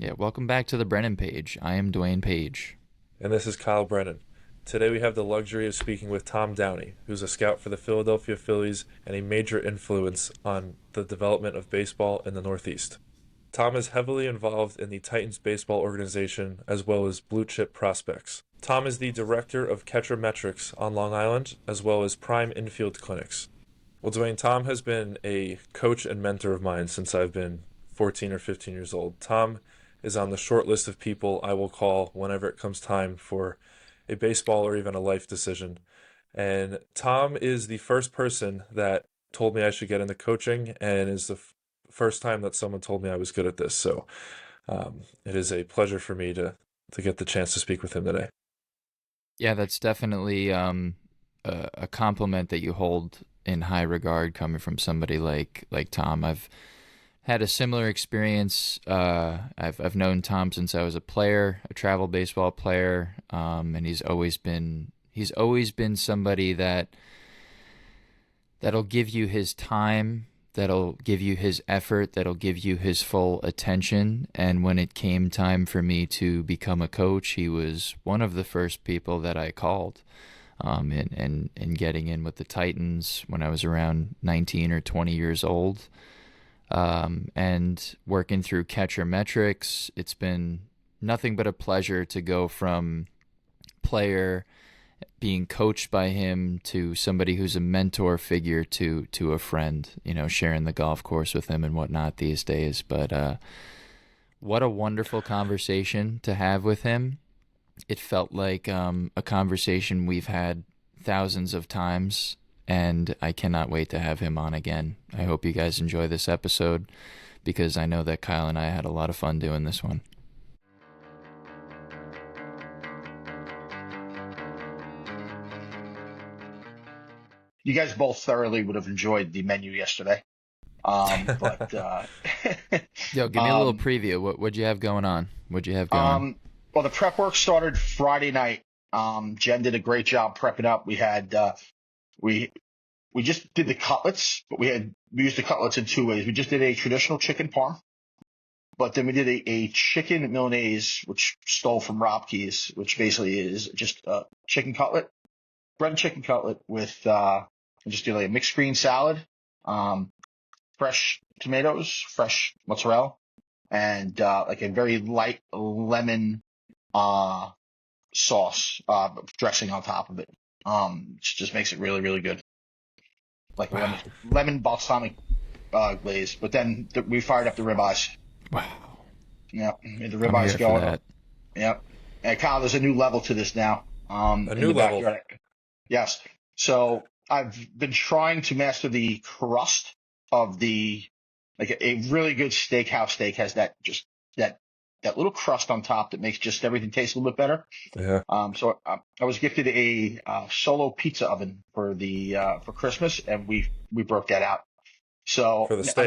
Yeah, welcome back to the Brennan page. I am Dwayne Page. And this is Kyle Brennan. Today we have the luxury of speaking with Tom Downey, who's a scout for the Philadelphia Phillies and a major influence on the development of baseball in the Northeast. Tom is heavily involved in the Titans baseball organization as well as blue chip prospects. Tom is the director of CatcherMTRX on Long Island as well as Prime Infield clinics. Well, Dwayne, Tom has been a coach and mentor of mine since I've been 14 or 15 years old. Tom is on the short list of people I will call whenever it comes time for a baseball or even a life decision. And Tom is the first person that told me I should get into coaching and is the first time that someone told me I was good at this. So it is a pleasure for me to get the chance to speak with him today. Yeah, that's definitely a compliment that you hold in high regard coming from somebody like Tom. I've had a similar experience. I've known Tom since I was a player, a travel baseball player, and he's always been somebody that'll give you his time, that'll give you his effort, that'll give you his full attention. And when it came time for me to become a coach, he was one of the first people that I called. And getting in with the Titans when I was around 19 or 20 years old. And working through CatcherMTRX, it's been nothing but a pleasure to go from player being coached by him to somebody who's a mentor figure to a friend, sharing the golf course with him and whatnot these days. But what a wonderful conversation to have with him. It felt like a conversation we've had thousands of times, and I cannot wait to have him on again. I hope you guys enjoy this episode because I know that Kyle and I had a lot of fun doing this one. You guys both thoroughly would have enjoyed the menu yesterday. But Yo, give me a little preview. What'd you have going on? What'd you have going? well, the prep work started Friday night. Jen did a great job prepping up. We had we just did the cutlets, but we used the cutlets in two ways. We just did a traditional chicken parm, but then we did a chicken Milanese, which stole from Rob Keyes, which basically is just a chicken cutlet, breaded chicken cutlet with just do like a mixed green salad, fresh tomatoes, fresh mozzarella, and like a very light lemon sauce dressing on top of it. Just makes it really, really good. Like Wow. lemon balsamic glaze. But then we fired up the ribeyes. Wow. Yeah, made the I'm ribeyes here for going. that. Yep. And Kyle, there's a new level to this now. A In new the level. backyard. Yes. So I've been trying to master the crust of like a really good steakhouse steak has that little crust on top that makes just everything taste a little bit better. Yeah. So I was gifted a solo pizza oven for Christmas, and we broke that out. So For the steak.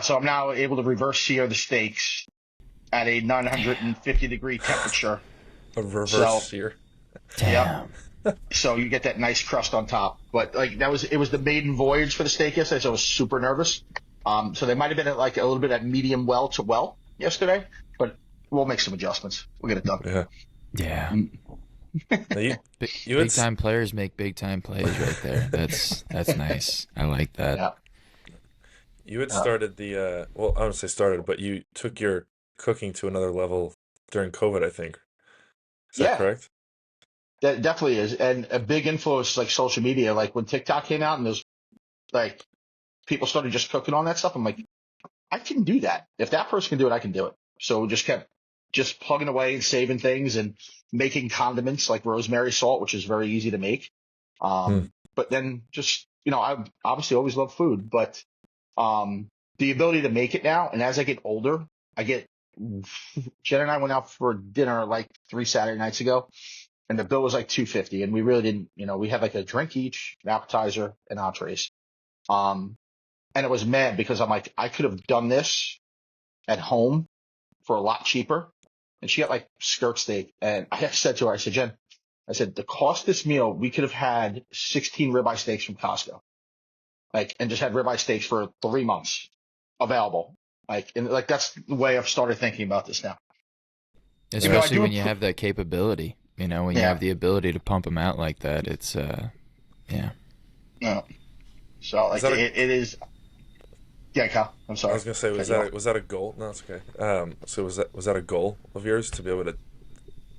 so I'm now able to reverse sear the steaks at a 950-degree temperature. A reverse So sear. yeah, Damn. so you get that nice crust on top. But like it was the maiden voyage for the steak yesterday, so I was super nervous. So they might have been at like a little bit at medium well to well yesterday, but we'll make some adjustments. We'll get it done. Yeah. Yeah. Mm. Now you Big, you big had time players make big time plays right there. That's nice. I like that. Yeah. You had Uh, started well, I don't say started, but you took your cooking to another level during COVID, I think. Is that yeah, correct? that definitely is. And a big influence like social media, like when TikTok came out and there's like people started just cooking on that stuff. I'm like, I can do that. If that person can do it, I can do it. So we just kept just plugging away and saving things and making condiments like rosemary salt, which is very easy to make. Hmm. But then just, I obviously always love food, but the ability to make it now. And as I get older, Jen and I went out for dinner like 3 Saturday nights ago, and the bill was like 250, and we really didn't, we had like a drink each, an appetizer, and entrees. And it was mad because I'm like, I could have done this at home for a lot cheaper. And she got like skirt steak. And I said to her, I said, Jen, I said, the cost of this meal, we could have had 16 ribeye steaks from Costco, like, and just had ribeye steaks for 3 months available. Like, and like that's the way I've started thinking about this now. Even though I Especially do, when you have that capability. When you have yeah, the ability to pump them out like that, yeah. no. So Is like that a? it is. Yeah, Kyle. I'm I sorry. was gonna say, Cut you off. was that a goal? No, it's okay. So was that a goal of yours to be able to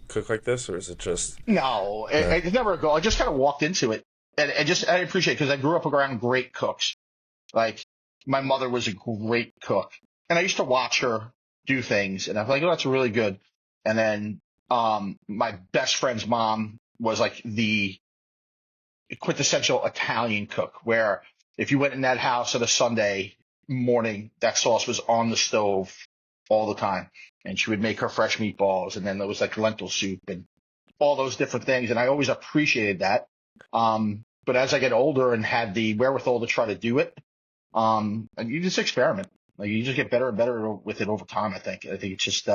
cook like this, or is it just No, that? it's never a goal. I just kind of walked into it, and just I appreciate because I grew up around great cooks. Like my mother was a great cook, and I used to watch her do things, and I'm like, oh, that's really good. And then my best friend's mom was like the quintessential Italian cook, where if you went in that house on a Sunday morning, that sauce was on the stove all the time, and she would make her fresh meatballs, and then there was like lentil soup and all those different things, and I always appreciated that. But as I get older and had the wherewithal to try to do it, and you just experiment. Like you just get better and better with it over time. I think it's just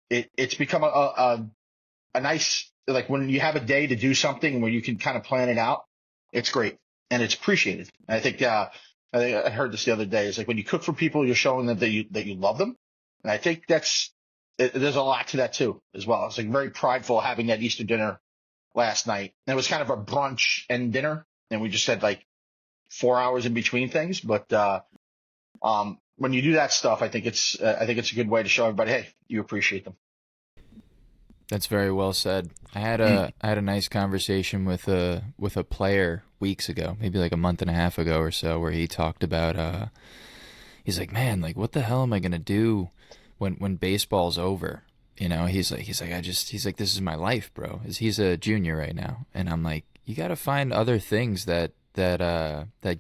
it's become a nice like when you have a day to do something where you can kind of plan it out. It's great and it's appreciated. And I think I heard this the other day. It's like when you cook for people, you're showing them that you love them. And I think there's a lot to that too as well. It's like very prideful having that Easter dinner last night. And it was kind of a brunch and dinner, and we just had like 4 hours in between things. But when you do that stuff, I think it's a good way to show everybody, hey, you appreciate them. That's very well said. Mm. I had a nice conversation with a player weeks ago, maybe like a month and a half ago or so, where he talked about he's like, man, like what the hell am I gonna do when baseball's over? He's like this is my life, bro. He's a junior right now, and I'm like, you got to find other things that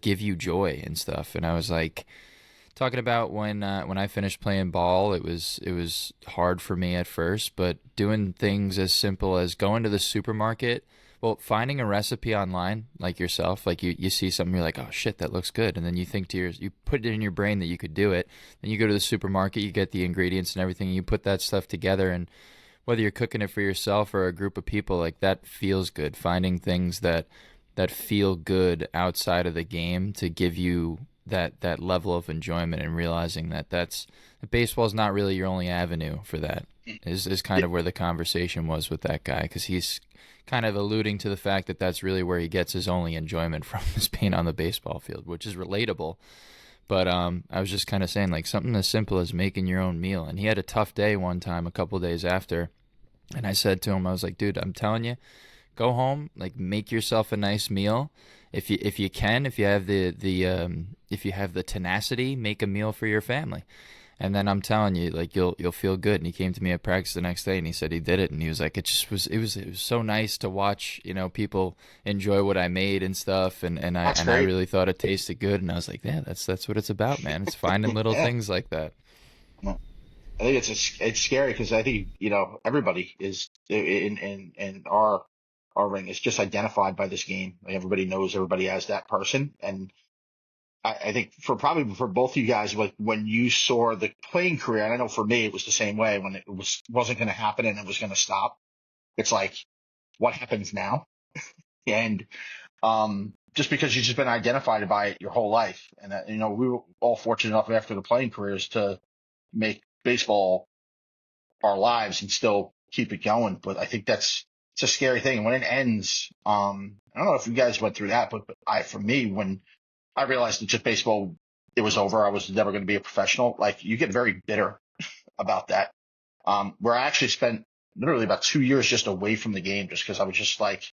give you joy and stuff. And I was like, talking about when I finished playing ball, it was hard for me at first, but doing things as simple as going to the supermarket, well, finding a recipe online like yourself, like you see something, you're like, oh shit, that looks good, and then you put it in your brain that you could do it. Then you go to the supermarket, you get the ingredients and everything, and you put that stuff together, and whether you're cooking it for yourself or a group of people, like that feels good. Finding things that feel good outside of the game to give you that level of enjoyment, and realizing that baseball is not really your only avenue for that is kind Yeah, of where the conversation was with that guy, because he's kind of alluding to the fact that that's really where he gets his only enjoyment from is being on the baseball field, which is relatable. But I was just kind of saying like something as simple as making your own meal. And he had a tough day one time, a couple days after, and I said to him, I was like, dude, I'm telling you, go home, like make yourself a nice meal. If you can, if you have if you have the tenacity, make a meal for your family. And then I'm telling you, like you'll feel good. And he came to me at practice the next day, and he said he did it, and he was like, it was so nice to watch, people enjoy what I made and stuff, that's and I great. really thought it tasted good, and I was like, yeah, that's what it's about, man. It's finding little Yeah. things like that. Well, I think it's scary because I think everybody is in our ring is just identified by this game. Like everybody knows everybody as that person, and I think for probably for both of you guys, like when you saw the playing career, and I know for me it was the same way when it wasn't going to happen and it was going to stop. It's like what happens now, and just because you've just been identified by it your whole life, and we were all fortunate enough after the playing careers to make baseball our lives and still keep it going. But I think it's a scary thing. And when it ends, I don't know if you guys went through that, but for me, when I realized that just baseball, it was over, I was never going to be a professional. Like you get very bitter about that. Where I actually spent literally about 2 years just away from the game, just because I was just like,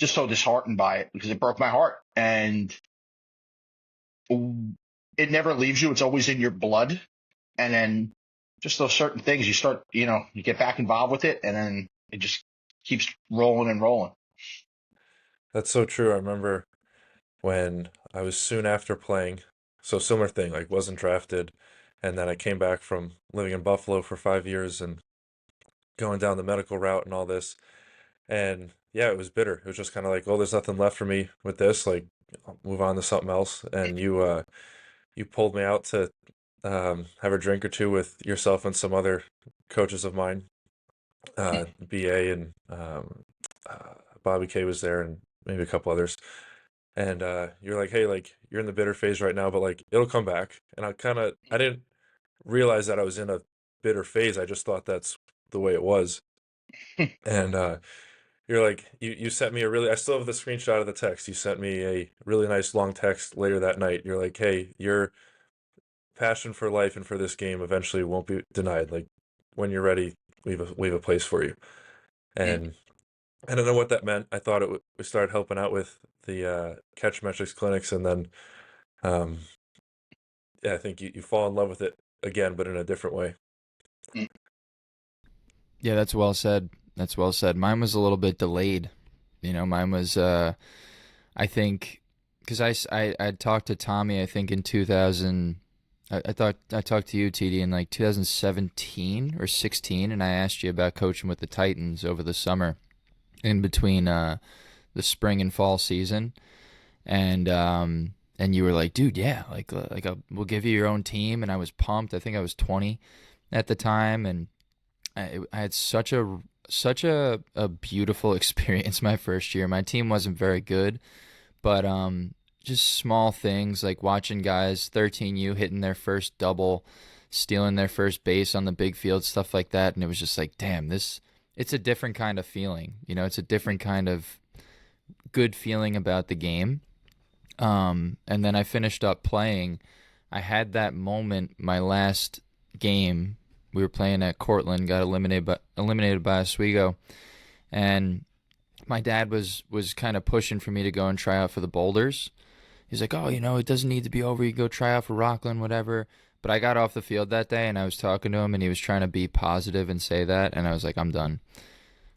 just so disheartened by it because it broke my heart. And it never leaves you. It's always in your blood. And then just those certain things you start, you get back involved with it and then it just keeps rolling and rolling. That's so true. I remember when I was soon after playing, so similar thing, like wasn't drafted, and then I came back from living in Buffalo for 5 years and going down the medical route and all this. And yeah, it was bitter. It was just kind of like, oh, there's nothing left for me with this. Like, I'll move on to something else. And you pulled me out to have a drink or two with yourself and some other coaches of mine, BA and Bobby K was there and maybe a couple others. and you're like, hey, like you're in the bitter phase right now, but like it'll come back. And I didn't realize that I was in a bitter phase. I just thought that's the way it was. And you're like, you sent me a really, I still have the screenshot of the text. You sent me a really nice long text later that night. You're like, hey, your passion for life and for this game eventually won't be denied. Like when you're ready, we have a place for you. And I don't know what that meant. I thought we started helping out with the CatcherMTRX clinics, and then um, yeah, I think you fall in love with it again, but in a different way. Yeah, that's well said. That's well said. Mine was a little bit delayed. Mine was, I think, because I talked to Tommy, I think in 2000, I talked to you, TD, in like 2017 or 16, and I asked you about coaching with the Titans over the summer in between the spring and fall season. And you were like, dude, yeah, we'll give you your own team. And I was pumped. I think I was 20 at the time, and I had such a beautiful experience my first year. My team wasn't very good, but just small things like watching guys 13U hitting their first double, stealing their first base on the big field, stuff like that, and it was just like, damn, this it's a different kind of feeling. It's a different kind of good feeling about the game. And then I finished up playing. I had that moment my last game. We were playing at Cortland, got eliminated by Oswego, and my dad was kind of pushing for me to go and try out for the Boulders. He's like, oh, it doesn't need to be over. You go try out for Rockland, whatever. But I got off the field that day, and I was talking to him, and he was trying to be positive and say that, and I was like, I'm done.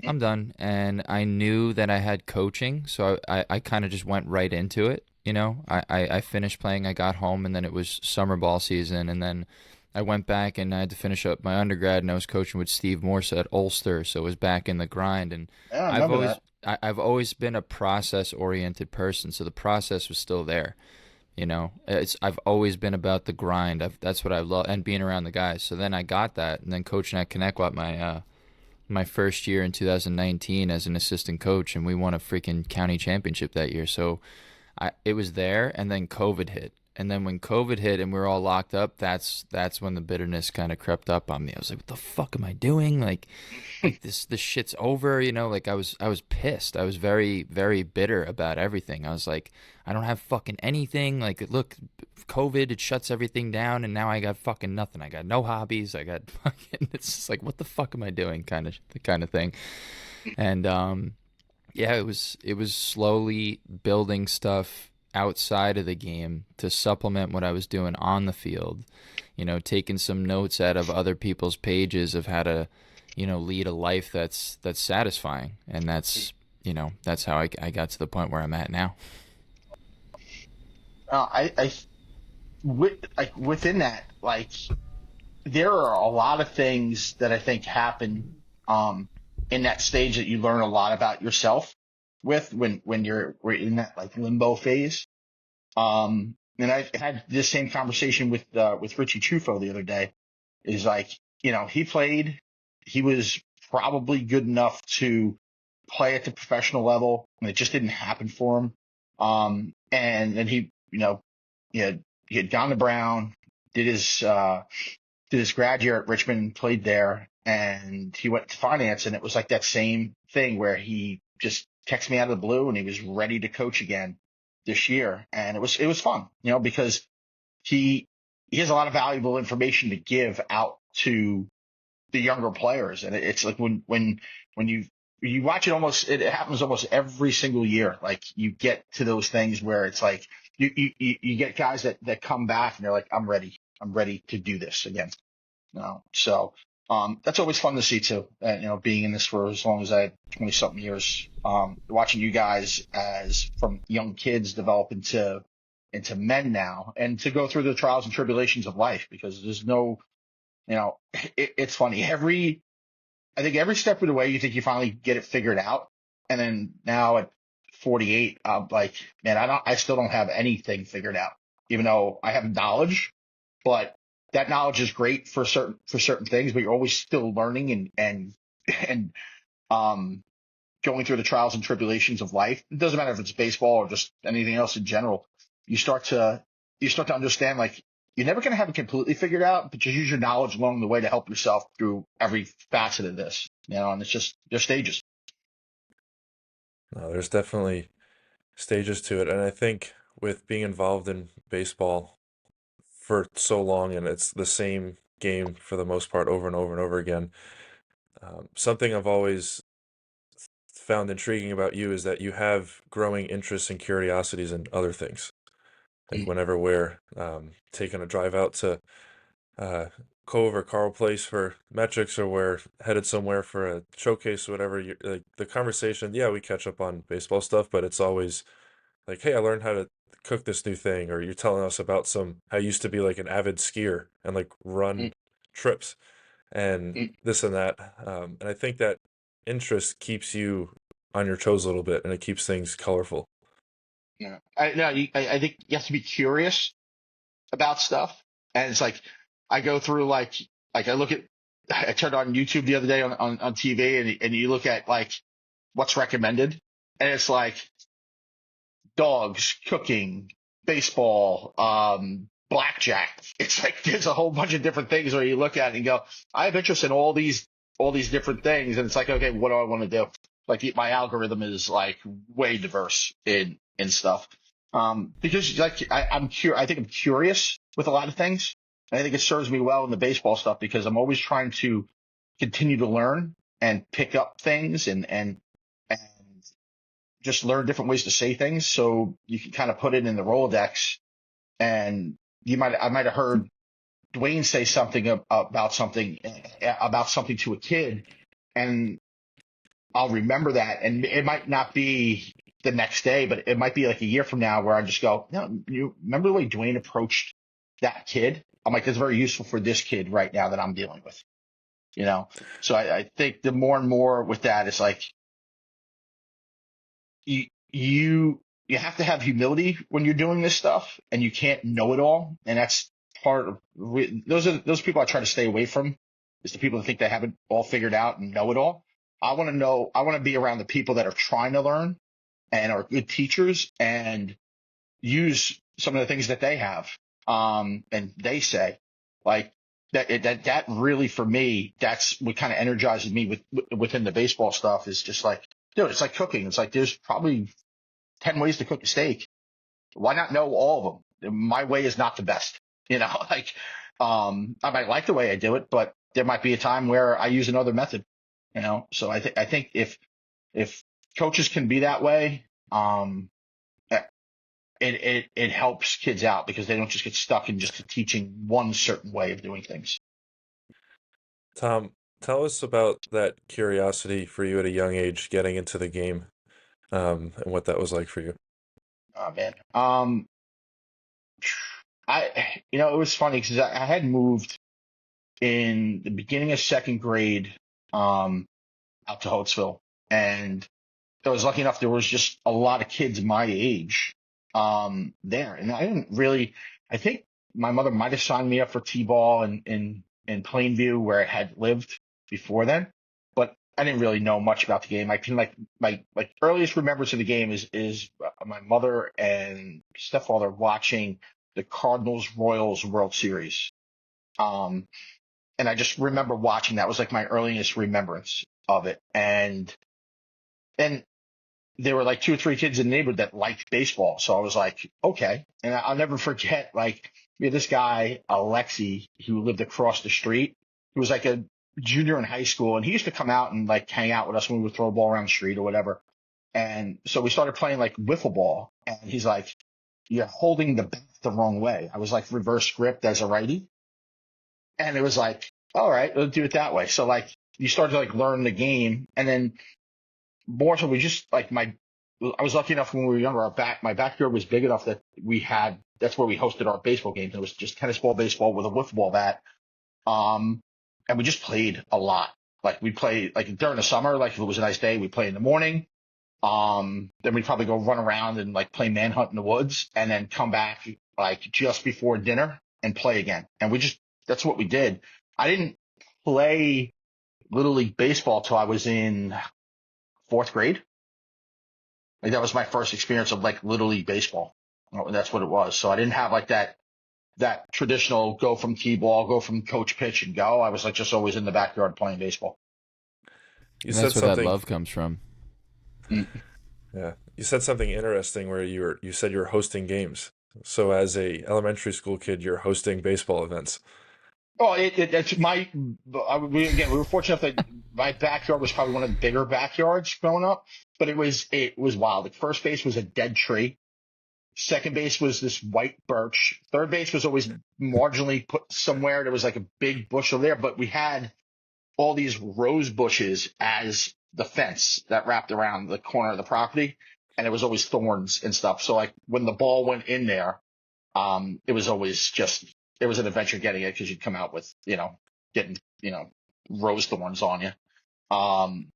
I'm done. And I knew that I had coaching, so I kind of just went right into it. I finished playing, I got home, and then it was summer ball season, and then I went back and I had to finish up my undergrad, and I was coaching with Steve Morse at Ulster, so it was back in the grind. And Yeah, I I've remember always that. I've always been a process oriented person, so the process was still there. I've always been about the grind. That's what I love, and being around the guys. So then I got that, and then coaching at Connecticut my first year in 2019 as an assistant coach, and we won a freaking county championship that year. So it was there, and then COVID hit. And then when COVID hit and we were all locked up, that's when the bitterness kind of crept up on me. I was like, what the fuck am I doing? Like this shit's over, like I was pissed. I was very, very bitter about everything. I was like, I don't have fucking anything. Like, look, COVID, it shuts everything down, and now I got fucking nothing. I got no hobbies. I got fucking, it's just like, what the fuck am I doing? Kind of thing. And yeah, it was slowly building stuff outside of the game to supplement what I was doing on the field. Taking some notes out of other people's pages of how to, lead a life that's satisfying, and that's how I got to the point where I'm at now. I like within that, like there are a lot of things that I think happen in that stage that you learn a lot about yourself with when we're in that like limbo phase. And I had this same conversation with Richie Trufo the other day. Is like, he played, he was probably good enough to play at the professional level, and it just didn't happen for him. And then he had gone to Brown, did his grad year at Richmond, played there, and he went to finance, and it was like that same thing where he just texted me out of the blue, and he was ready to coach again this year, and it was fun, because he has a lot of valuable information to give out to the younger players, and it's like when you watch it, it happens almost every single year. Like you get to those things where it's like you get guys that come back and they're like, I'm ready to do this again. So that's always fun to see too. And being in this for as long as I had 20 something years, watching you guys as from young kids develop into men now, and to go through the trials and tribulations of life, because there's no, it's funny. I think every step of the way you think you finally get it figured out. And then now at 48, I'm like, man, I still don't have anything figured out, even though I have knowledge, but that knowledge is great for certain things, but you're always still learning and, um, going through the trials and tribulations of life, it doesn't matter if it's baseball or just anything else in general, you start to understand like you're never going to have it completely figured out, but just use your knowledge along the way to help yourself through every facet of this, and it's just, there's stages. No, there's definitely stages to it. And I think with being involved in baseball for so long and it's the same game for the most part over and over and over again, something I've always found intriguing about you is that you have growing interests and curiosities in other things. Like Mm, whenever we're taking a drive out to uh, Cove or Carl Place for metrics, or we're headed somewhere for a showcase or whatever, like the conversation, yeah, we catch up on baseball stuff, but it's always like, hey, I learned how to cook this new thing, or you're telling us about I used to be like an avid skier and like mm, run trips and mm. this and that. And I think that interest keeps you on your toes a little bit and it keeps things colorful. Yeah. I think you have to be curious about stuff. And it's like, I go through like I turned on YouTube the other day on TV, and you look at like what's recommended, and it's like dogs, cooking, baseball, blackjack. It's like there's a whole bunch of different things where you look at it and go, I have interest in all these different things, and it's like, okay, what do I want to do? Like my algorithm is like way diverse in stuff. Because like I think I'm curious with a lot of things. And I think it serves me well in the baseball stuff because I'm always trying to continue to learn and pick up things and just learn different ways to say things. So you can kind of put it in the Rolodex, and I might have heard Dwayne say something about something to a kid, and I'll remember that. And it might not be the next day, but it might be like a year from now where I just go, no, you remember the way Dwayne approached that kid? I'm like, that's very useful for this kid right now that I'm dealing with, you know? So I think the more and more with that, it's like you, you have to have humility when you're doing this stuff, and you can't know it all. And that's those people I try to stay away from, is the people that think they have it all figured out and know it all. I want to be around the people that are trying to learn and are good teachers and use some of the things that they have. And they say like that really for me, that's what kind of energizes me within the baseball stuff, is just like, dude, it's like cooking. It's like, there's probably 10 ways to cook a steak. Why not know all of them? My way is not the best, like, I might like the way I do it, but there might be a time where I use another method, so I think if coaches can be that way, it helps kids out because they don't just get stuck in just teaching one certain way of doing things. Tom, tell us about that curiosity for you at a young age getting into the game, and what that was like for you. Oh man. It was funny because I had moved in the beginning of second grade, out to Holtzville, and I was lucky enough there was just a lot of kids my age, there, and I didn't really. I think my mother might have signed me up for t-ball in Plainview where I had lived before then, but I didn't really know much about the game. I can my earliest remembrance of the game is my mother and stepfather watching the Cardinals Royals World Series. Um, and I just remember watching that. It was like my earliest remembrance of it. And there were like two or three kids in the neighborhood that liked baseball. So I was like, okay. And I'll never forget, like, we had this guy, Alexi, who lived across the street. He was like a junior in high school, and he used to come out and like hang out with us when we would throw a ball around the street or whatever. And so we started playing like wiffle ball, and he's like, you're holding the bat the wrong way. I was like reverse grip as a righty. And it was like, all right, let's do it that way. So like you start to like learn the game, and then more so we just like I was lucky enough when we were younger, my backyard was big enough that that's where we hosted our baseball games. It was just tennis ball, baseball with a wiffle ball bat. Um, and we just played a lot. Like we play like during the summer, like if it was a nice day, we play in the morning. Then we'd probably go run around and like play manhunt in the woods, and then come back like just before dinner and play again. And that's what we did. I didn't play Little League baseball till I was in fourth grade. Like that was my first experience of like Little League baseball. That's what it was. So I didn't have like that traditional go from T-ball, go from coach pitch and go. I was like just always in the backyard playing baseball. You And said that's where that something. love comes from. Mm. Yeah, you said something interesting where you said you were hosting games. So as a elementary school kid, you're hosting baseball events. Oh, it's my. We were fortunate that my backyard was probably one of the bigger backyards growing up, but it was wild. Like first base was a dead tree. Second base was this white birch. Third base was always marginally put somewhere. There was like a big bush over there, but we had all these rose bushes as the fence that wrapped around the corner of the property, and it was always thorns and stuff. So like when the ball went in there, it was always just it was an adventure getting it because you'd come out with getting rose thorns on you. And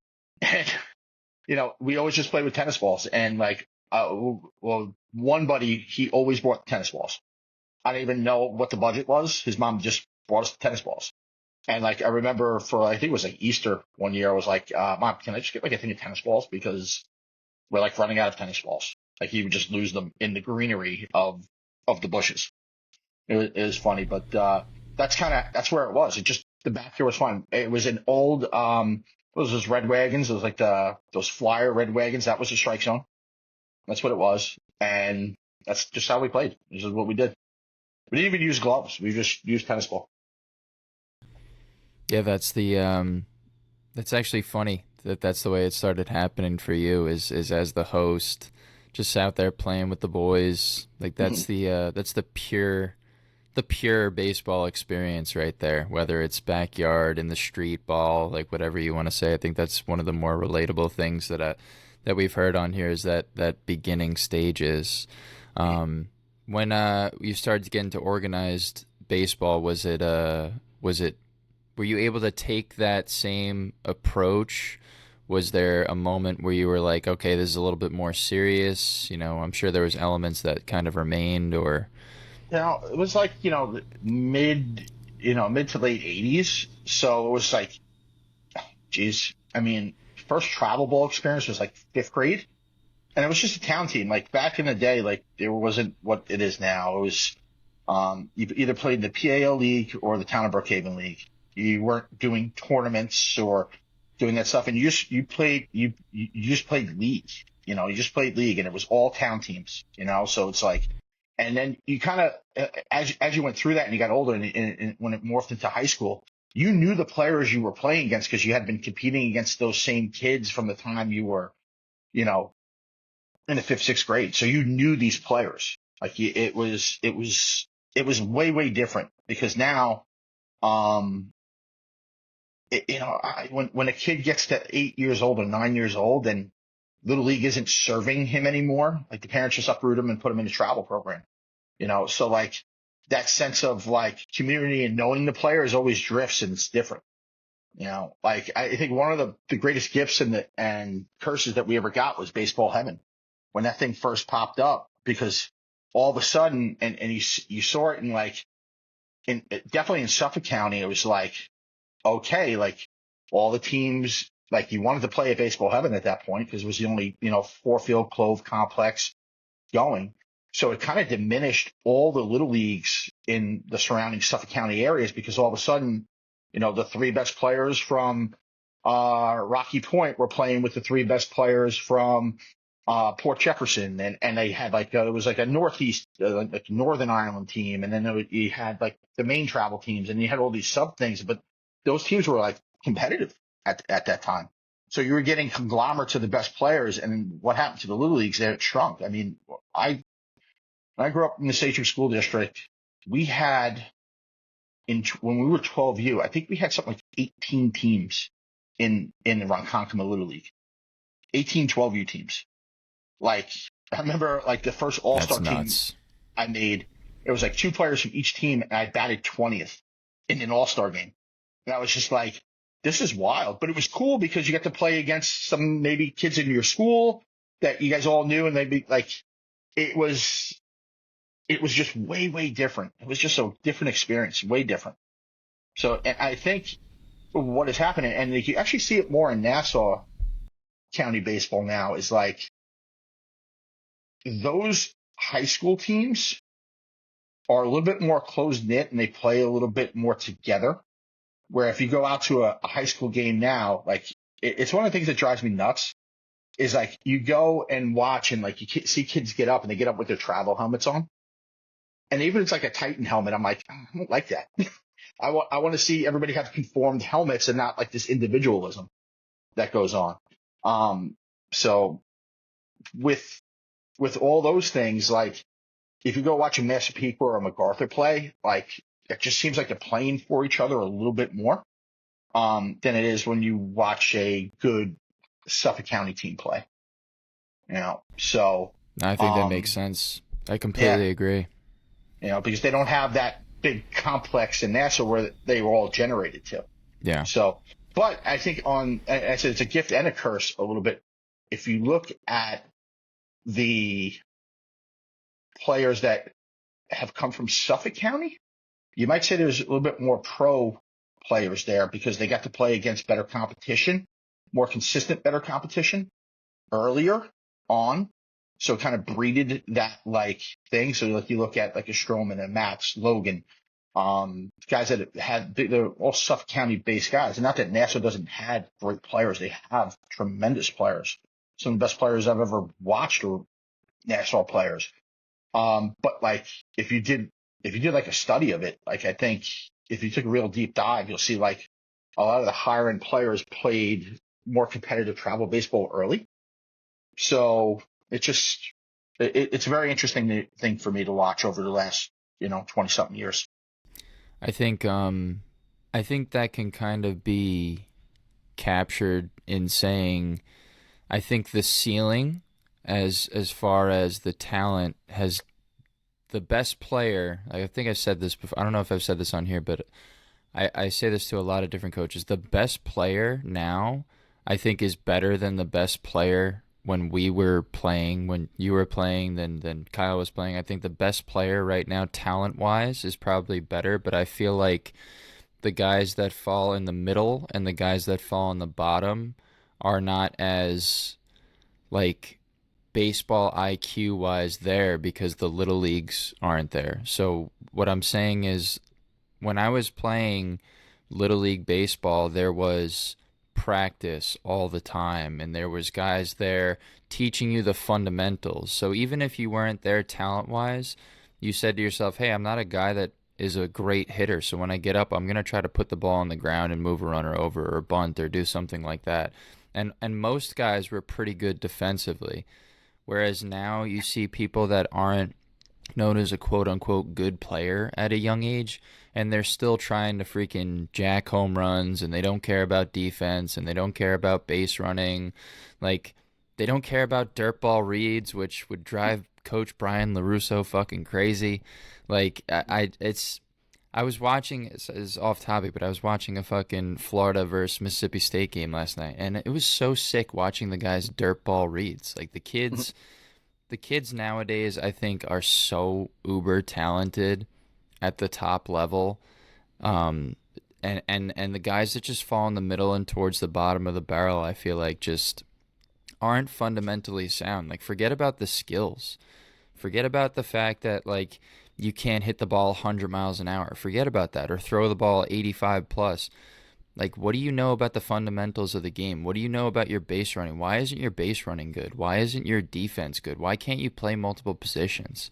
we always just played with tennis balls, and like well, one buddy he always brought tennis balls. I don't even know what the budget was. His mom just brought us the tennis balls. And like I remember for I think it was like Easter one year, I was like, Mom, can I just get like a thing of tennis balls because we're like running out of tennis balls. Like he would just lose them in the greenery of the bushes. It was funny, but that's where it was. It just the backyard was fun. It was an old what was those red wagons? It was like those flyer red wagons. That was the strike zone. That's what it was, and that's just how we played. This is what we did. We didn't even use gloves. We just used tennis ball. Yeah, that's actually funny that's the way it started happening for you is as the host, just out there playing with the boys. Like that's the pure baseball experience right there, whether it's backyard, in the street, ball, like whatever you want to say. I think that's one of the more relatable things that we've heard on here is that beginning stages. When you started to get into organized baseball, were you able to take that same approach? Was there a moment where you were like, okay, this is a little bit more serious? I'm sure there was elements that kind of remained, or It was like mid to late '80s. So it was like, geez, I mean, first travel ball experience was like fifth grade, and it was just a town team. Like back in the day, like there wasn't what it is now. It was you either played in the PAL League or the Town of Brookhaven League. You weren't doing tournaments or doing that stuff, and you just played league. You just played league, and it was all town teams. So it's like, and then you kind of as you went through that and you got older, and when it morphed into high school, you knew the players you were playing against because you had been competing against those same kids from the time you were, you know, in the fifth, sixth grade. So you knew these players. Like it was way different because now, when a kid gets to 8 years old or 9 years old, and Little League isn't serving him anymore. Like the parents just uproot him and put him in a travel program. So like that sense of like community and knowing the players always drifts and it's different. Like I think one of the greatest gifts and curses that we ever got was baseball heaven when that thing first popped up, because all of a sudden, and you saw it in like, definitely in Suffolk County, it was like, okay, like all the teams, like you wanted to play at baseball heaven at that point because it was the only, four field clove complex going. So it kind of diminished all the little leagues in the surrounding Suffolk County areas because all of a sudden, the three best players from Rocky Point were playing with the three best players from Port Jefferson, and they had like it was like a northeast, like Northern Ireland team, and then you had like the main travel teams, and you had all these sub things, but those teams were like competitive at that time. So you were getting conglomerates of the best players, and what happened to the little leagues there? It shrunk. I mean, when I grew up in the Sachem School District, we had when we were 12U, I think we had something like 18 teams in the Ronkonkoma Little League, 18 12U teams. Like I remember, like the first All-Star that's team nuts. I made, it was like two players from each team, and I batted 20th in an All-Star game. And I was just like, this is wild, but it was cool because you got to play against some maybe kids in your school that you guys all knew, and they'd be like, it was just way different. It was just a different experience, way different. So, and I think what is happening, and you actually see it more in Nassau County baseball now is like those high school teams are a little bit more close knit and they play a little bit more together. Where if you go out to a high school game now, like it's one of the things that drives me nuts is like you go and watch and like see kids get up and they get up with their travel helmets on. And even if it's like a Titan helmet, I'm like, I don't like that. I want to see everybody have conformed helmets and not like this individualism that goes on. So with all those things, like if you go watch a Massapequa or a MacArthur play, like it just seems like they're playing for each other a little bit more than it is when you watch a good Suffolk County team play. So I think that makes sense. I completely yeah, agree. Because they don't have that big complex in NASA where they were all generated to. Yeah. So, but I think I said it's a gift and a curse a little bit. If you look at the players that have come from Suffolk County, you might say there's a little bit more pro players there because they got to play against better competition, more consistent, better competition earlier on. So it kind of breeded that like thing. So like you look at like a Stroman and Max, Logan, guys that they're all Suffolk County based guys. And not that Nassau doesn't have great players. They have tremendous players. Some of the best players I've ever watched are Nassau players. But like if you did like a study of it, like I think if you took a real deep dive, you'll see like a lot of the higher end players played more competitive travel baseball early. So it's a very interesting thing for me to watch over the last, 20 something years. I think that can kind of be captured in saying, I think the ceiling as far as the talent has the best player. I think I've said this before. I don't know if I've said this on here, but I say this to a lot of different coaches. The best player now, I think, is better than the best player when we were playing, when you were playing, then Kyle was playing. I think the best player right now, talent-wise, is probably better, but I feel like the guys that fall in the middle and the guys that fall on the bottom are not as, like, baseball IQ-wise there because the little leagues aren't there. So what I'm saying is when I was playing Little League Baseball, there was practice all the time and there was guys there teaching you the fundamentals. So even if you weren't there talent-wise, you said to yourself, hey, I'm not a guy that is a great hitter, so when I get up, I'm going to try to put the ball on the ground and move a runner over or bunt or do something like that. And most guys were pretty good defensively. Whereas now you see people that aren't known as a quote-unquote good player at a young age, and they're still trying to freaking jack home runs, and they don't care about defense, and they don't care about base running. Like, they don't care about dirt ball reads, which would drive Coach Brian LaRusso fucking crazy. Like, I was watching, it's off topic, but I was watching a fucking Florida versus Mississippi State game last night, and it was so sick watching the guys' dirt ball reads. Like, the kids nowadays, I think, are so uber talented at the top level, and the guys that just fall in the middle and towards the bottom of the barrel, I feel like just aren't fundamentally sound. Like, forget about the skills. Forget about the fact that, like, you can't hit the ball 100 miles an hour. Forget about that. Or throw the ball 85 plus. Like, what do you know about the fundamentals of the game? What do you know about your base running? Why isn't your base running good? Why isn't your defense good? Why can't you play multiple positions?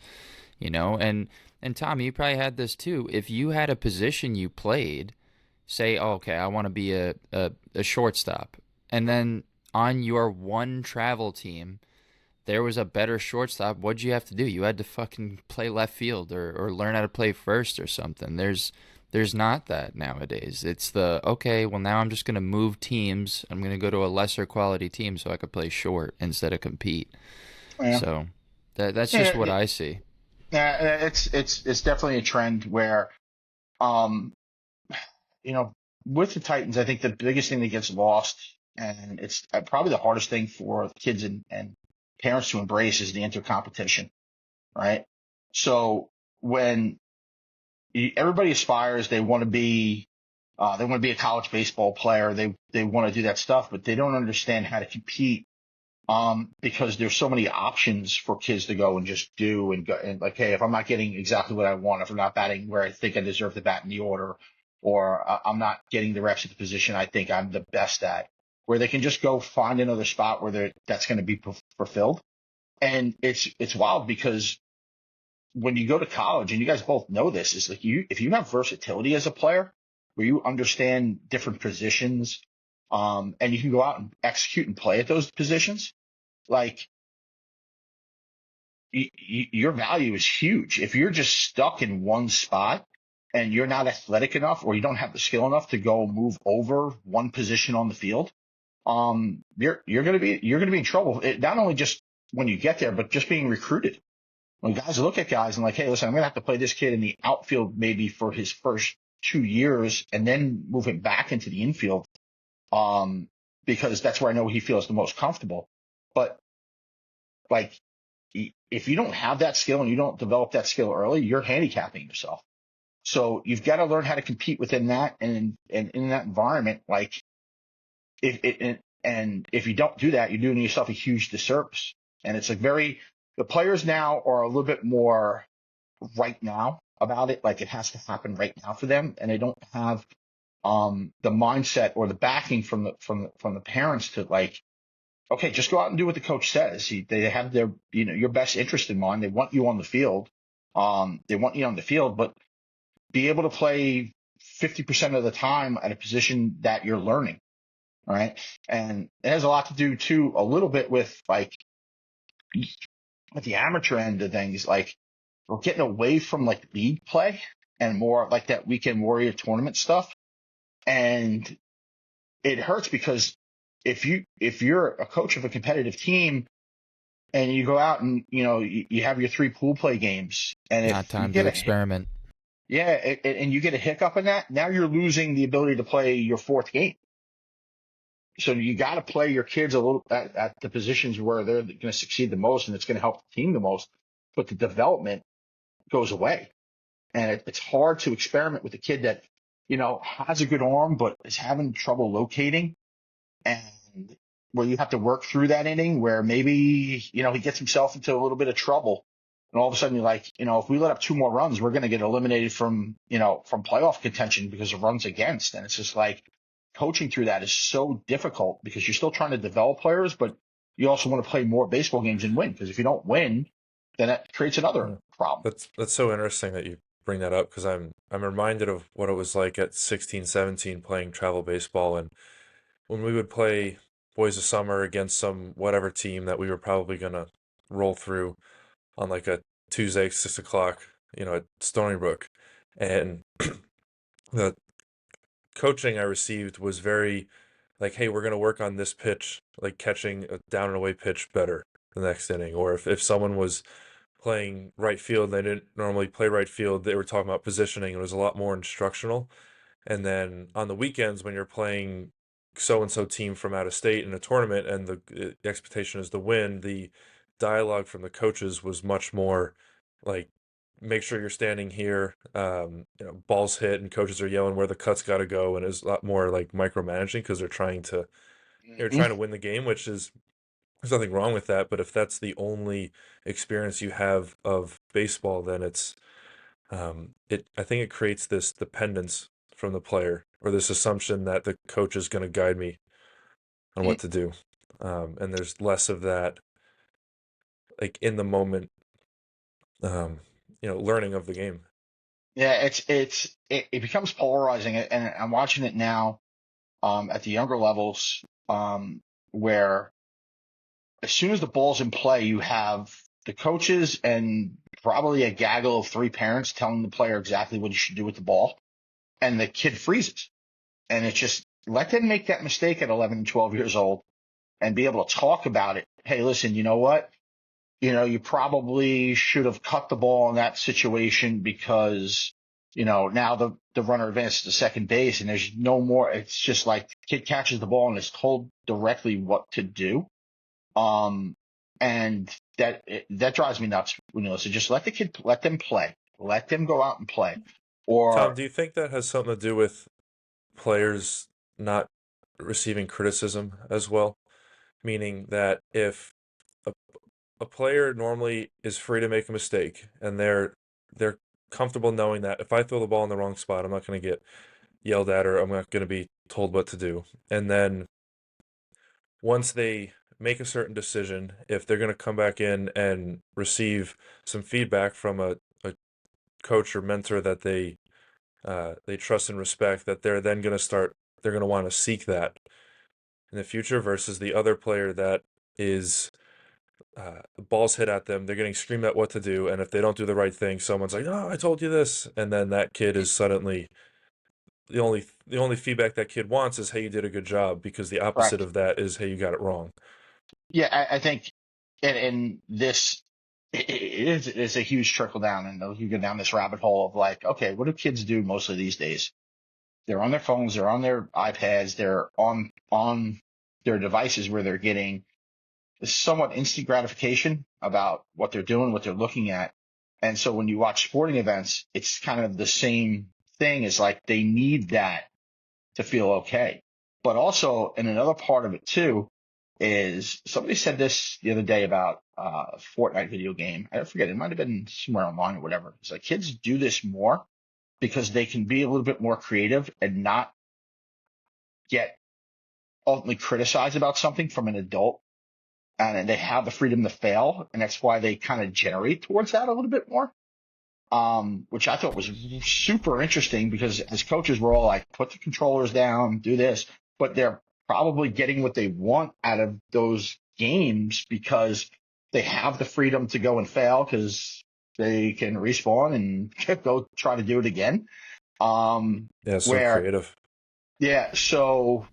And Tom, you probably had this too. If you had a position you played, say, oh, okay, I want to be a shortstop. And then on your one travel team, there was a better shortstop. What'd you have to do? You had to fucking play left field or learn how to play first or something. There's not that nowadays. It's okay, well, now I'm just going to move teams. I'm going to go to a lesser quality team so I could play short instead of compete. Yeah. So that's just what I see. Yeah, it's definitely a trend where, with the Titans, I think the biggest thing that gets lost, and it's probably the hardest thing for kids and parents to embrace, is the intercompetition, right? So when everybody aspires, they want to be a college baseball player. They want to do that stuff, but they don't understand how to compete because there's so many options for kids to go and just do and go and like, hey, if I'm not getting exactly what I want, if I'm not batting where I think I deserve to bat in the order, or I'm not getting the reps at the position I think I'm the best at, where they can just go find another spot where that's going to be fulfilled. And it's wild because when you go to college, and you guys both know this, is like if you have versatility as a player, where you understand different positions, and you can go out and execute and play at those positions, like your value is huge. If you're just stuck in one spot and you're not athletic enough, or you don't have the skill enough to go move over one position on the field, you're going to be in trouble. Not only just when you get there, but just being recruited. When guys look at guys and like, hey, listen, I'm going to have to play this kid in the outfield maybe for his first 2 years and then move him back into the infield, because that's where I know he feels the most comfortable. But like, if you don't have that skill and you don't develop that skill early, you're handicapping yourself. So you've got to learn how to compete within that and in that environment. Like, if you don't do that, you're doing yourself a huge disservice. And it's like the players now are a little bit more right now about it. Like, it has to happen right now for them. And they don't have, the mindset or the backing from the parents to like, okay, just go out and do what the coach says. They have their, your best interest in mind. They want you on the field. But be able to play 50% of the time at a position that you're learning. All right. And it has a lot to do too, a little bit with like at the amateur end of things, like we're getting away from like league play and more like that weekend warrior tournament stuff. And it hurts because if you're a coach of a competitive team and you go out and, you have your 3 pool play games, and Not if you time get to a, experiment. yeah, and you get a hiccup in that, now you're losing the ability to play your 4th game. So you got to play your kids a little at the positions where they're going to succeed the most and it's going to help the team the most, but the development goes away. And it's hard to experiment with a kid that, has a good arm, but is having trouble locating, and where you have to work through that inning where maybe, he gets himself into a little bit of trouble. And all of a sudden you're like, if we let up 2 more runs, we're going to get eliminated from playoff contention because of runs against. And it's just like coaching through that is so difficult because you're still trying to develop players, but you also want to play more baseball games and win. Because if you don't win, then that creates another problem. That's so interesting that you bring that up, because I'm reminded of what it was like at 16, 17 playing travel baseball, and when we would play Boys of Summer against some whatever team that we were probably gonna roll through on like a Tuesday, 6 o'clock, at Stony Brook. And the coaching I received was very like, hey, we're gonna work on this pitch, like catching a down and away pitch better the next inning. Or if someone was playing right field, they didn't normally play right field, they were talking about positioning. It was a lot more instructional. And then on the weekends, when you're playing so and so team from out of state in a tournament and the expectation is to win, the dialogue from the coaches was much more like, make sure you're standing here, balls hit, and coaches are yelling where the cuts got to go, and it's a lot more like micromanaging because they're Mm-hmm. trying to win the game, which is, there's nothing wrong with that. But if that's the only experience you have of baseball, then I think it creates this dependence from the player, or this assumption that the coach is going to guide me on what to do. And there's less of that, like in the moment, learning of the game. Yeah, it becomes polarizing, and I'm watching it now, at the younger levels, where as soon as the ball's in play, you have the coaches and probably a gaggle of 3 parents telling the player exactly what he should do with the ball, and the kid freezes. And it's just let them make that mistake at 11 and 12 years old and be able to talk about it. Hey, listen, you know what? You probably should have cut the ball in that situation because, now the runner advances to second base and there's no more. It's just like the kid catches the ball and is told directly what to do. And that drives me nuts. So just let them play, let them go out and play. Tom, Or do you think that has something to do with players not receiving criticism as well? meaning that if a, a player normally is free to make a mistake and they're comfortable knowing that if I throw the ball in the wrong spot, I'm not going to get yelled at or I'm not going to be told what to do. And then once they make a certain decision, if they're going to come back in and receive some feedback from a coach or mentor that they trust and respect, that they're going to want to seek that in the future versus the other player that is the ball's hit at them, they're getting screamed at what to do, and if they don't do the right thing, someone's like, "Oh, I told you this," and then that kid is suddenly the only feedback that kid wants is, "Hey, you did a good job," because the opposite Correct. of that is, "Hey, you got it wrong." Yeah, I think, and this it's a huge trickle down, and you go down this rabbit hole of like, okay, what do kids do mostly these days? They're on their phones, they're on their iPads, they're on their devices where they're getting somewhat instant gratification about what they're doing, what they're looking at. And so when you watch sporting events, it's kind of the same thing. Is like they need that to feel okay. But also, and another part of it too, is somebody said this the other day about Fortnite video game. I forget, it might have been somewhere online or whatever. It's like kids do this more because they can be a little bit more creative and not get ultimately criticized about something from an adult. And they have the freedom to fail. And that's why they kind of generate towards that a little bit more. Which I thought was super interesting because as coaches, we're all like, put the controllers down, do this, but they're probably getting what they want out of those games because they have the freedom to go and fail because they can respawn and go try to do it again. Yeah, so Where, creative. yeah, so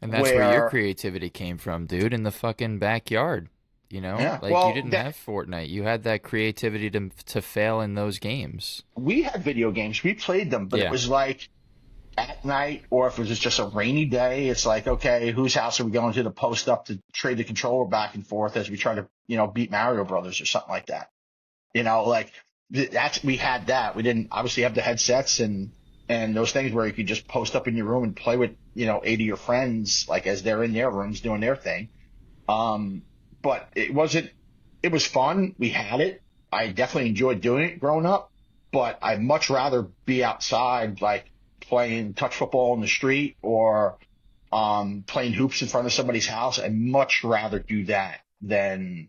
And that's where your where, creativity came from, dude, in the fucking backyard. You know, yeah, like you well, didn't that have Fortnite. You had that creativity to fail in those games. we had video games, we played them, but it Yeah. was like, at night, or if it was just a rainy day, it's like, okay, whose house are we going to post up to trade the controller back and forth as we try to, beat Mario Brothers or something like that. Like that's, we had that. We didn't obviously have the headsets and those things where you could just post up in your room and play with, eight of your friends, like as they're in their rooms doing their thing. Um, but it was fun. We had it. I definitely enjoyed doing it growing up, but I'd much rather be outside, like playing touch football in the street or, playing hoops in front of somebody's house. I'd much rather do that than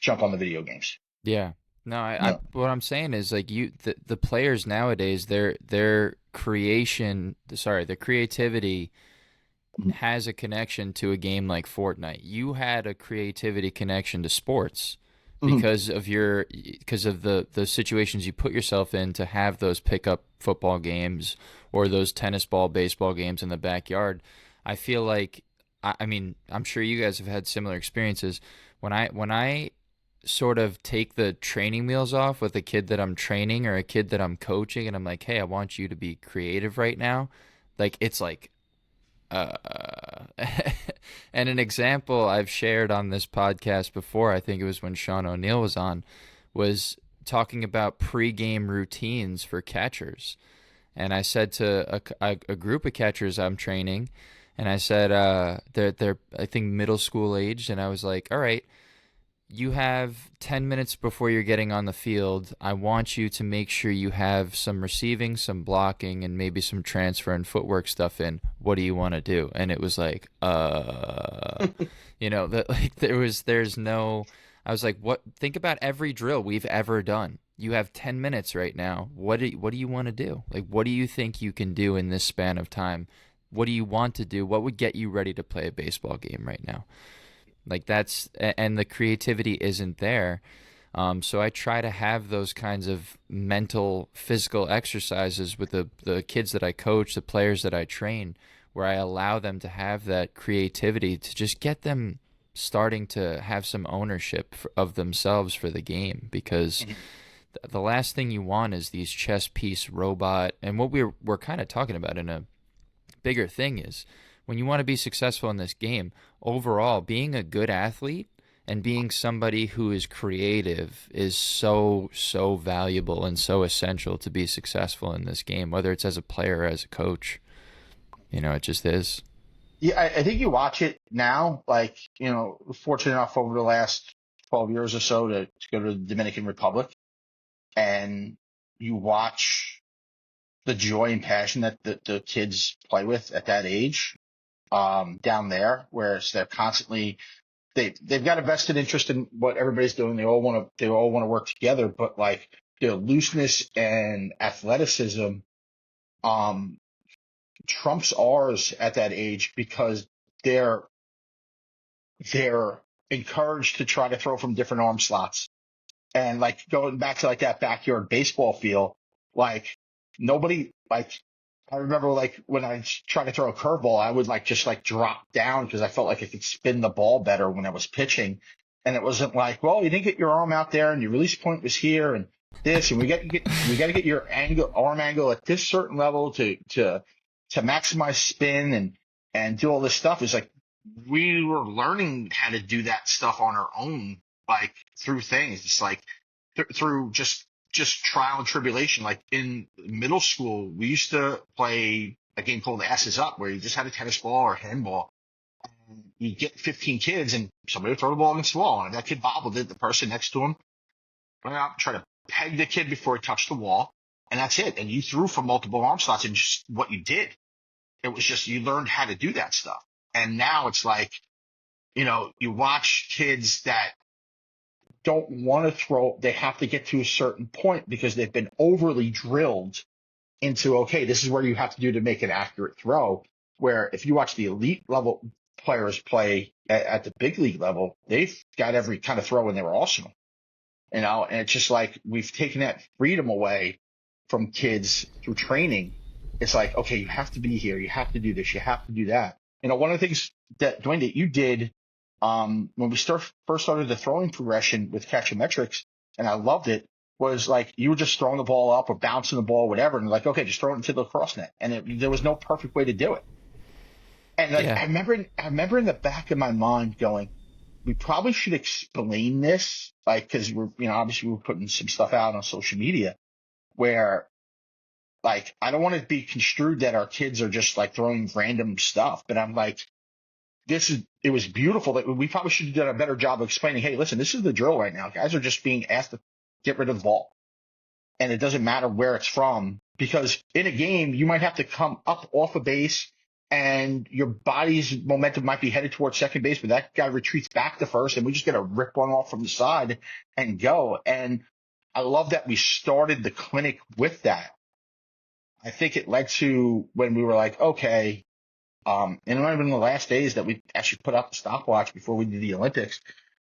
jump on the video games. Yeah. No, No. what I'm saying is like the players nowadays, their creation, sorry, their creativity has a connection to a game like Fortnite. You had a creativity connection to sports Mhm. because of the situations you put yourself in to have those pickup football games or those tennis ball, baseball games in the backyard. I feel like I mean, I'm sure you guys have had similar experiences. When I sort of take the training wheels off with a kid that I'm training or a kid that I'm coaching and I'm like, "Hey, I want you to be creative right now." Like it's like uh, and an example I've shared on this podcast before, I think it was when Sean O'Neill was on, was talking about pregame routines for catchers. And I said to a group of catchers I'm training, and I said they're I think middle school aged, and I was like, all right, you have 10 minutes before you're getting on the field. I want you to make sure you have some receiving, some blocking, and maybe some transfer and footwork stuff in. What do you want to do? And it was like, that like there's no, I was like, what, think about every drill we've ever done. You have 10 minutes right now. What do you want to do? Like, what do you think you can do in this span of time? What do you want to do? What would get you ready to play a baseball game right now? Like and the creativity isn't there. So I try to have those kinds of mental, physical exercises with the kids that I coach, the players that I train, where I allow them to have that creativity to just get them starting to have some ownership of themselves for the game. Because Mhm. the last thing you want is these chess piece robot. And what we're kind of talking about in a bigger thing is when you want to be successful in this game, overall, being a good athlete and being somebody who is creative is so, so valuable and so essential to be successful in this game, whether it's as a player or as a coach. It just is. Yeah, I think you watch it now, like, fortunate enough over the last 12 years or so to go to the Dominican Republic, and you watch the joy and passion that the kids play with at that age, down there, whereas they're constantly, they've got a vested interest in what everybody's doing. They all want to work together, but like their looseness and athleticism, um, trumps ours at that age because they're they're encouraged to try to throw from different arm slots. And like going back to like that backyard baseball feel, like nobody like I remember like when I tried to throw a curveball, I would like just like drop down because I felt like I could spin the ball better when I was pitching. And it wasn't like, well, you didn't get your arm out there and your release point was here and this, and we got to get your arm angle at this certain level to maximize spin and do all this stuff. It's like we were learning how to do that stuff on our own, like through things. It's like through just trial and tribulation. Like in middle school, we used to play a game called Asses Up, where you just had a tennis ball or a handball. You get 15 kids, and somebody would throw the ball against the wall, and if that kid bobbled it, the person next to him went out, try to peg the kid before he touched the wall, and that's it. And you threw from multiple arm slots, and just what you did, it was just you learned how to do that stuff. And now it's like, you watch kids that don't want to throw, they have to get to a certain point because they've been overly drilled into, okay, this is what you have to do to make an accurate throw. Where if you watch the elite level players play at the big league level, they've got every kind of throw in their arsenal, and it's just like we've taken that freedom away from kids through training. It's like, okay, you have to be here, you have to do this, you have to do that. One of the things that Dwayne that you did, when we first started the throwing progression with CatcherMTRX, and I loved it, was like you were just throwing the ball up or bouncing the ball, whatever, and like, okay, just throw it into the cross net, and there was no perfect way to do it. And like Yeah. I remember in the back of my mind going, we probably should explain this, like, because obviously we're putting some stuff out on social media where, like, I don't want it to be construed that our kids are just like throwing random stuff, but I'm like, it was beautiful that we probably should have done a better job of explaining, hey, listen, this is the drill right now. Guys are just being asked to get rid of the ball. And it doesn't matter where it's from, because in a game, you might have to come up off a base and your body's momentum might be headed towards second base, but that guy retreats back to first and we just get to rip one off from the side and go. And I love that we started the clinic with that. I think it led to when we were like, okay, and it might have been the last days that we actually put out the stopwatch before we did the Olympics,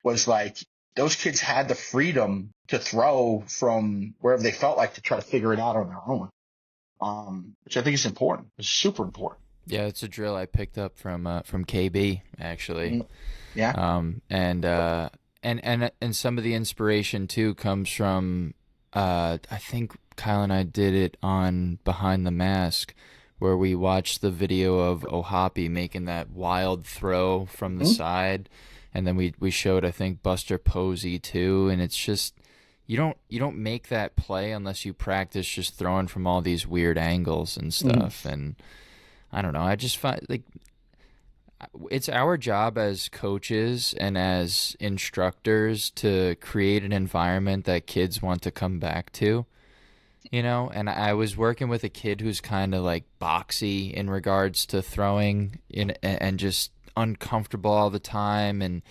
was like those kids had the freedom to throw from wherever they felt like to try to figure it out on their own, which I think is important. It's super important. Yeah, it's a drill I picked up from KB actually. Yeah. And some of the inspiration too comes from I think Kyle and I did it on Behind the Mask, where we watched the video of Ohapi making that wild throw from the side, and then we showed I think Buster Posey too, and it's just you don't make that play unless you practice just throwing from all these weird angles and stuff. And I don't know, I just find like it's our job as coaches and as instructors to create an environment that kids want to come back to, and I was working with a kid who's kind of like boxy in regards to throwing and just uncomfortable all the time, and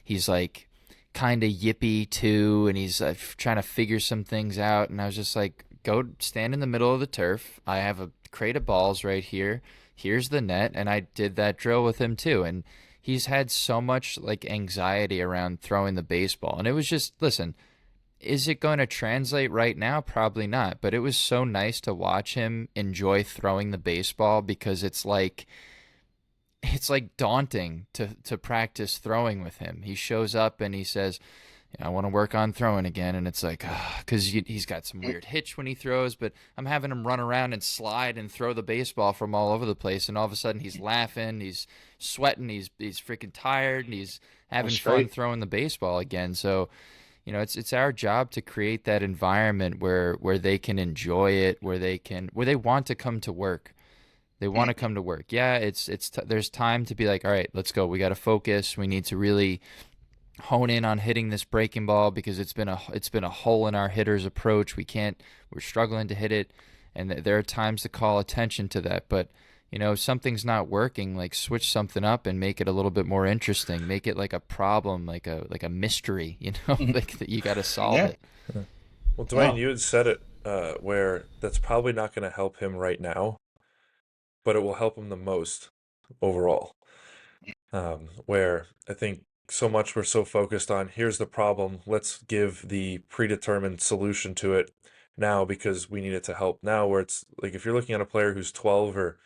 he's like kind of yippy too, and he's trying to figure some things out, and I was just like, go stand in the middle of the turf, I have a crate of balls right here, here's the net. And I did that drill with him too, and he's had so much like anxiety around throwing the baseball, and it was just, listen, is it going to translate right now? Probably not, but it was so nice to watch him enjoy throwing the baseball, because it's like daunting to practice throwing with him. He shows up and he says, I want to work on throwing again, and it's like, because he's got some weird hitch when he throws, but I'm having him run around and slide and throw the baseball from all over the place, and all of a sudden he's laughing, he's sweating, he's freaking tired, and he's having fun throwing the baseball again. So, it's our job to create that environment where they can enjoy it, where they want to come to work. They want to come to work. Yeah, there's time to be like, all right, let's go. We got to focus. We need to really hone in on hitting this breaking ball because it's been a hole in our hitter's approach. We're struggling to hit it, and there are times to call attention to that. But if something's not working, like switch something up and make it a little bit more interesting. Make it like a problem, like a mystery. Like that you got to solve Yeah. it. Well, Dwayne, Oh, you had said it where that's probably not going to help him right now, but it will help him the most overall. Where I think so much we're so focused on here's the problem, let's give the predetermined solution to it now because we need it to help now. Where it's like if you're looking at a player who's 12 or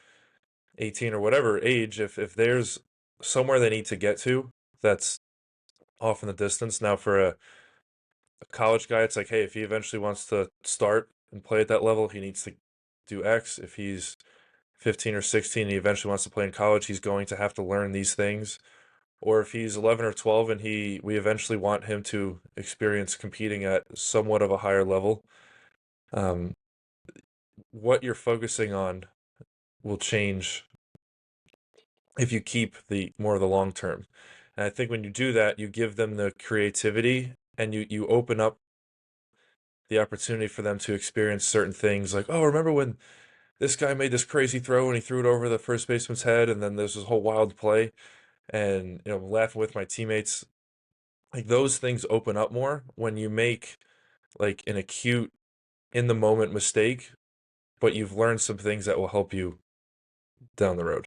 18 or whatever age, if there's somewhere they need to get to that's off in the distance. Now, for a college guy, it's like, hey, if he eventually wants to start and play at that level, he needs to do X. If he's 15 or 16 and he eventually wants to play in college, he's going to have to learn these things. Or if he's 11 or 12 and we eventually want him to experience competing at somewhat of a higher level, um, what you're focusing on will change if you keep the more of the long term. And I think when you do that, you give them the creativity and you open up the opportunity for them to experience certain things like, oh, remember when this guy made this crazy throw and he threw it over the first baseman's head and then there's this whole wild play and laughing with my teammates. Like those things open up more when you make like an acute in the moment mistake, but you've learned some things that will help you down the road.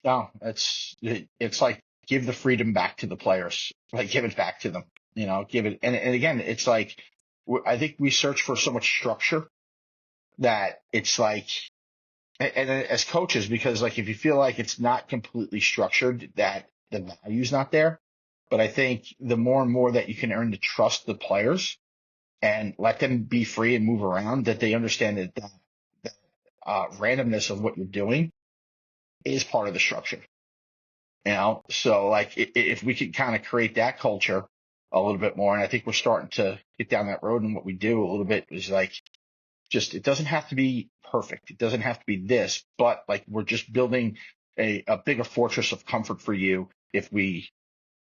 no, it's like give the freedom back to the players, like give it back to them, give it. And again, it's like, I think we search for so much structure that it's like, and as coaches, because like if you feel like it's not completely structured, that the value's not there. But I think the more and more that you can earn to trust the players and let them be free and move around, that they understand that randomness of what you're doing is part of the structure. So like if we could kind of create that culture a little bit more, and I think we're starting to get down that road, and what we do a little bit is like, just, it doesn't have to be perfect. It doesn't have to be this, but like we're just building a bigger fortress of comfort for you if we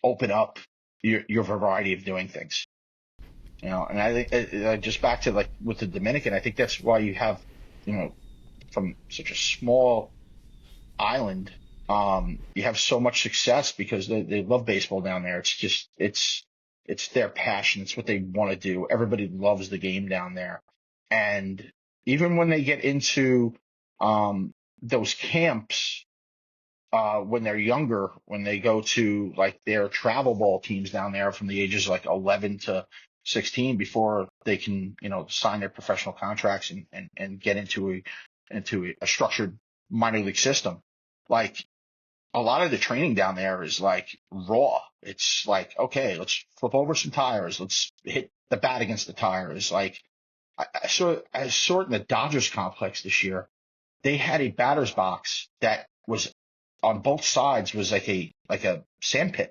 open up your variety of doing things. And I think just back to like with the Dominican, I think that's why you have, from such a small island, you have so much success because they love baseball down there. It's just, it's their passion. It's what they want to do. Everybody loves the game down there. And even when they get into, those camps, when they're younger, when they go to like their travel ball teams down there from the ages like 11 to 16 before they can, sign their professional contracts and get into a structured minor league system. Like a lot of the training down there is like raw. It's like, okay, let's flip over some tires. Let's hit the bat against the tires. Like I saw it in the Dodgers complex this year. They had a batter's box that was on both sides was like a sand pit.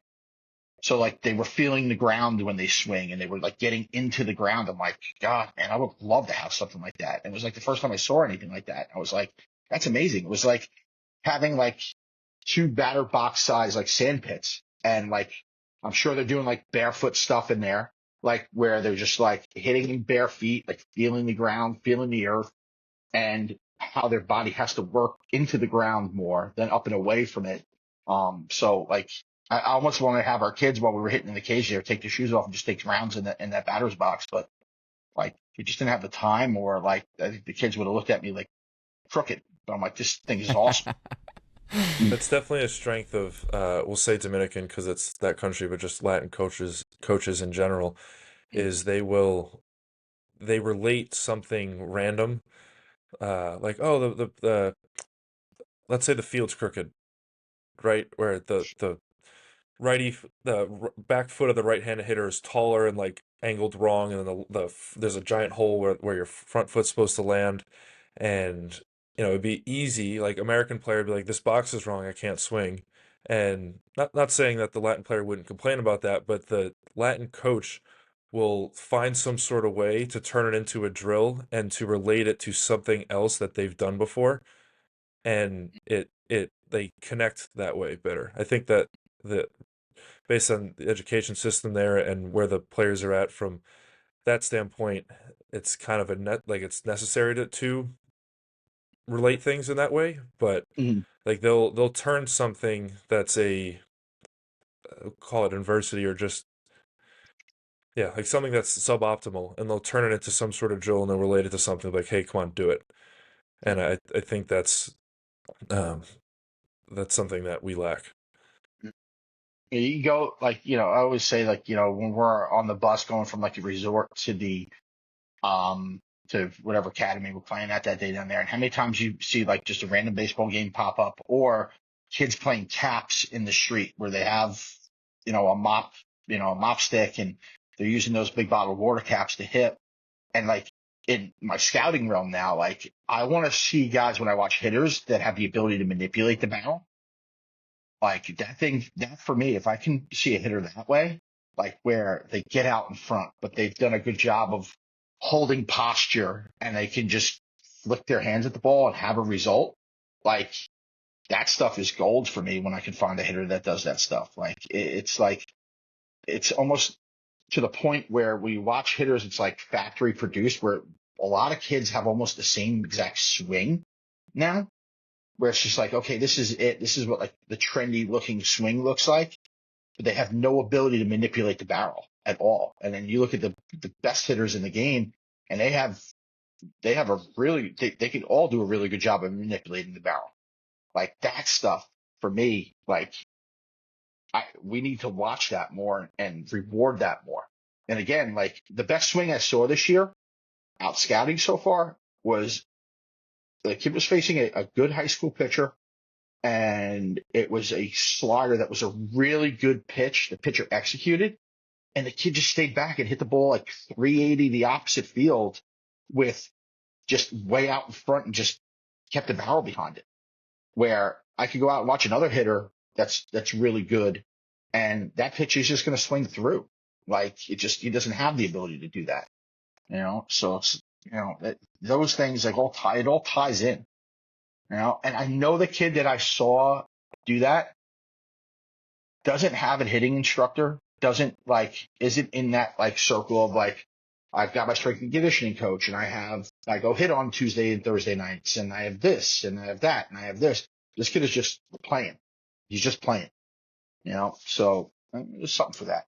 So like they were feeling the ground when they swing and they were like getting into the ground. I'm like, God, man, I would love to have something like that. And it was like the first time I saw anything like that. I was like, that's amazing. It was like having like two batter box size like sand pits. And like I'm sure they're doing like barefoot stuff in there, like where they're just like hitting in bare feet, like feeling the ground, feeling the earth, and how their body has to work into the ground more than up and away from it. So like I almost want to have our kids while we were hitting in the cage there take their shoes off and just take rounds in that batter's box, but like we just didn't have the time, or like I think the kids would have looked at me like crooked. But I'm like, this thing is awesome. That's definitely a strength of, we'll say Dominican because it's that country, but just Latin coaches in general, is they relate something random, like, oh, the let's say the field's crooked, right? Where the back foot of the right-handed hitter is taller and like angled wrong, and then there's a giant hole where your front foot's supposed to land, and it'd be easy. Like American player would be like, this box is wrong, I can't swing, and not saying that the Latin player wouldn't complain about that, but the Latin coach will find some sort of way to turn it into a drill and to relate it to something else that they've done before, and they connect that way better. I think that the based on the education system there and where the players are at from that standpoint, it's kind of a net like it's necessary to relate things in that way, but Mhm. like they'll turn something that's a call it adversity or just yeah, like something that's suboptimal, and they'll turn it into some sort of drill and they'll relate it to something like, hey, come on, do it. And I think um that's something that we lack. You go like, I always say like, when we're on the bus going from like the resort um to whatever academy we're playing at that day down there, and how many times you see like just a random baseball game pop up, or kids playing taps in the street where they have, a mop, a mop stick, and they're using those big bottled water caps to hit. And like in my scouting realm now, like I want to see guys when I watch hitters that have the ability to manipulate the barrel. Like that for me, if I can see a hitter that way, like where they get out in front, but they've done a good job of holding posture and they can just flick their hands at the ball and have a result. Like that stuff is gold for me when I can find a hitter that does that stuff. Like it's almost to the point where we watch hitters, it's like factory produced, where a lot of kids have almost the same exact swing now, where it's just like, okay, this is it. This is what like the trendy looking swing looks like, but they have no ability to manipulate the barrel at all. And then you look at the best hitters in the game, and they have a really, they can all do a really good job of manipulating the barrel. Like that stuff for me, like we need to watch that more and reward that more. And again, like the best swing I saw this year out scouting so far was the kid was facing a good high school pitcher, and it was a slider that was a really good pitch. The pitcher executed, and the kid just stayed back and hit the ball like 380 the opposite field with just way out in front and just kept the barrel behind it. Where I could go out and watch another hitter that's really good, and that pitch is just going to swing through. Like he doesn't have the ability to do that. So it's, those things like it all ties in. And I know the kid that I saw do that doesn't have a hitting instructor, isn't in that like circle of like, I've got my strength and conditioning coach, and I go hit on Tuesday and Thursday nights, and I have this and I have that and I have this. This kid is just playing. He's just playing, so there's something for that.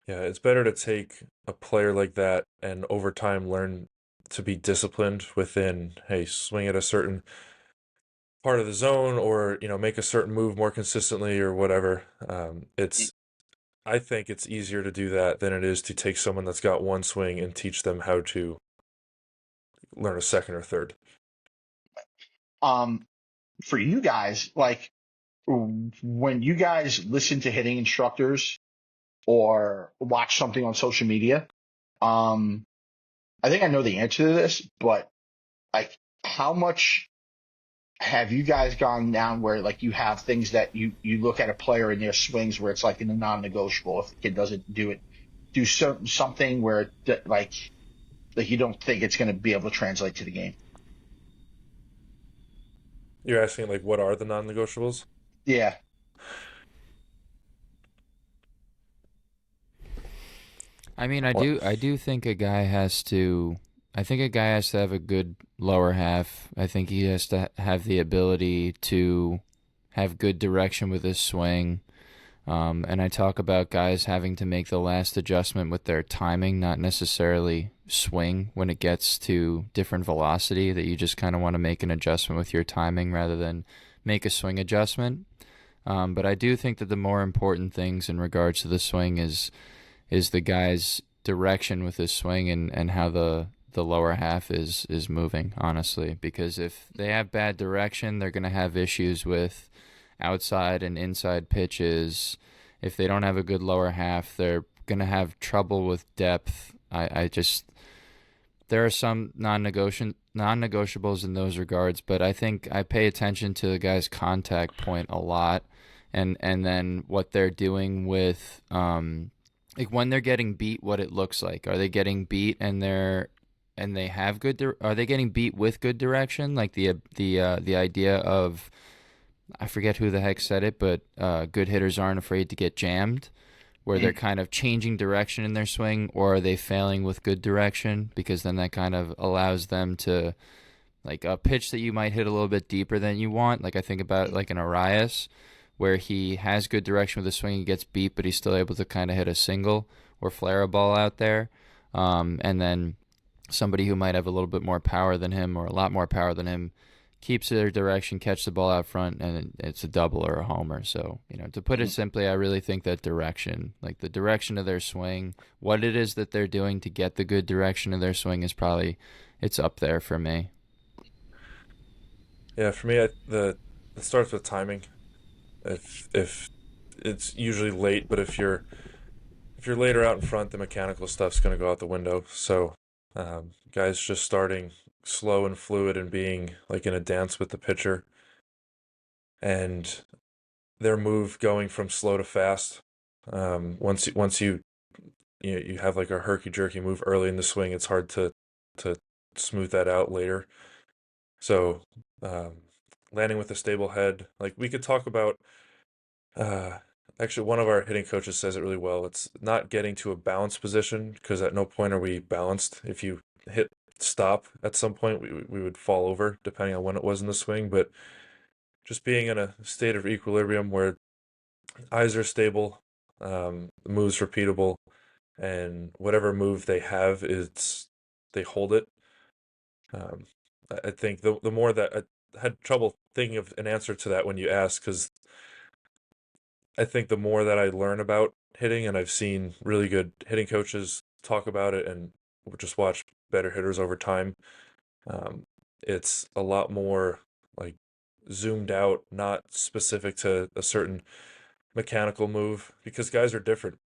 Yeah, it's better to take a player like that and over time learn to be disciplined within, hey, swing at a certain part of the zone or, make a certain move more consistently or whatever. I think it's easier to do that than it is to take someone that's got one swing and teach them how to learn a second or third. Um, for you guys, like when you guys listen to hitting instructors or watch something on social media, um, I think I know the answer to this, but like how much have you guys gone down where like you have things that you look at a player in their swings where it's like in a non-negotiable if the kid doesn't do it, do something where like you don't think it's going to be able to translate to the game? You're asking like what are the non-negotiables? Yeah. I mean, What? I do think a guy has to. I think a guy has to have a good lower half. I think he has to have the ability to have good direction with his swing. And I talk about guys having to make the last adjustment with their timing, not necessarily swing when it gets to different velocity, that you just kind of want to make an adjustment with your timing rather than make a swing adjustment. But I do think that the more important things in regards to the swing is the guy's direction with his swing and how the lower half is moving, honestly. Because if they have bad direction, they're going to have issues with outside and inside pitches. If they don't have a good lower half, they're going to have trouble with depth. There are some non-negotiables in those regards, but I think I pay attention to the guy's contact point a lot, and then what they're doing with like when they're getting beat, what it looks like. Are they getting beat and they have are they getting beat with good direction? Like the idea of, I forget who the heck said it, but good hitters aren't afraid to get jammed, where they're Mm. kind of changing direction in their swing, or are they failing with good direction? Because then that kind of allows them to, like a pitch that you might hit a little bit deeper than you want. Like I think about like an Arias, where he has good direction with the swing, he gets beat, but he's still able to kind of hit a single or flare a ball out there. And then somebody who might have a little bit more power than him or a lot more power than him keeps their direction, catch the ball out front, and it's a double or a homer. So, to put it simply, I really think that direction, like the direction of their swing, what it is that they're doing to get the good direction of their swing is probably, it's up there for me. Yeah, for me, it starts with timing. If it's usually late, but if you're later out in front, the mechanical stuff's going to go out the window. So, guys just starting slow and fluid and being like in a dance with the pitcher, and their move going from slow to fast. Once you have like a herky jerky move early in the swing, it's hard to smooth that out later. So, um, landing with a stable head, like we could talk about. Uh, Actually, one of our hitting coaches says it really well. It's not getting to a balanced position because at no point are we balanced. If you hit stop at some point, we would fall over depending on when it was in the swing. But just being in a state of equilibrium where eyes are stable, the move's repeatable, and whatever move they have, they hold it. Um, I think the more that I had trouble thinking of an answer to that when you asked, because I think the more that I learn about hitting, and I've seen really good hitting coaches talk about it and just watch better hitters over time, um, it's a lot more like zoomed out, not specific to a certain mechanical move, because guys are different,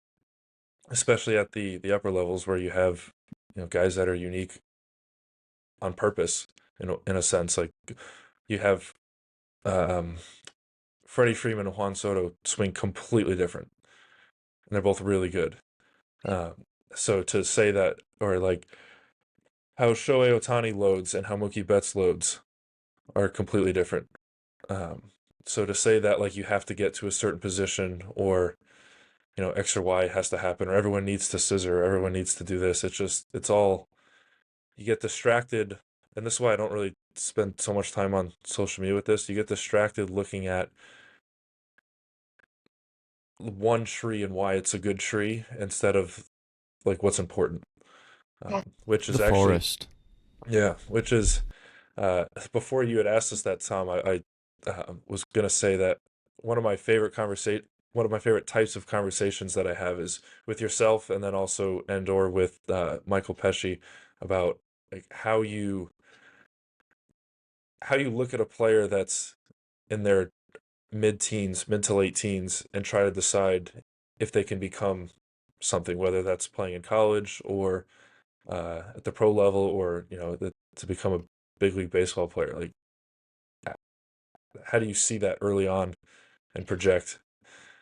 especially at the upper levels where you have guys that are unique on purpose in a sense. Like you have um, Freddie Freeman and Juan Soto swing completely different, and they're both really good. Um, so to say that, or like how Shohei Ohtani loads and how Mookie Betts loads are completely different. Um, so to say that like you have to get to a certain position, or X or Y has to happen, or everyone needs to scissor, or everyone needs to do this. It's all, you get distracted, and this is why I don't really spend so much time on social media with this. You get distracted looking at one tree and why it's a good tree instead of like what's important, which The is actually, forest. yeah, which is before you had asked us that, Tom, I was gonna say that one of my favorite types of conversations that I have is with yourself, and then also and or with Michael Pesci about like how you look at a player that's in their mid to late teens and try to decide if they can become something, whether that's playing in college or at the pro level, or to become a big league baseball player. Like, how do you see that early on and project?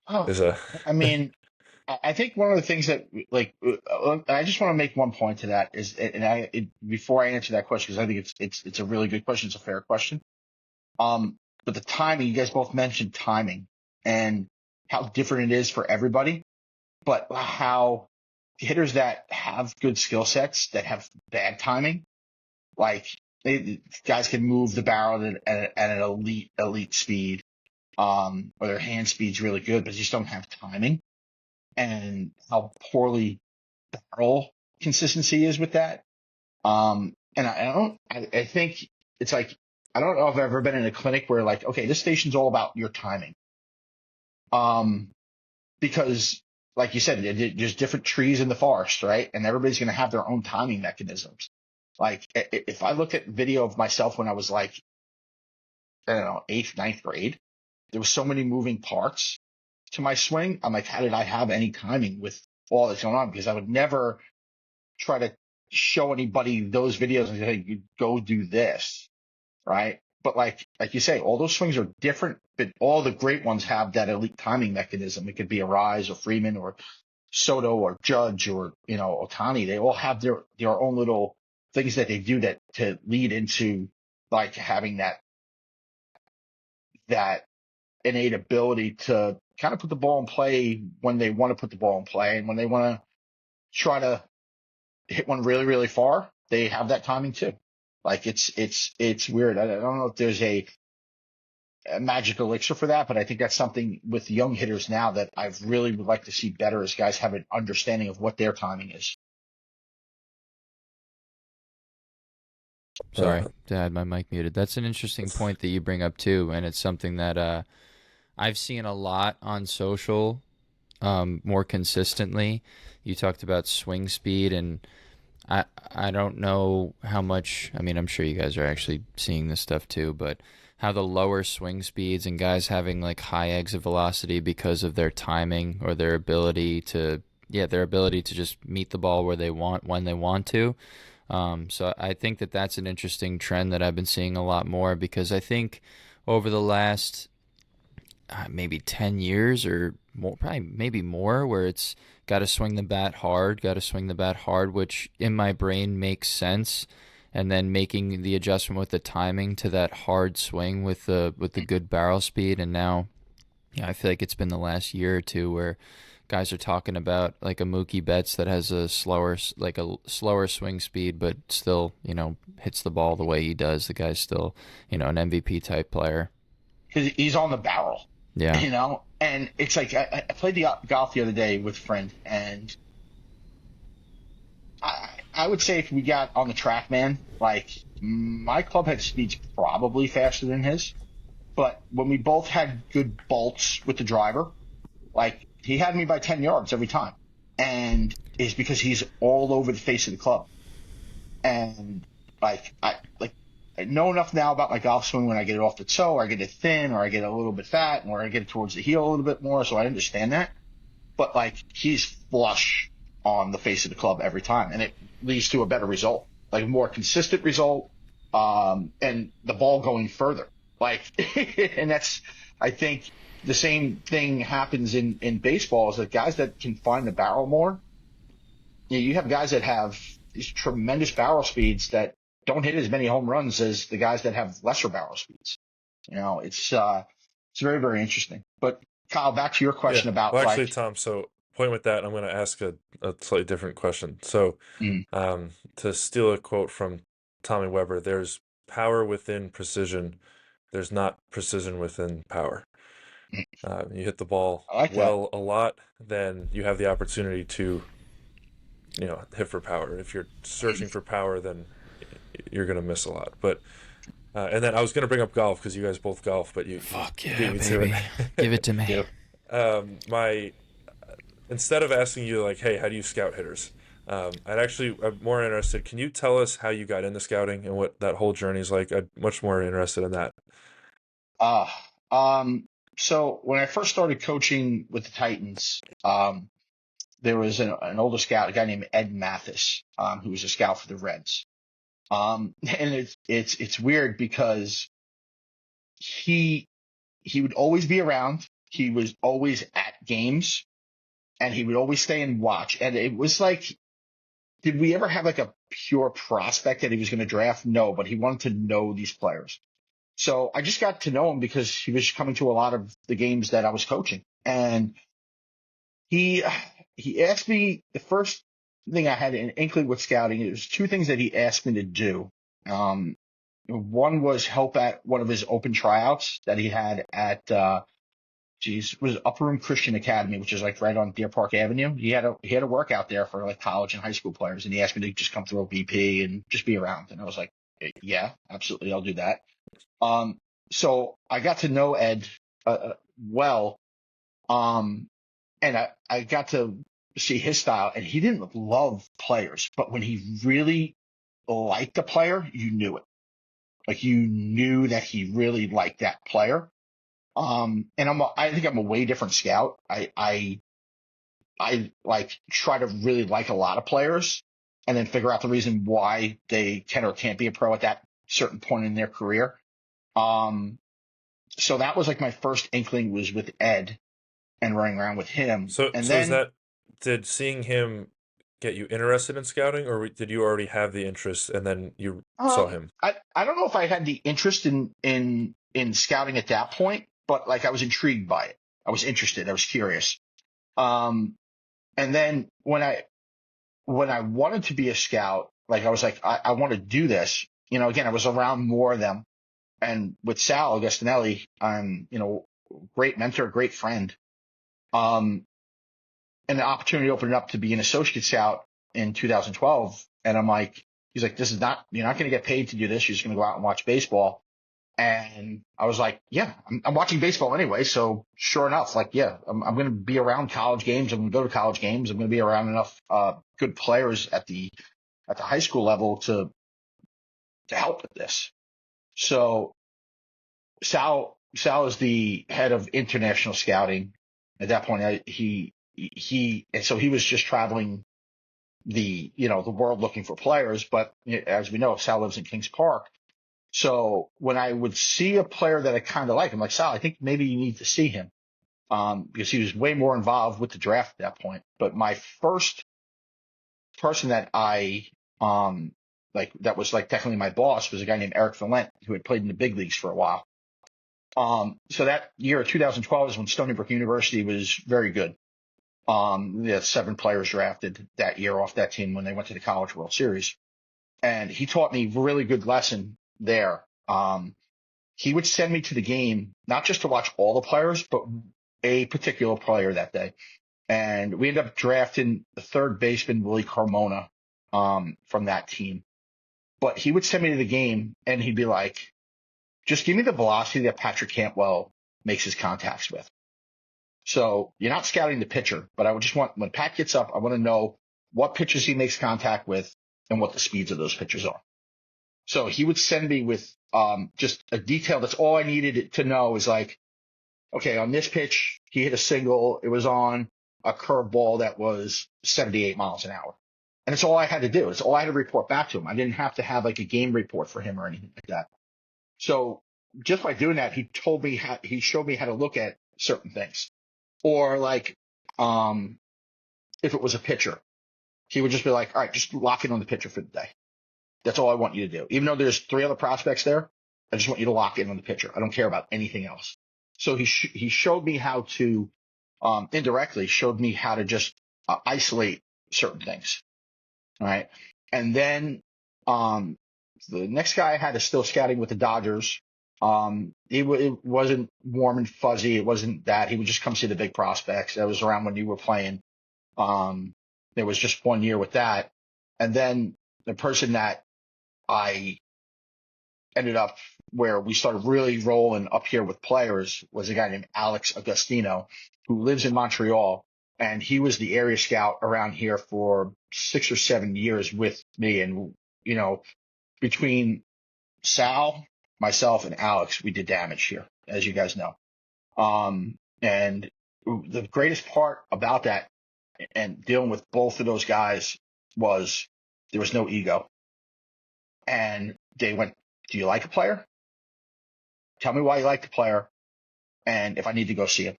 Oh, Is a I mean, I think one of the things that like I just want to make one point to that is, and before I answer that question, because I think it's a really good question, it's a fair question. But the timing, you guys both mentioned timing and how different it is for everybody, but how hitters that have good skill sets that have bad timing, like guys can move the barrel at an elite speed, or their hand speed's really good, but just don't have timing, and how poorly barrel consistency is with that. And I think it's like, I don't know if I've ever been in a clinic where like, okay, this station's all about your timing. Um, because like you said, there's different trees in the forest, right? And everybody's going to have their own timing mechanisms. Like if I look at video of myself when I was like, I don't know, eighth, ninth grade, there was so many moving parts to my swing. I'm like, how did I have any timing with all that's going on? Because I would never try to show anybody those videos and say, you go do this, right? But like you say, all those swings are different, but all the great ones have that elite timing mechanism. It could be a Rise or Freeman or Soto or Judge or, Otani, they all have their own little things that they do that to lead into like having that innate ability to kind of put the ball in play when they want to put the ball in play, and when they want to try to hit one really, really far, they have that timing too. Like it's weird. I don't know if there's a magic elixir for that, but I think that's something with young hitters now that I really would like to see better, as guys have an understanding of what their timing is. Sorry, I had my mic muted. That's an interesting point that you bring up too, and it's something that I've seen a lot on social more consistently. You talked about swing speed, and I don't know how much. I mean, I'm sure you guys are actually seeing this stuff too, but how the lower swing speeds and guys having like high exit velocity because of their timing or their ability to just meet the ball where they want when they want to. So I think that that's an interesting trend that I've been seeing a lot more, because I think over the last maybe 10 years or more, probably maybe more, where it's got to swing the bat hard, which in my brain makes sense. And then making the adjustment with the timing to that hard swing with the good barrel speed. And now, I feel like it's been the last year or two where guys are talking about like a Mookie Betts that has a slower swing speed, but still, hits the ball the way he does. The guy's still, an MVP type player. Because he's on the barrel. Yeah. And it's like I played the golf the other day with a friend, and I would say if we got on the track, man, like my club head speed's probably faster than his, but when we both had good bolts with the driver, like he had me by 10 yards every time, and it's because he's all over the face of the club. And I know enough now about my golf swing when I get it off the toe, or I get it thin, or I get it a little bit fat, or I get it towards the heel a little bit more, so I understand that. But like he's flush on the face of the club every time, and it leads to a better result, like a more consistent result, and the ball going further. Like, and that's, I think the same thing happens in baseball, is that guys that can find the barrel more, you have guys that have these tremendous barrel speeds that don't hit as many home runs as the guys that have lesser barrel speeds. It's very, very interesting. But Kyle, back to your question about well, actually, Tom, so point with that, I'm going to ask a slightly different question. So, to steal a quote from Tommy Weber, there's power within precision. There's not precision within power. You hit the ball a lot, then you have the opportunity to, hit for power. If you're searching for power, then you're going to miss a lot. But and then I was going to bring up golf because you guys both golf, but you beat me to it. Give it to me. Instead of asking you like, hey, how do you scout hitters? I'm more interested. Can you tell us how you got into scouting and what that whole journey is like? I'm much more interested in that. So when I first started coaching with the Titans, there was an older scout, a guy named Ed Mathis, who was a scout for the Reds. And it's weird because he would always be around. He was always at games, and he would always stay and watch. And it was like, did we ever have like a pure prospect that he was going to draft? No, but he wanted to know these players. So I just got to know him because he was coming to a lot of the games that I was coaching. And he asked me, the first thing I had an inkling with scouting, it was two things that he asked me to do. One was help at one of his open tryouts that he had at, was Upper Room Christian Academy, which is like right on Deer Park Avenue. He had a workout there for like college and high school players, and he asked me to just come through a BP and just be around. And I was like, yeah, absolutely, I'll do that. So I got to know Ed well, and I got to see his style, and he didn't love players, but when he really liked a player, you knew it. Like you knew that he really liked that player. And I think I'm a way different scout. I like try to really like a lot of players and then figure out the reason why they can or can't be a pro at that certain point in their career. So that was like my first inkling was with Ed and running around with him. So then, is that did seeing him get you interested in scouting, or did you already have the interest and then you saw him? I don't know if I had the interest in scouting at that point, but like I was intrigued by it. I was interested. I was curious. Um, and then when I wanted to be a scout, like I was like, I want to do this. Again, I was around more of them. And with Sal Agostinelli, I'm, great mentor, great friend. Um, and the opportunity opened up to be an associate scout in 2012. And I'm like, he's like, you're not going to get paid to do this. You're just going to go out and watch baseball. And I was like, yeah, I'm watching baseball anyway. So sure enough, like, yeah, I'm going to be around college games. I'm going to go to college games. I'm going to be around enough, good players at the high school level to help with this. So Sal is the head of international scouting. At that point, and so he was just traveling the world looking for players. But as we know, Sal lives in Kings Park. So when I would see a player that I kind of like, I'm like, Sal, I think maybe you need to see him. Because he was way more involved with the draft at that point. But my first person that that was like technically my boss was a guy named Eric Valent, who had played in the big leagues for a while. So that year, 2012, is when Stony Brook University was very good. They had 7 players drafted that year off that team when they went to the College World Series. And he taught me a really good lesson there. He would send me to the game, not just to watch all the players, but a particular player that day. And we ended up drafting the third baseman, Willie Carmona, from that team. But he would send me to the game and he'd be like, just give me the velocity that Patrick Cantwell makes his contacts with. So you're not scouting the pitcher, but I would just want, when Pat gets up, I want to know what pitches he makes contact with and what the speeds of those pitches are. So he would send me with just a detail. That's all I needed to know is like, okay, on this pitch, he hit a single. It was on a curveball that was 78 miles an hour. And it's all I had to do. It's all I had to report back to him. I didn't have to have like a game report for him or anything like that. So just by doing that, he showed me how to look at certain things. Or like, if it was a pitcher, he would just be like, all right, just lock in on the pitcher for the day. That's all I want you to do. Even though there's 3 other prospects there, I just want you to lock in on the pitcher. I don't care about anything else. So he showed me how to, indirectly showed me how to just isolate certain things. All right. And then, the next guy I had is still scouting with the Dodgers. It wasn't warm and fuzzy. It wasn't that. He would just come see the big prospects. That was around when you were playing. There was just 1 year with that. And then the person that I ended up where we started really rolling up here with players was a guy named Alex Agostino, who lives in Montreal. And he was the area scout around here for 6 or 7 years with me. And, between Sal, myself, and Alex, we did damage here, as you guys know. And the greatest part about that and dealing with both of those guys was there was no ego. And they went, do you like a player? Tell me why you like the player. And if I need to go see him.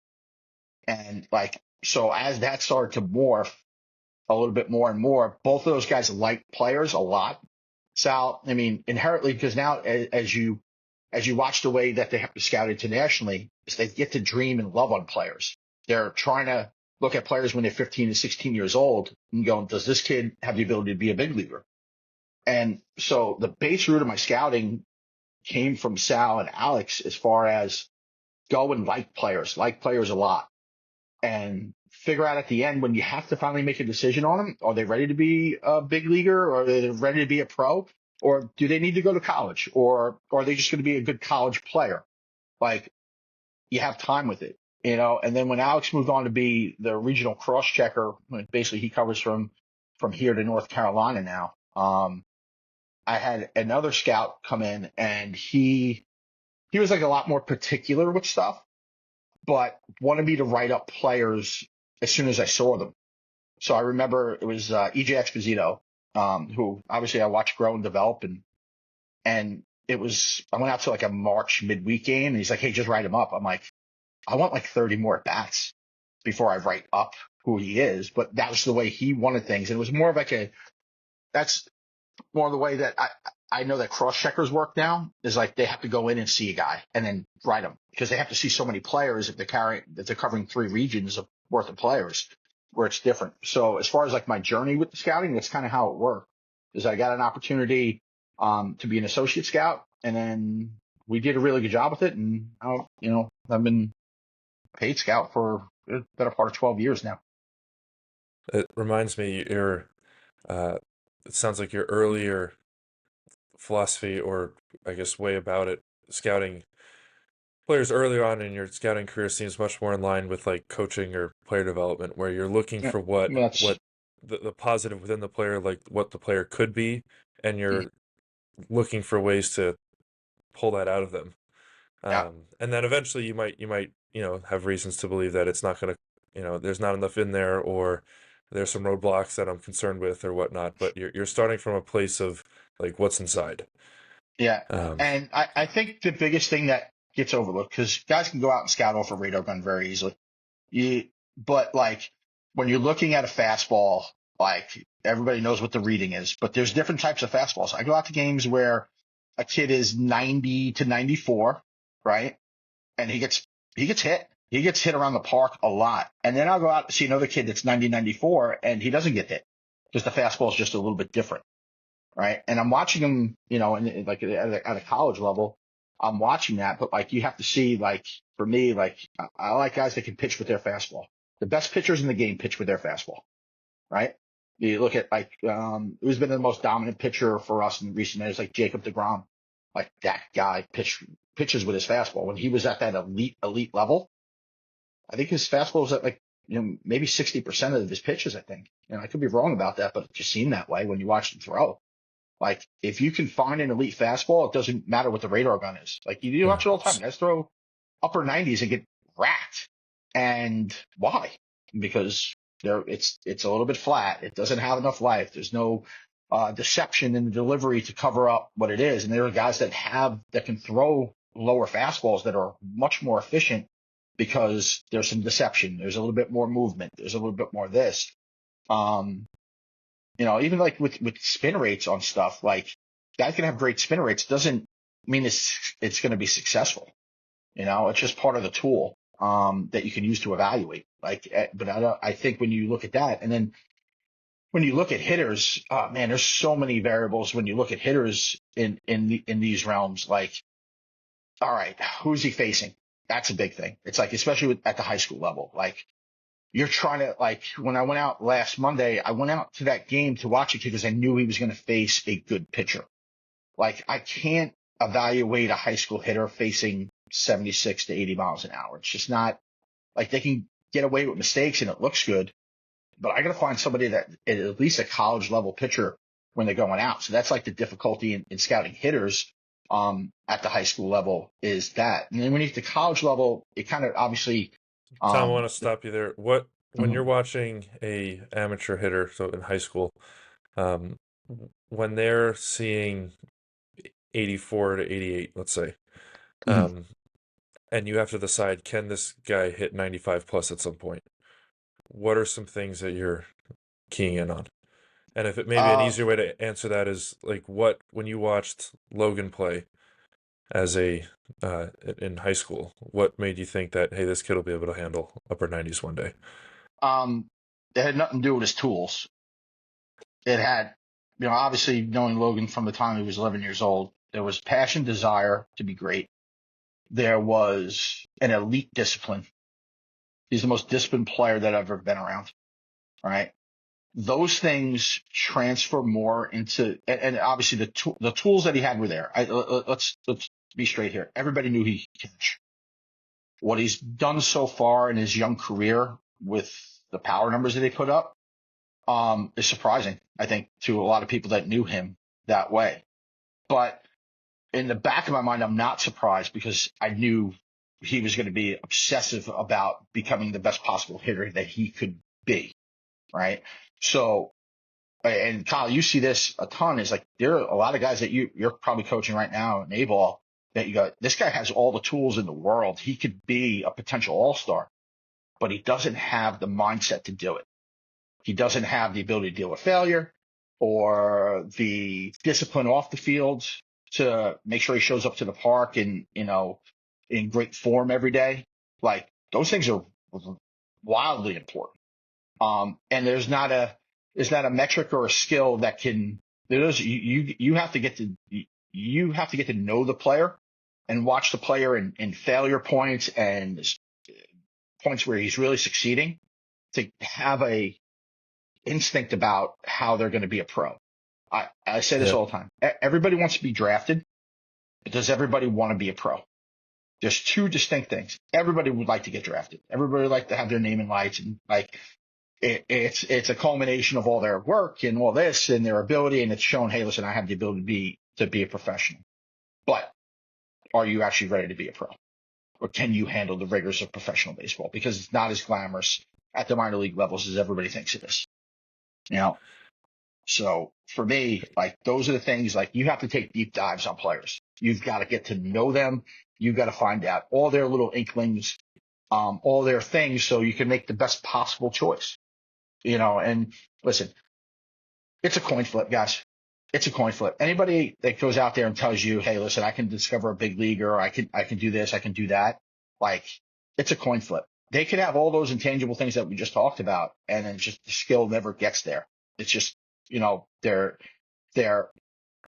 And so as that started to morph a little bit more and more, both of those guys liked players a lot. Sal, I mean, inherently, because now as you watch the way that they have to scout internationally, is they get to dream and love on players. They're trying to look at players when they're 15 and 16 years old and go, does this kid have the ability to be a big leaguer? And so the base root of my scouting came from Sal and Alex as far as go and like players a lot, and figure out at the end when you have to finally make a decision on them, are they ready to be a big leaguer, or are they ready to be a pro, or do they need to go to college, or are they just going to be a good college player? Like, you have time with it, And then when Alex moved on to be the regional cross checker, basically he covers from here to North Carolina now. I had another scout come in, and he was like a lot more particular with stuff, but wanted me to write up players as soon as I saw them. So I remember it was EJ Exposito, who obviously I watched grow and develop, and it was, I went out to like a March midweek game, and he's like, hey, just write him up. I'm like, I want like 30 more at bats before I write up who he is, but that was the way he wanted things. And it was more of like that's more of the way that I know that cross checkers work now is like they have to go in and see a guy and then write them because they have to see so many players if they're covering 3 regions of worth of players where it's different. So as far as like my journey with the scouting, that's kind of how it worked is I got an opportunity, to be an associate scout and then we did a really good job with it. And, I've been a paid scout for the better part of 12 years now. It reminds me, it sounds like your earlier philosophy, or I guess way about it, scouting players earlier on in your scouting career seems much more in line with like coaching or player development, where you're looking Yeah, for I mean, what the positive within the player, like what the player could be, and you're mhm, looking for ways to pull that out of them. yeah, And then eventually you might have reasons to believe that it's not going to, there's not enough in there, or there's some roadblocks that I'm concerned with or whatnot. But you're starting from a place of like what's inside. yeah. Um, And I think the biggest thing that gets overlooked because guys can go out and scout off a radar gun very easily. But like when you're looking at a fastball, like everybody knows what the reading is, but there's different types of fastballs. I go out to games where a kid is 90 to 94, right? And he gets hit. He gets hit around the park a lot. And then I'll go out to see another kid that's 90, 94, and he doesn't get hit because the fastball is just a little bit different, right? And I'm watching him, like at a college level, I'm watching that, but like you have to see, like for me, like I like guys that can pitch with their fastball. The best pitchers in the game pitch with their fastball, right? You look at like who's been the most dominant pitcher for us in recent years, like Jacob deGrom. Like that guy pitches with his fastball. When he was at that elite level, I think his fastball was at like maybe 60% of his pitches. I think, I could be wrong about that, but it just seemed that way when you watched him throw. Like if you can find an elite fastball, it doesn't matter what the radar gun is. Like you yeah. watch it all the time. Guys throw upper 90s and get racked. And why? Because it's a little bit flat. It doesn't have enough life. There's no deception in the delivery to cover up what it is. And there are guys that can throw lower fastballs that are much more efficient because there's some deception. There's a little bit more movement. There's a little bit more of this. Um, even like with spin rates on stuff, like guys can have great spin rates doesn't mean it's going to be successful. It's just part of the tool that you can use to evaluate. But I think when you look at that, and then when you look at hitters, man, there's so many variables when you look at hitters in these realms. Like, all right, who's he facing? That's a big thing. It's like, especially at the high school level, like you're trying to like when I went out last Monday, I went out to that game to watch it because I knew he was going to face a good pitcher. Like I can't evaluate a high school hitter facing 76 to 80 miles an hour. It's just not like they can get away with mistakes and it looks good, but I got to find somebody that at least a college level pitcher when they're going out. So that's like the difficulty in scouting hitters at the high school level is that. And then when you get to college level, it kind of obviously Tom, I want to stop you there. When you're mhm, watching a amateur hitter, so in high school, um, when they're seeing 84 to 88, let's say, mhm. um, and you have to decide, can this guy hit 95 plus at some point? What are some things that you're keying in on? And if it maybe an Uh, easier way to answer that is like when you watched Logan play as in high school, what made you think that, hey, this kid will be able to handle upper 90s one day? um, it had nothing to do with his tools. It had, obviously knowing Logan from the time he was 11 years old, there was passion, desire to be great. There was an elite discipline. He's the most disciplined player that I've ever been around. Right. Those things transfer more into, and obviously the tools that he had were there. Let's be straight here. Everybody knew he could catch. What he's done so far in his young career with the power numbers that he put up, is surprising, I think, to a lot of people that knew him that way. But in the back of my mind, I'm not surprised because I knew he was going to be obsessive about becoming the best possible hitter that he could be. Right. So, and Kyle, you see this a ton is like, there are a lot of guys that you're probably coaching right now in A-ball that you go, this guy has all the tools in the world. He could be a potential all-star. but he doesn't have the mindset to do it. He doesn't have the ability to deal with failure or the discipline off the field to make sure he shows up to the park in great form every day. Like, those things are wildly important. And there's not a metric or a skill that can, you have to get to know the player and watch the player in failure points and points where he's really succeeding to have a instinct about how they're going to be a pro. I say this all the time. Everybody wants to be drafted, but does everybody want to be a pro? There's two distinct things. Everybody would like to get drafted. Everybody would like to have their name in lights, and like it's a culmination of all their work and all this and their ability, and it's shown, hey, listen, I have the ability to be a professional. But are you actually ready to be a pro? Or can you handle the rigors of professional baseball? Because it's not as glamorous at the minor league levels as everybody thinks it is. So for me, like, those are the things, like, you have to take deep dives on players. You've got to get to know them. You've got to find out all their little inklings, all their things, so you can make the best possible choice. And listen, it's a coin flip, guys. It's a coin flip. Anybody that goes out there and tells you, hey, listen, I can discover a big leaguer, I can do this, I can do that. Like, it's a coin flip. They could have all those intangible things that we just talked about, and then just the skill never gets there. It's just, they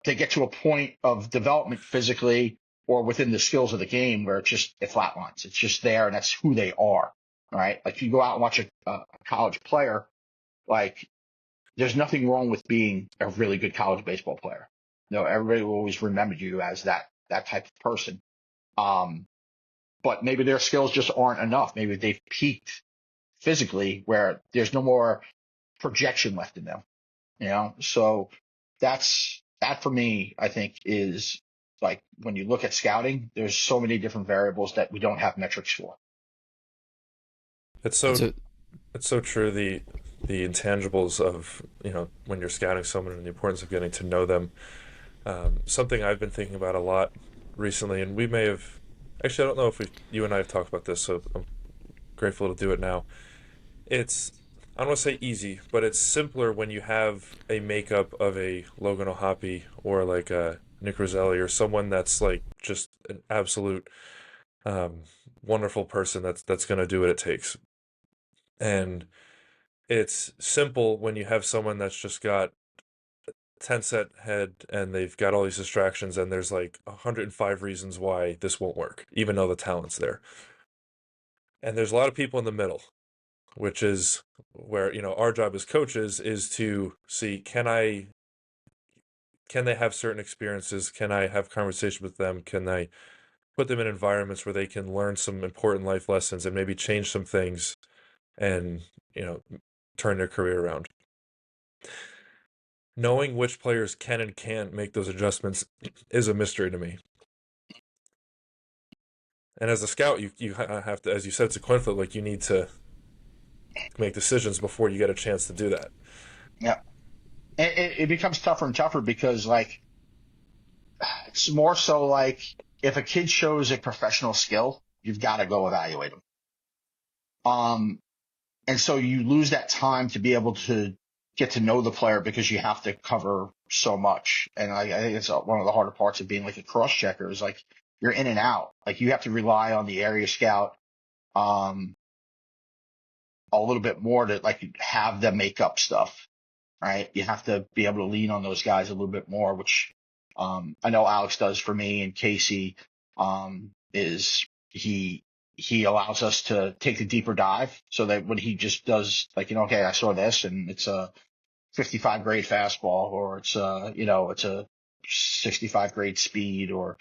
get to a point of development physically or within the skills of the game where it flatlines. It's just there, and that's who they are. Right? Like, you go out and watch a college player, like, there's nothing wrong with being a really good college baseball player. Everybody will always remember you as that type of person. But maybe their skills just aren't enough. Maybe they've peaked physically where there's no more projection left in them. So that for me, I think, is, like, when you look at scouting, there's so many different variables that we don't have metrics for. It's so true. The intangibles of, when you're scouting someone and the importance of getting to know them. Something I've been thinking about a lot recently, and we may have, actually, I don't know if you and I have talked about this, so I'm grateful to do it now. It's, I don't want to say easy, but it's simpler when you have a makeup of a Logan O'Hoppe or like a Nick Roselli or someone that's like just an absolute wonderful person that's going to do what it takes. And it's simple when you have someone that's just got 10 set head and they've got all these distractions and there's like 105 reasons why this won't work, even though the talent's there. And there's a lot of people in the middle, which is where, our job as coaches is to see, can they have certain experiences? Can I have conversation with them? Can I put them in environments where they can learn some important life lessons and maybe change some things and, turn their career around? Knowing which players can and can't make those adjustments is a mystery to me. And as a scout, you have to, as you said, it's a coin flip. Like, you need to make decisions before you get a chance to do that. Yeah. And it becomes tougher and tougher because, like, it's more so like, if a kid shows a professional skill, you've got to go evaluate them. And so you lose that time to be able to get to know the player because you have to cover so much. And I think it's one of the harder parts of being like a cross checker is, like, you're in and out. Like, you have to rely on the area scout a little bit more to, like, have them make up stuff, right? You have to be able to lean on those guys a little bit more, which I know Alex does for me, and Casey is he allows us to take the deeper dive so that when he just does, like, okay, I saw this and it's a 55 grade fastball, or it's a 65 grade speed, or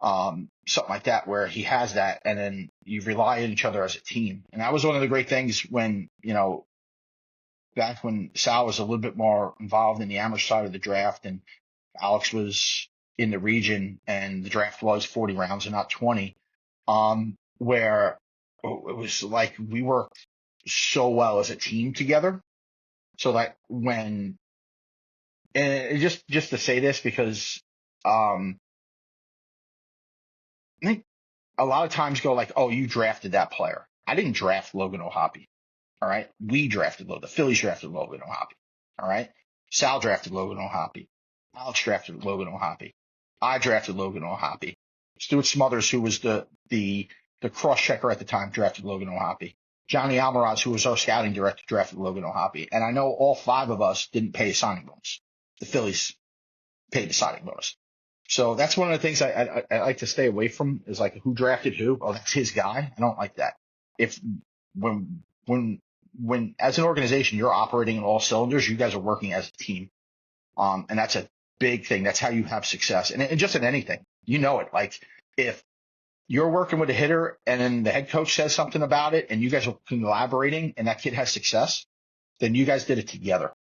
something like that, where he has that, and then you rely on each other as a team. And that was one of the great things when, back when Sal was a little bit more involved in the amateur side of the draft and Alex was in the region and the draft was 40 rounds and not 20, where it was like we worked so well as a team together. So that when, and just to say this, because I think a lot of times go like, oh, you drafted that player. I didn't draft Logan O'Hoppe. All right. We drafted Logan. The Phillies drafted Logan O'Hoppe. All right. Sal drafted Logan O'Hoppe. Alex drafted Logan O'Hoppe. I drafted Logan O'Hoppe. Stuart Smothers, who was the cross checker at the time, drafted Logan O'Hoppe. Johnny Almaraz, who was our scouting director, drafted Logan O'Hoppe. And I know all 5 of us didn't pay a signing bonus. The Phillies paid the signing bonus. So that's one of the things I like to stay away from is like who drafted who. Oh, that's his guy. I don't like that. If when as an organization you're operating in all cylinders, you guys are working as a team. And that's a big thing. That's how you have success. And just in anything, you know it. Like if you're working with a hitter and then the head coach says something about it and you guys are collaborating and that kid has success, then you guys did it together.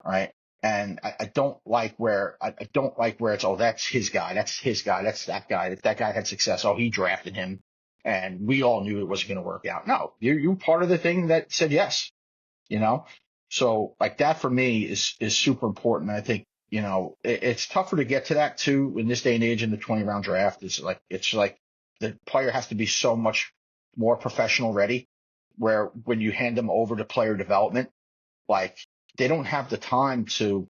Right. And I don't like where it's, oh, that's his guy. That's his guy. That's that guy. That guy had success. Oh, he drafted him and we all knew it wasn't going to work out. No, you're part of the thing that said yes, you know? So like that for me is super important. I think, you know, it's tougher to get to that too in this day and age in the 20-round draft. It's like the player has to be so much more professional ready where when you hand them over to player development, like they don't have the time to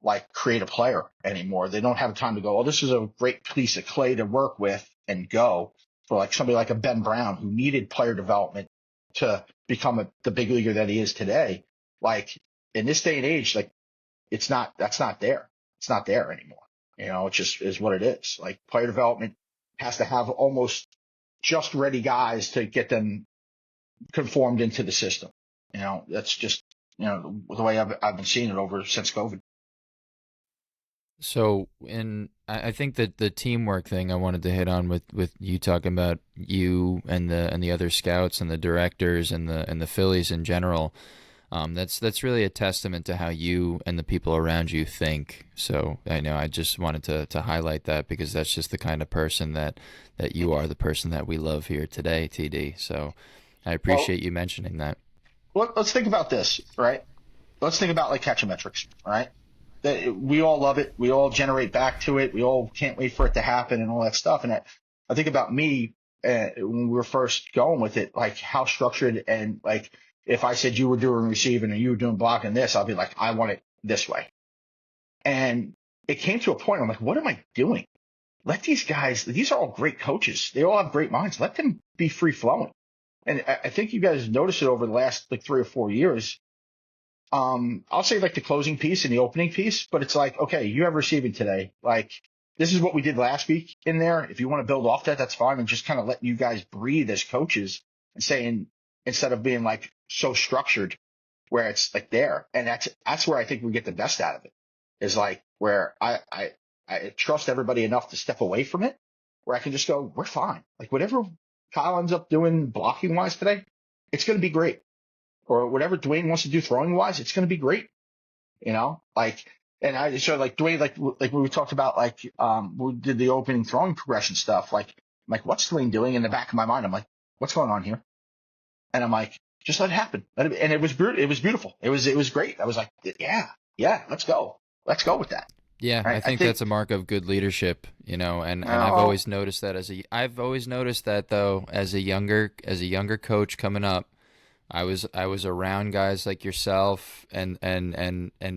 like create a player anymore. They don't have time to go, oh, this is a great piece of clay to work with and go for like somebody like a Ben Brown who needed player development to become the big leaguer that he is today. Like in this day and age, like that's not there. It's not there anymore. You know, it just is what it is. Like player development has to have almost just ready guys to get them conformed into the system. You know, that's just, you know, the way I've been seeing it over since COVID. So, I think that the teamwork thing I wanted to hit on with you talking about you and the other scouts and the directors and the Phillies in general. That's really a testament to how you and the people around you think. So I know I just wanted to highlight that because that's just the kind of person that you are, the person that we love here today, TD. So I appreciate you mentioning that. Well, let's think about this, right? Let's think about like CatcherMTRX, right? We all love it. We all generate back to it. We all can't wait for it to happen and all that stuff. And I think about me when we were first going with it, like how structured and like if I said you were doing receiving and you were doing blocking this, I'll be like, I want it this way. And it came to a point, I'm like, what am I doing? Let these guys, these are all great coaches. They all have great minds. Let them be free flowing. And I think you guys noticed it over the last like 3 or 4 years. I'll say like the closing piece and the opening piece, but it's like, okay, you have receiving today. Like this is what we did last week in there. If you want to build off that, that's fine. And just kind of letting you guys breathe as coaches and saying, instead of being like so structured where it's like there. And that's where I think we get the best out of it is like where I trust everybody enough to step away from it where I can just go, we're fine. Like whatever Kyle ends up doing blocking wise today, it's going to be great. Or whatever Dwayne wants to do throwing wise, it's going to be great. You know, like, and I so like Dwayne, like when we talked about like, we did the opening throwing progression stuff. Like, I'm like, what's Dwayne doing in the back of my mind? I'm like, what's going on here? And I'm like, just let it happen. And it was beautiful. It was great. I was like, yeah, let's go with that. Yeah, right? I think that's a mark of good leadership, you know, and I've always noticed that though, as a younger coach coming up, I was around guys like yourself and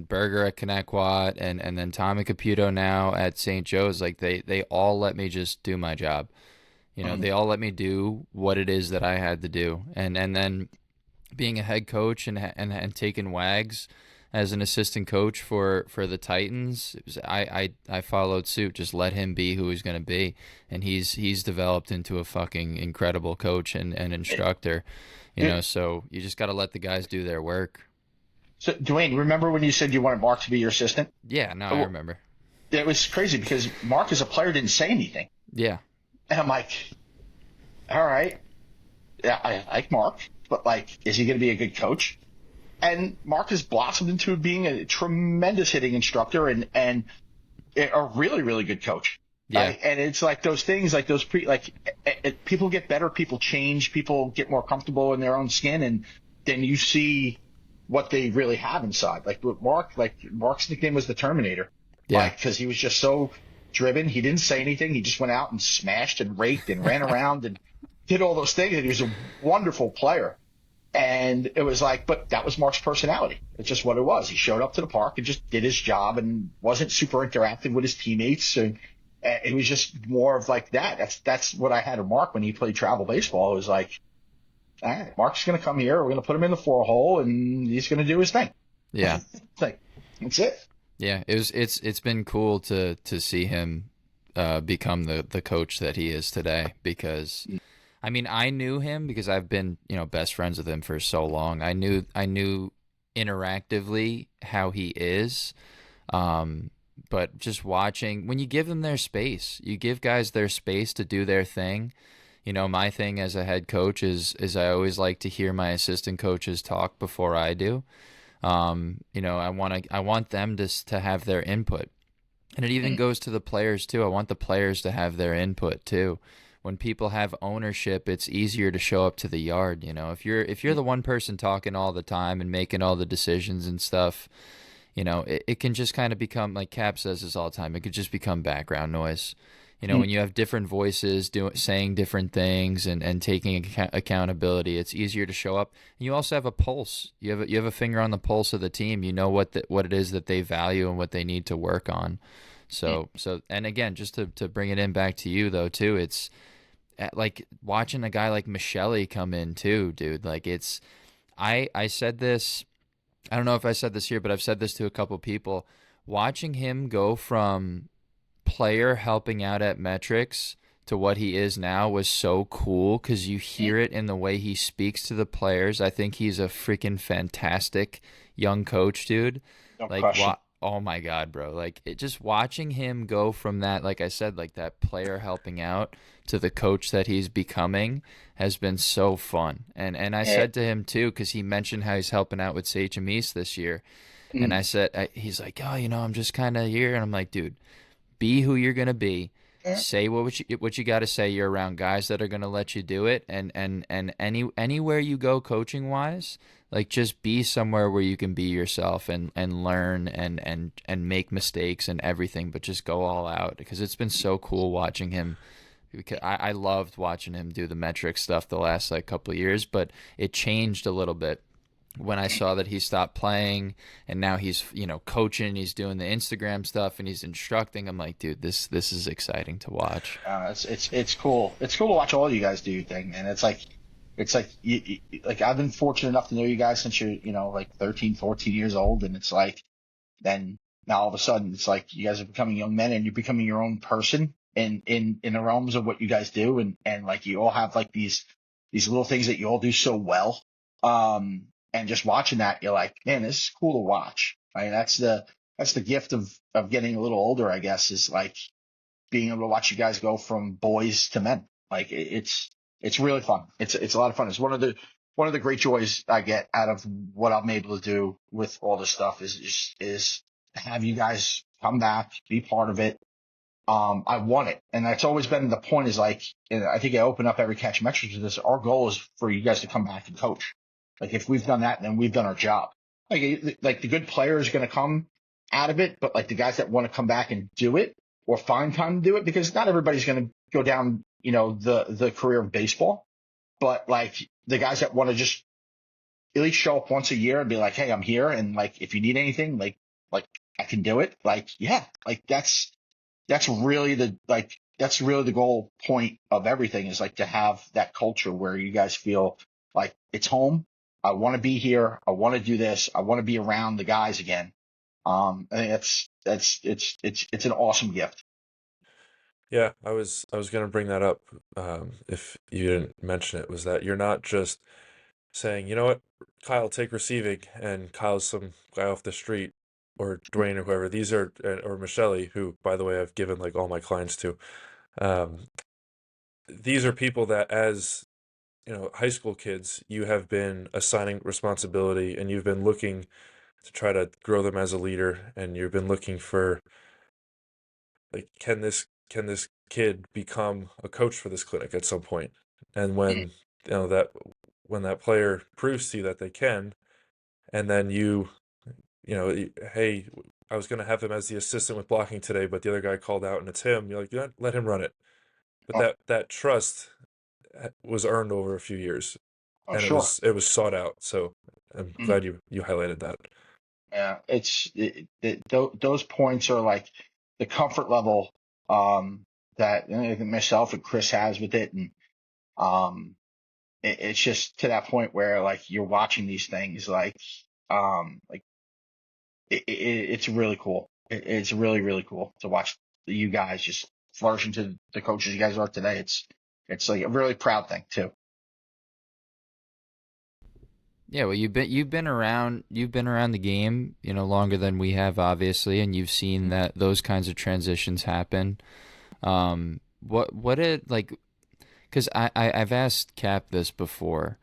Berger at Connecticut and then Tommy Caputo now at St. Joe's. Like they all let me just do my job. You know, they all let me do what it is that I had to do. And then being a head coach and taking Wags as an assistant coach for the Titans, I followed suit. Just let him be who he's going to be. And he's developed into a fucking incredible coach and instructor. You know, so you just got to let the guys do their work. So, Dwayne, remember when you said you wanted Mark to be your assistant? Yeah, no, I remember. It was crazy because Mark as a player didn't say anything. Yeah. And I'm like, all right, yeah, I like Mark, but like, is he going to be a good coach? And Mark has blossomed into being a tremendous hitting instructor and a really, really good coach. Yeah. And it's like those things, like those people get better, people change, people get more comfortable in their own skin, and then you see what they really have inside. Like with Mark, Mark's nickname was the Terminator. Yeah. Because he was just so driven. He didn't say anything. He just went out and smashed and raked and ran around and did all those things, and he was a wonderful player. And it was like, but that was Mark's personality. It's just what it was. He showed up to the park and just did his job and wasn't super interactive with his teammates. And it was just more of like that. That's what I had of Mark when he played travel baseball. It was like, all right, Mark's going to come here. We're going to put him in the 4-hole, and he's going to do his thing. Yeah. Like, that's it. Yeah, it's been cool to see him become the coach that he is today, because I mean, I knew him because I've been, best friends with him for so long. I knew interactively how he is. But just watching, when you give them their space, you give guys their space to do their thing. My thing as a head coach is I always like to hear my assistant coaches talk before I do. I want them to have their input, and it even goes to the players too. I want the players to have their input too. When people have ownership, it's easier to show up to the yard. If you're the one person talking all the time and making all the decisions and stuff, it can just kind of become, like Cap says this all the time, it could just become background noise. When you have different voices saying different things and taking accountability, it's easier to show up. And you also have a pulse. You have a finger on the pulse of the team. You know what it is that they value and what they need to work on. So and again, just to bring it in back to you though too, it's like watching a guy like Michele come in too, dude. Like I said this. I don't know if I said this here, but I've said this to a couple people. Watching him go from player helping out at metrics to what he is now was so cool, because you hear it in the way he speaks to the players. I think he's a freaking fantastic young coach, dude. No Like, question. oh my God, bro. Like, just watching him go from that, like I said, like that player helping out to the coach that he's becoming has been so fun. And I said to him too, because he mentioned how he's helping out with Sachem East this year. And I said, he's like, oh, I'm just kind of here. And I'm like, dude, be who you're gonna be. Say what you got to say. You're around guys that are gonna let you do it, and anywhere you go coaching wise, like just be somewhere where you can be yourself and learn and make mistakes and everything, but just go all out, because it's been so cool watching him. Because I loved watching him do the metric stuff the last couple of years, but it changed a little bit when I saw that he stopped playing and now he's, coaching, he's doing the Instagram stuff and he's instructing. I'm like, dude, this is exciting to watch. It's cool. It's cool to watch all you guys do your thing. And it's like like I've been fortunate enough to know you guys since you're, like 13, 14 years old. And it's like, then now all of a sudden it's like you guys are becoming young men and you're becoming your own person in the realms of what you guys do. And like you all have like these little things that you all do so well. And just watching that, you're like, man, this is cool to watch. Right? That's the gift of getting a little older, I guess, is like being able to watch you guys go from boys to men. Like it's really fun. It's a lot of fun. It's one of the great joys I get out of what I'm able to do with all this stuff is have you guys come back, be part of it. I want it. And that's always been the point, is like, and I think I open up every CatcherMTRX to this. Our goal is for you guys to come back and coach. Like if we've done that, then we've done our job. Like the good players are going to come out of it, but like the guys that want to come back and do it or find time to do it, because not everybody's going to go down, the career of baseball, but like the guys that want to just at least show up once a year and be like, hey, I'm here. And like, if you need anything, like I can do it. Like, yeah, like that's really the goal point of everything, is like to have that culture where you guys feel like it's home. I want to be here. I want to do this. I want to be around the guys again. I think it's an awesome gift. Yeah, I was going to bring that up, if you didn't mention it, was that you're not just saying, you know what, Kyle, take receiving, and Kyle's some guy off the street, or Dwayne or whoever. These are, or Michele, who, by the way, I've given like all my clients to. Um, these are people that, as high school kids, you have been assigning responsibility, and you've been looking to try to grow them as a leader, and you've been looking for, like, can this kid become a coach for this clinic at some point? And when when that player proves to you that they can, and then hey, I was going to have him as the assistant with blocking today, but the other guy called out and it's him. You're like, let him run it. But that trust was earned over a few years, Oh, and sure. it was sought out. So I'm Mm. glad you highlighted that. Yeah, those points are like the comfort level that I think myself and Chris has with it, and um, it's just to that point where like you're watching these things like it's really cool. It's really really cool to watch you guys just flourish into the coaches you guys are today. It's like a really proud thing too. Yeah, well, you've been around the game, longer than we have, obviously, and you've seen that those kinds of transitions happen. What it like? Because I've asked Cap this before,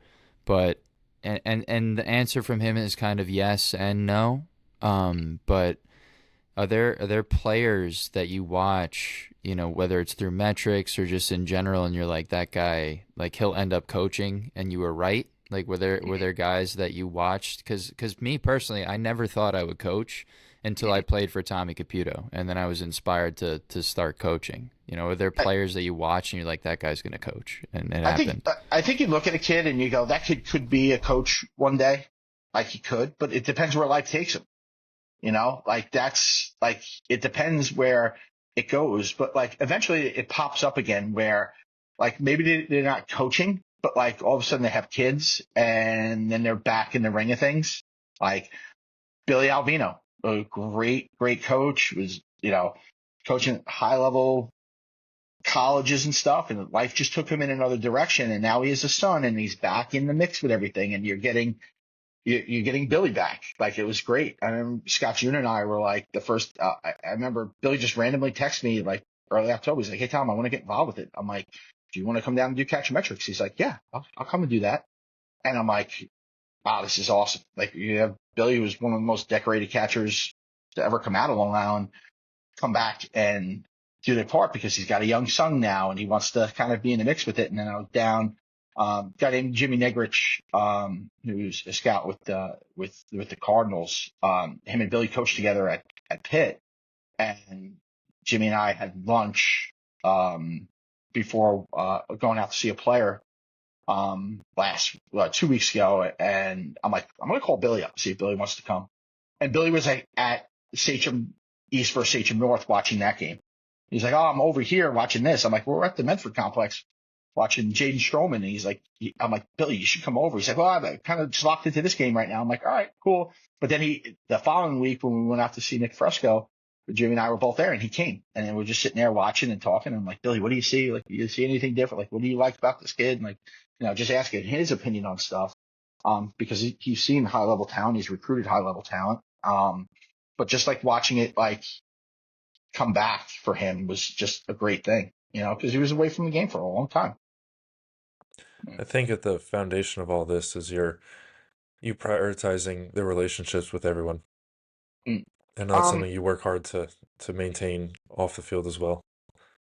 but and the answer from him is kind of yes and no. But are there players that you watch, whether it's through metrics or just in general, and you're like, that guy, like, he'll end up coaching, and you were right? Like, were there guys that you watched? Because me personally, I never thought I would coach until I played for Tommy Caputo, and then I was inspired to start coaching. Are there players that you watch and you're like, that guy's gonna coach, and it I think happened? I think you look at a kid and you go, that kid could be a coach one day, like he could, but it depends where life takes him. Like that's like it depends where it goes, but like eventually it pops up again where like maybe they're not coaching, but like all of a sudden they have kids and then they're back in the ring of things. Like Billy Albino, a great coach, was coaching high level colleges and stuff, and life just took him in another direction, and now he has a son and he's back in the mix with everything, and you're getting Billy back. Like it was great. I remember Scott Jr. and I were like the first. I remember Billy just randomly texted me like early October. He's like, "Hey Tom, I want to get involved with it." I'm like, "Do you want to come down and do CatcherMTRX?" He's like, "Yeah, I'll come and do that." And I'm like, "Wow, this is awesome!" Like you have Billy, who was one of the most decorated catchers to ever come out of Long Island, come back and do their part because he's got a young son now and he wants to kind of be in the mix with it. And then I was down, guy named Jimmy Negrich, who's a scout with the Cardinals. Him and Billy coached together at Pitt, and Jimmy and I had lunch, before, going out to see a player, last, 2 weeks ago. And I'm like, I'm going to call Billy up, see if Billy wants to come. And Billy was like at Sachem East versus Sachem North watching that game. He's like, "Oh, I'm over here watching this." I'm like, "We're at the Medford complex watching Jaden Stroman." And he's like, I'm like, "Billy, you should come over." He's like, "Well, I'm kind of just locked into this game right now." I'm like, "All right, cool." But then the following week when we went out to see Nick Fresco, Jimmy and I were both there, and he came, and then we're just sitting there watching and talking. And I'm like, "Billy, what do you see? Like, do you see anything different? Like, what do you like about this kid?" And like, just asking his opinion on stuff. Because he's seen high level talent, he's recruited high level talent. But just like watching it, like come back for him was just a great thing, because he was away from the game for a long time. I think at the foundation of all this is you prioritizing the relationships with everyone. Mm. And that's Um, something you work hard to maintain off the field as well.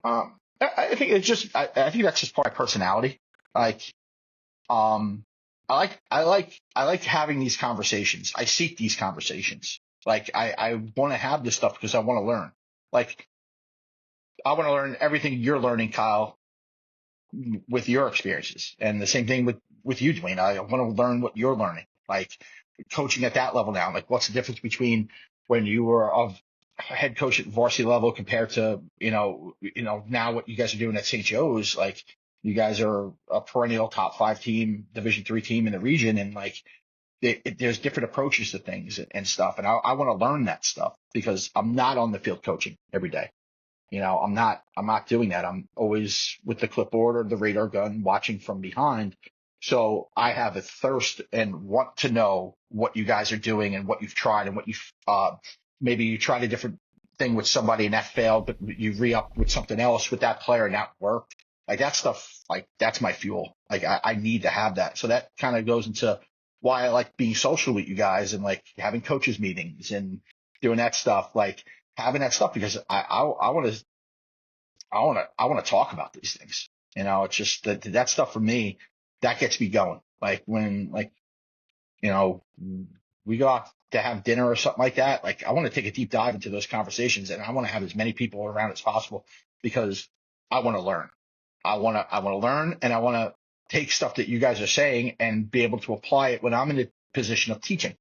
I think it's just, I think that's just part of my personality. Like, um, I like having these conversations. I seek these conversations. Like, I want to have this stuff because I want to learn. Like, I want to learn everything you're learning, Kyle, with your experiences. And the same thing with you, Dwayne. I want to learn what you're learning, like coaching at that level now. Like, what's the difference between when you were of head coach at varsity level compared to, now what you guys are doing at St. Joe's? Like, you guys are a perennial top five team, Division III team in the region. And like, there's different approaches to things and stuff. And I want to learn that stuff because I'm not on the field coaching every day. I'm not doing that. I'm always with the clipboard or the radar gun watching from behind. So I have a thirst and want to know what you guys are doing and what you've tried and what maybe you tried a different thing with somebody and that failed, but you re-up with something else with that player and that worked. Like that stuff, like that's my fuel. Like I need to have that. So that kind of goes into why I like being social with you guys and like having coaches meetings and doing that stuff. Like, having that stuff because I want to talk about these things. It's just that stuff for me that gets me going. Like when you know we go out to have dinner or something like that. Like I want to take a deep dive into those conversations and I want to have as many people around as possible because I want to learn. I want to learn, and I want to take stuff that you guys are saying and be able to apply it when I'm in a position of teaching,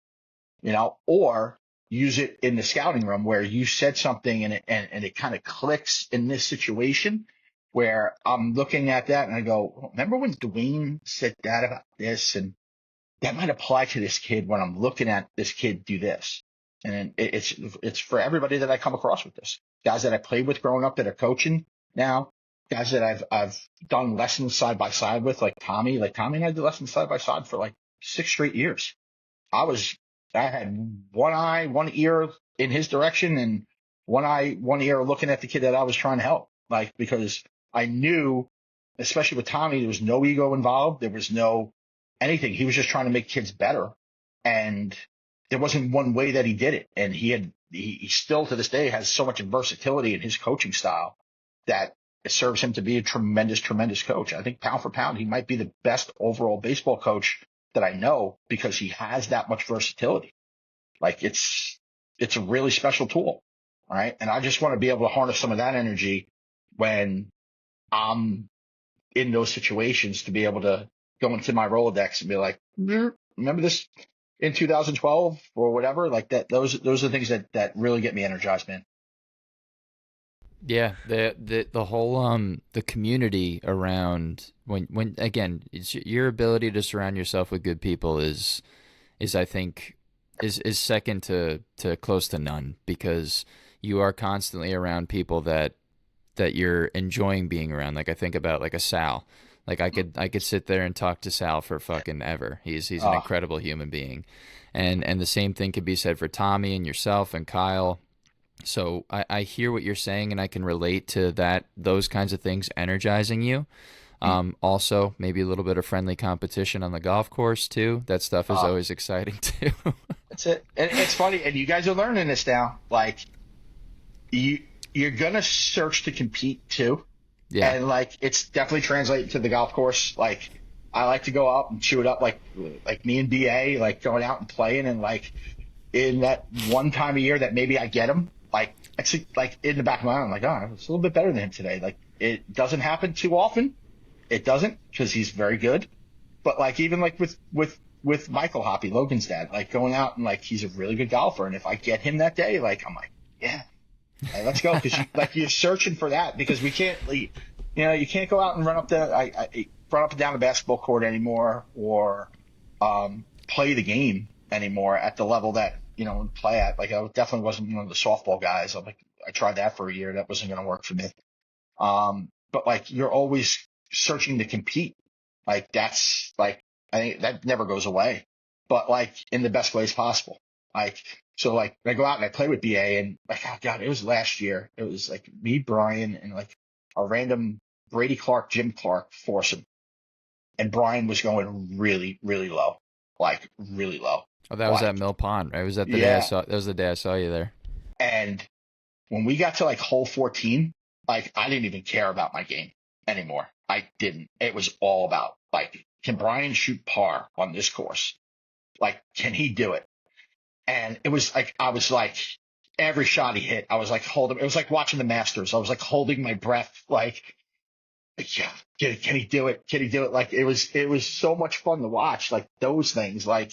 or use it in the scouting room where you said something and it kind of clicks in this situation where I'm looking at that and I go, remember when Dwayne said that about this, and that might apply to this kid when I'm looking at this kid do this. And it's for everybody that I come across with this. Guys that I played with growing up that are coaching now, guys that I've done lessons side by side with, like Tommy. Like Tommy and I did lessons side by side for like 6 straight years. I had one eye, one ear in his direction, and one eye, one ear looking at the kid that I was trying to help. Like, because I knew, especially with Tommy, there was no ego involved. There was no anything. He was just trying to make kids better. And there wasn't one way that he did it. And he still to this day has so much versatility in his coaching style that it serves him to be a tremendous, tremendous coach. I think pound for pound, he might be the best overall baseball coach that I know because he has that much versatility. Like it's a really special tool. All right. And I just want to be able to harness some of that energy when I'm in those situations, to be able to go into my Rolodex and be like, remember this in 2012 or whatever, like that. Those are things that really get me energized, man. Yeah, the whole the community around when again, it's your ability to surround yourself with good people is I think is second to close to none, because you are constantly around people that you're enjoying being around. Like I think about like a Sal. Like I could sit there and talk to Sal for fucking ever. He's an incredible human being. And the same thing could be said for Tommy and yourself and Kyle. So I hear what you're saying, and I can relate to those kinds of things energizing you. Also, maybe a little bit of friendly competition on the golf course too. That stuff is always exciting too. That's it. And it's funny, and you guys are learning this now. Like you're gonna search to compete too. Yeah. And like it's definitely translating to the golf course. Like I like to go out and chew it up, like me and BA, like going out and playing, and like in that one time a year that maybe I get him, like actually, like in the back of my mind, I'm like, oh, it's a little bit better than him today. Like it doesn't happen too often. It doesn't, because he's very good. But like even like with Michael Hoppy, Logan's dad, like going out and like he's a really good golfer, and if I get him that day, like I'm like, yeah, hey, let's go, because you're searching for that, because we can't, like, you can't go out and run up and down the basketball court anymore, or play the game anymore at the level that play at. Like I definitely wasn't one of the softball guys. I tried that for a year, that wasn't going to work for me. But like you're always searching to compete. Like that's like I think that never goes away, but like in the best ways possible. Like so, like I go out and I play with BA, and like oh god, it was last year. It was like me, Brian, and like a random Brady Clark, Jim Clark foursome, and Brian was going really, really low, like really low. Oh, that was at Mill Pond, right? Was that the day I saw? That was the day I saw you there. And when we got to like hole 14, like I didn't even care about my game anymore. I didn't. It was all about like, can Brian shoot par on this course? Like, can he do it? And it was like, I was like, every shot he hit, I was like holding. It was like watching the Masters. I was like holding my breath, like, yeah, can he do it? Can he do it? Like it was so much fun to watch. Like those things, like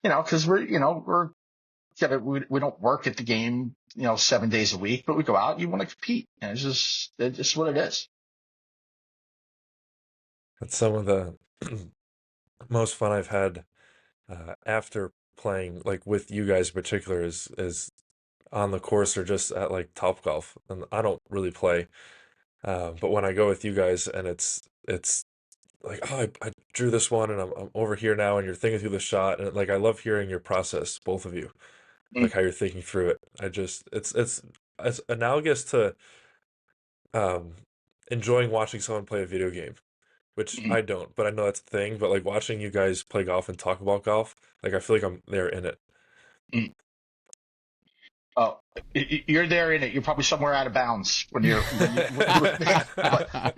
because we don't work at the game, 7 days a week, but we go out. You want to compete, and it's just what it is. That's some of the most fun I've had after playing, like with you guys in particular, is on the course or just at like Topgolf. And I don't really play, but when I go with you guys, and it's like, oh, I drew this one, and I'm over here now, and you're thinking through the shot, and like I love hearing your process, both of you, like how you're thinking through it. It's analogous to enjoying watching someone play a video game, which I don't, but I know that's the thing. But like watching you guys play golf and talk about golf, like I feel like I'm there in it. Oh, you're there in it. You're probably somewhere out of bounds when you're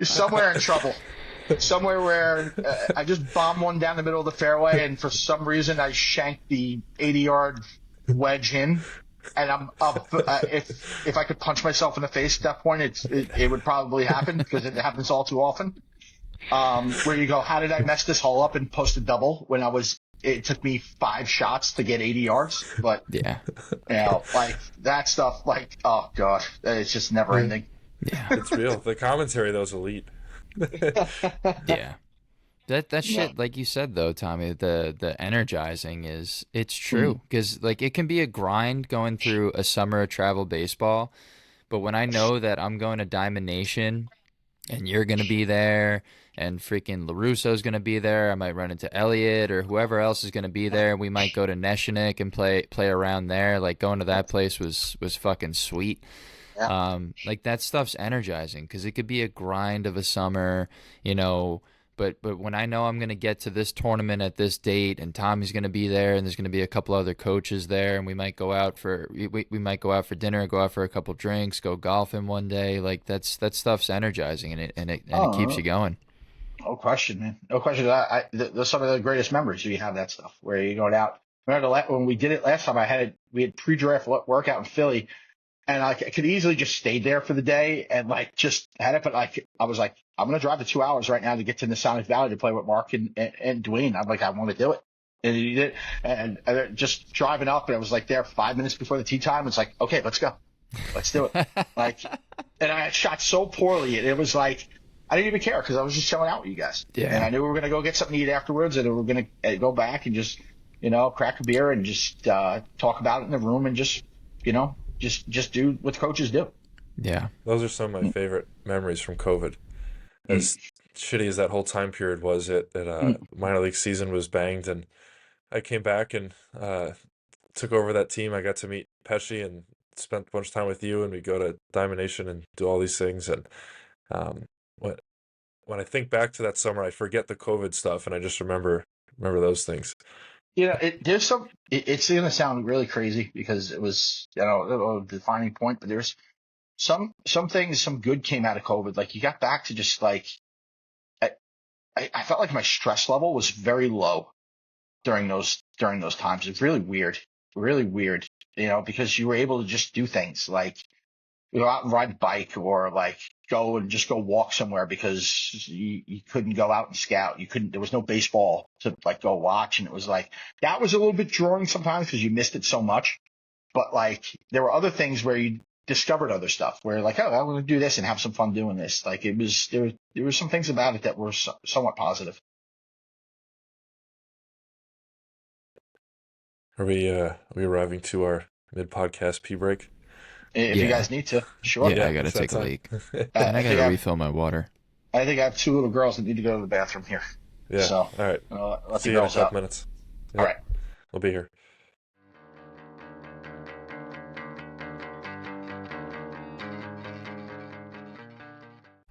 somewhere in trouble. Somewhere where I just bombed one down the middle of the fairway, and for some reason I shanked the 80-yard wedge in, and I'm if I could punch myself in the face at that point, it would probably happen because it happens all too often. Where you go, how did I mess this hole up and post a double when it took me 5 shots to get 80 yards? But, Yeah. like that stuff, like, oh God, it's just never ending. Yeah. It's real. The commentary, though, is elite. Yeah. That Yeah. shit, like you said though, Tommy, the energizing it's Hmm. true because like it can be a grind going through a summer of travel baseball, but when I know that I'm going to Diamond Nation and you're gonna be there and freaking LaRusso's gonna be there, I might run into Elliot or whoever else is gonna be there. We might go to Neshanik and play around there. Like going to that place was fucking sweet. Yeah. Like that stuff's energizing because it could be a grind of a summer, you know. But when I know I'm gonna get to this tournament at this date and Tommy's gonna be there and there's gonna be a couple other coaches there and we might go out for we might go out for dinner, go out for a couple drinks, go golfing one day. Like that stuff's energizing and it keeps Oh, you going. no question, man. No question. Those some of the greatest memories you have that stuff where you're going out. Remember when we did it last time? We had pre-draft workout in Philly. And I could easily just stayed there for the day and like just had it, but like I was like, I'm gonna drive the 2 hours right now to get to the Sonic Valley to play with Mark and Dwayne. I'm like, I want to do it, and he did. And just driving up, and I was like there 5 minutes before the tee time. It's like, okay, let's go, let's do it. Like, and I had shot so poorly, and it was like I didn't even care because I was just chilling out with you guys, and Yeah. I knew we were gonna go get something to eat afterwards, and we were gonna go back and just crack a beer and just talk about it in the room and just just do what coaches do. Yeah. Those are some of my favorite memories from COVID. As shitty as that whole time period was, minor league season was banged, and I came back and took over that team. I got to meet Pesci and spent a bunch of time with you, and we go to Diamond Nation and do all these things. And um, when when I think back to that summer, I forget the COVID stuff, and I just remember those things. There's it's going to sound really crazy because it was, a defining point, but there's some things, some good came out of COVID. Like you got back to just like, I, I felt like my stress level was very low during those times. It's really weird, because you were able to just do things like go out and ride a bike or like go walk somewhere because you couldn't go out and scout. There was no baseball to like go watch. And it was like, that was a little bit drawing sometimes because you missed it so much. But like, there were other things where you discovered other stuff where like, oh, I'm going to do this and have some fun doing this. Like there were some things about it that were somewhat positive. Are we arriving to our mid-podcast pee break? If you Yeah. guys need to, sure. Yeah, I gotta it's that take a time. leak. I And I think gotta refill my water. I think I have 2 little girls that need to go to the bathroom here. Yeah. So, All right. let See the you in a girls couple out. minutes. All right. We'll be here.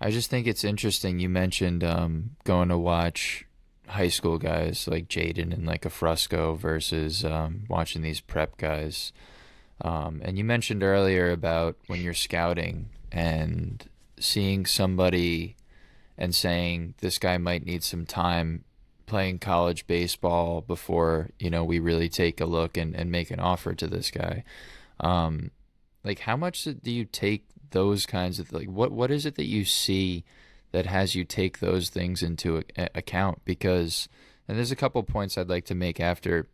I just think it's interesting. You mentioned going to watch high school guys like Jaden and like a Fresco versus watching these prep guys. And you mentioned earlier about when you're scouting and seeing somebody and saying this guy might need some time playing college baseball before, we really take a look and make an offer to this guy. Um, like how much do you take those kinds of like what is it that you see that has you take those things into account? Because and there's a couple points I'd like to make after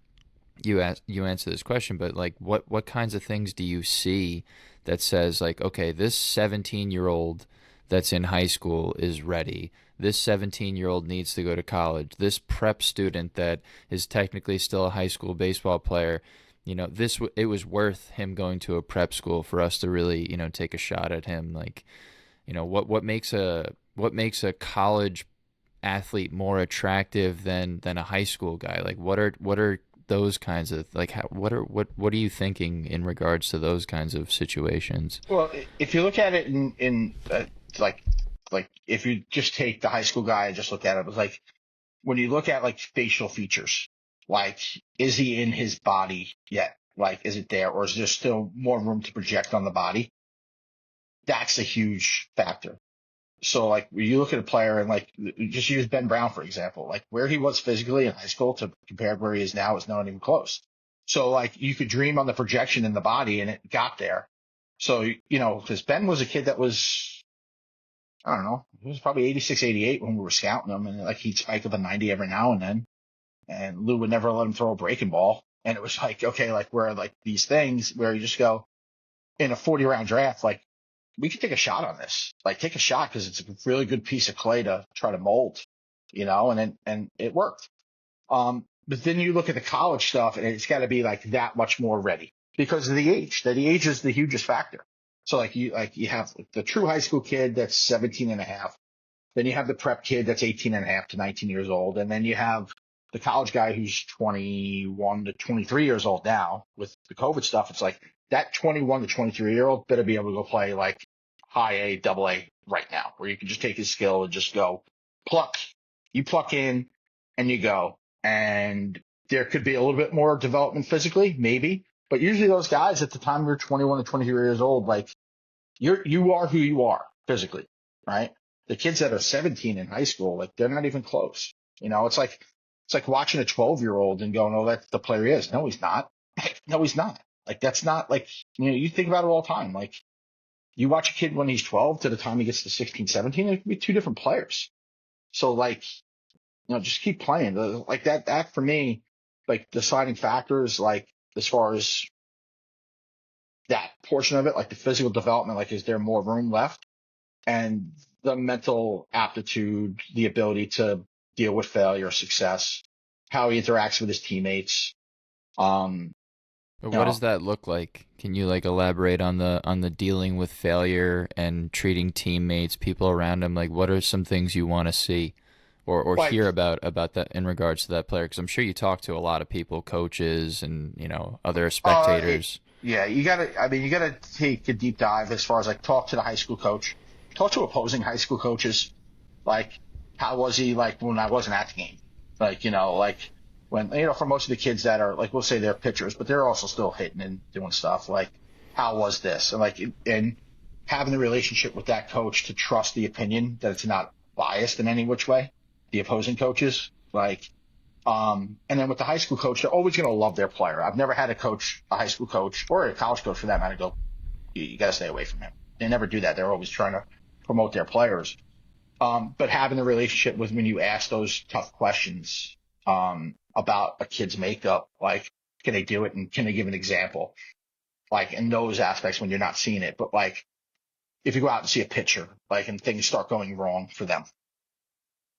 you answer this question, but like what kinds of things do you see that says like, okay, this 17-year-old that's in high school is ready, this 17-year-old needs to go to college, this prep student that is technically still a high school baseball player, it was worth him going to a prep school for us to really take a shot at him. Like, what makes a college athlete more attractive than a high school guy? Like what are those kinds of like what are you thinking in regards to those kinds of situations? Well, if you look at it in like if you just take the high school guy and just look at it, it's like when you look at like facial features, like is he in his body yet? Like is it there, or is there still more room to project on the body? That's a huge factor. So like when you look at a player and like just use Ben Brown for example, like where he was physically in high school to compared where he is now is not even close. So like you could dream on the projection in the body and it got there. So, because Ben was a kid that was, I don't know, he was probably 86, 88 when we were scouting him. And like he'd spike up a 90 every now and then. And Lou would never let him throw a breaking ball. And it was like, okay, like where like these things where you just go in a 40-round draft, like we could take a shot on this, like take a shot because it's a really good piece of clay to try to mold, and it worked. But then you look at the college stuff and it's got to be like that much more ready because of the age. The age is the hugest factor. So like you have the true high school kid that's 17 and a half. Then you have the prep kid that's 18 and a half to 19 years old. And then you have the college guy who's 21 to 23 years old now with the COVID stuff. It's like that 21 to 23-year-old better be able to go play like high A, double A right now, where you can just take his skill and just go pluck. You pluck in and you go. And there could be a little bit more development physically, maybe. But usually those guys at the time you're 21 to 23 years old, like you are who you are physically, right? The kids that are 17 in high school, like they're not even close. It's like watching a 12-year-old and going, oh, that's the player he is. No, he's not. No, he's not. Like, that's not like, you think about it all the time. Like you watch a kid when he's 12 to the time he gets to 16, 17, it could be two different players. So like, just keep playing. Like that for me, like deciding factors, like as far as that portion of it, like the physical development, like is there more room left? And the mental aptitude, the ability to deal with failure, success, how he interacts with his teammates. But what does that look like? Can you like elaborate on the dealing with failure and treating teammates, people around him? Like, what are some things you want to see or like, hear about that in regards to that player? Because I'm sure you talk to a lot of people, coaches, and other spectators. Yeah, you gotta take a deep dive as far as like talk to the high school coach, talk to opposing high school coaches. Like, how was he like when I wasn't at the game? Like, like when, for most of the kids that are like, we'll say they're pitchers, but they're also still hitting and doing stuff. Like, how was this? And like, and having the relationship with that coach to trust the opinion that it's not biased in any which way, the opposing coaches, like, and then with the high school coach, they're always going to love their player. I've never had a high school coach or a college coach for that matter, go, you got to stay away from him. They never do that. They're always trying to promote their players. But having the relationship with when you ask those tough questions, about a kid's makeup, like, can they do it? And can they give an example? Like in those aspects when you're not seeing it, but like if you go out and see a pitcher, like, and things start going wrong for them,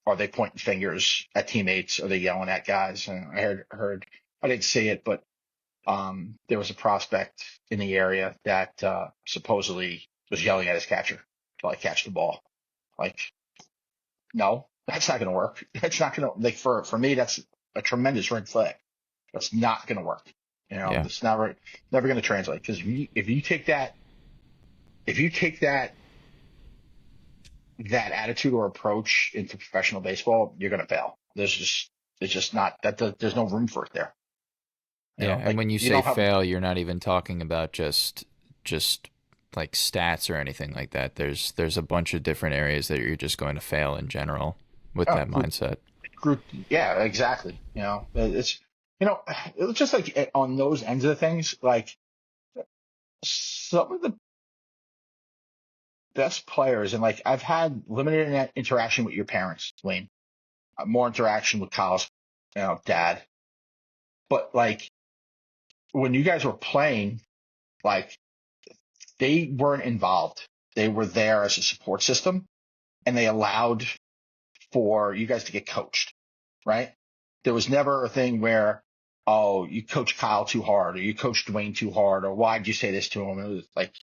are they pointing fingers at teammates? Are they yelling at guys? And I heard, I didn't see it, but, there was a prospect in the area that, supposedly was yelling at his catcher to like catch the ball. Like, no, that's not going to work. That's not going to, like, for me, that's a tremendous red flag. That's not going to work. Yeah. It's never going to translate. Because if you take that attitude or approach into professional baseball, you're going to fail. It's just not that. There's no room for it there. Yeah, and like, when you you say don't have, fail, you're not even talking about just like stats or anything like that. There's a bunch of different areas that you're just going to fail in general with that mindset. group. Yeah, exactly. It's just like on those ends of the things, like some of the best players, and like I've had limited interaction with your parents, Wayne, more interaction with Kyle's, dad. But like when you guys were playing, like they weren't involved. They were there as a support system, and they allowed for you guys to get coached, right? There was never a thing where, oh, you coach Kyle too hard, or you coach Dwayne too hard, or why'd you say this to him? It was like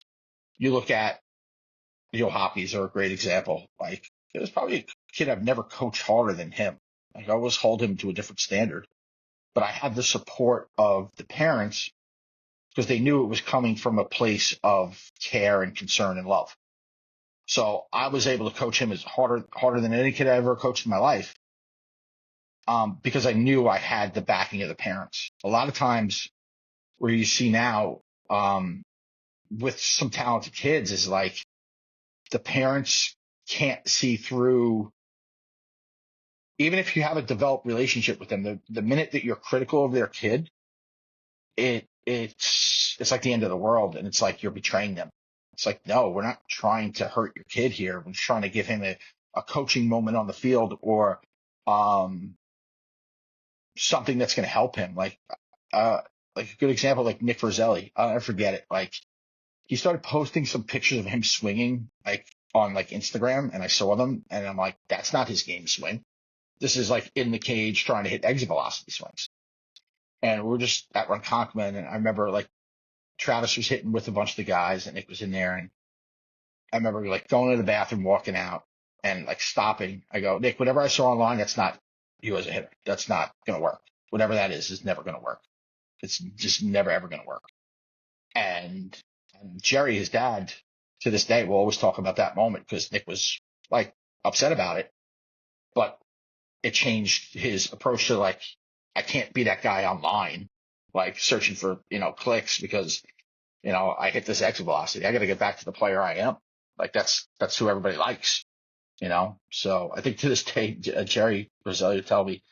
you look at Hoppies are a great example. Like there's probably a kid I've never coached harder than him. Like I always hold him to a different standard. But I had the support of the parents because they knew it was coming from a place of care and concern and love. So I was able to coach him as harder than any kid I ever coached in my life. Because I knew I had the backing of the parents. A lot of times where you see now, with some talented kids is like the parents can't see through. Even if you have a developed relationship with them, the minute that you're critical of their kid, it's like the end of the world, and it's like you're betraying them. It's like, no, we're not trying to hurt your kid here. We're just trying to give him a coaching moment on the field, or um something that's going to help him. Like a good example, like Nick Verzelli. I'll never forget it. Like, he started posting some pictures of him swinging, like, on like Instagram, and I saw them, and I'm like, that's not his game swing. This is like in the cage trying to hit exit velocity swings. And we're just at Ronkonkoma, and I remember like Travis was hitting with a bunch of the guys, and Nick was in there, and I remember like going to the bathroom, walking out, and like stopping. I go, Nick, whatever I saw online, that's not you as a hitter. That's not going to work. Whatever that is never going to work. It's just never ever going to work. And Jerry, his dad, to this day, will always talk about that moment because Nick was like upset about it, but it changed his approach to like, I can't be that guy online, like searching for, clicks because, I hit this exit velocity. I got to get back to the player I am. Like that's who everybody likes, So I think to this day, Jerry Roselli tell me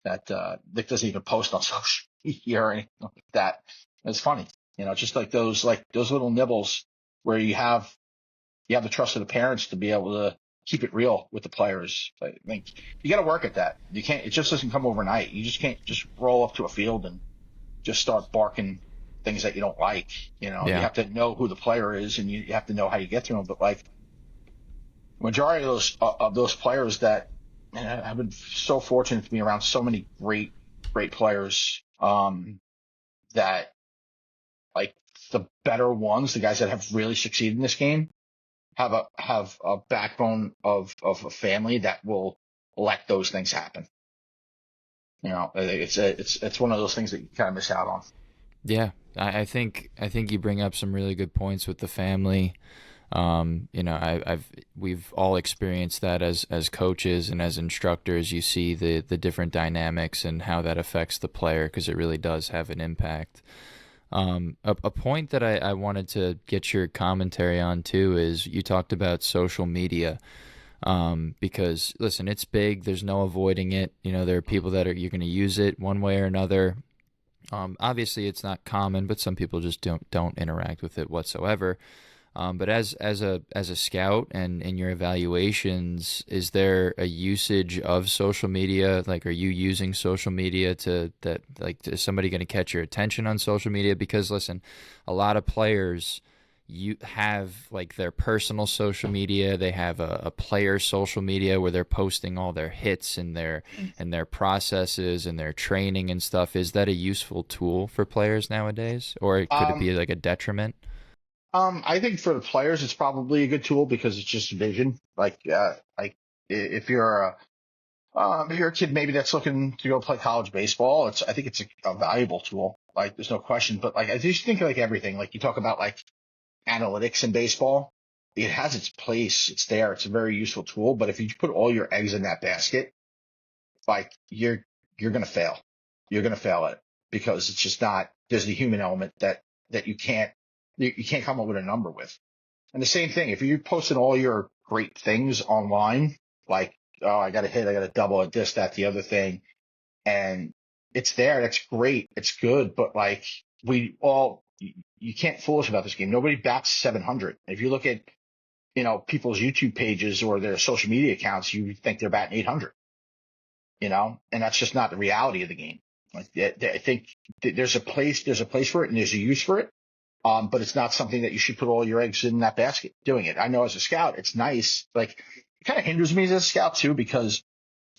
that Nick doesn't even post on social media or anything like that. It's funny, just like those little nibbles where you have the trust of the parents to be able to keep it real with the players. I think you got to work at that. You can't. It just doesn't come overnight. You just can't just roll up to a field and just start barking things that you don't like. You Yeah. have to know who the player is, and you have to know how you get to them. But like majority of those players that, and I've been so fortunate to be around so many great players, that like the better ones, the guys that have really succeeded in this game, have a backbone of a family that will let those things happen. It's one of those things that you kind of miss out on. Yeah. I think you bring up some really good points with the family. We've all experienced that as coaches and as instructors. You see the different dynamics and how that affects the player, because it really does have an impact. A point that I wanted to get your commentary on too is you talked about social media. Because listen, it's big. There's no avoiding it. There are people that you're going to use it one way or another. Obviously, it's not common, but some people just don't interact with it whatsoever. But as a scout and in your evaluations, is there a usage of social media? Like, are you using social media is somebody going to catch your attention on social media? Because listen, a lot of players, you have like their personal social media. They have a player social media where they're posting all their hits and their processes and their training and stuff. Is that a useful tool for players nowadays, or could it Um, be like a detriment? I think for the players, it's probably a good tool because it's just vision. Like if you're a kid maybe that's looking to go play college baseball, I think it's a valuable tool. Like, there's no question. But like, I just think like everything, like you talk about like analytics in baseball, it has its place. It's there. It's a very useful tool. But if you put all your eggs in that basket, like you're gonna fail. You're gonna fail at it because it's just not. There's the human element that you can't come up with a number with. And the same thing, if you posted all your great things online, like, oh, I got a hit, I got a double, a this, that, the other thing, and it's there, that's great, it's good, but like you can't fool us about this game. Nobody bats 700. If you look at, people's YouTube pages or their social media accounts, you think they're batting 800, and that's just not the reality of the game. Like, I think there's a place for it and there's a use for it. But it's not something that you should put all your eggs in that basket doing it. I know as a scout, it's nice. Like, it kind of hinders me as a scout too, because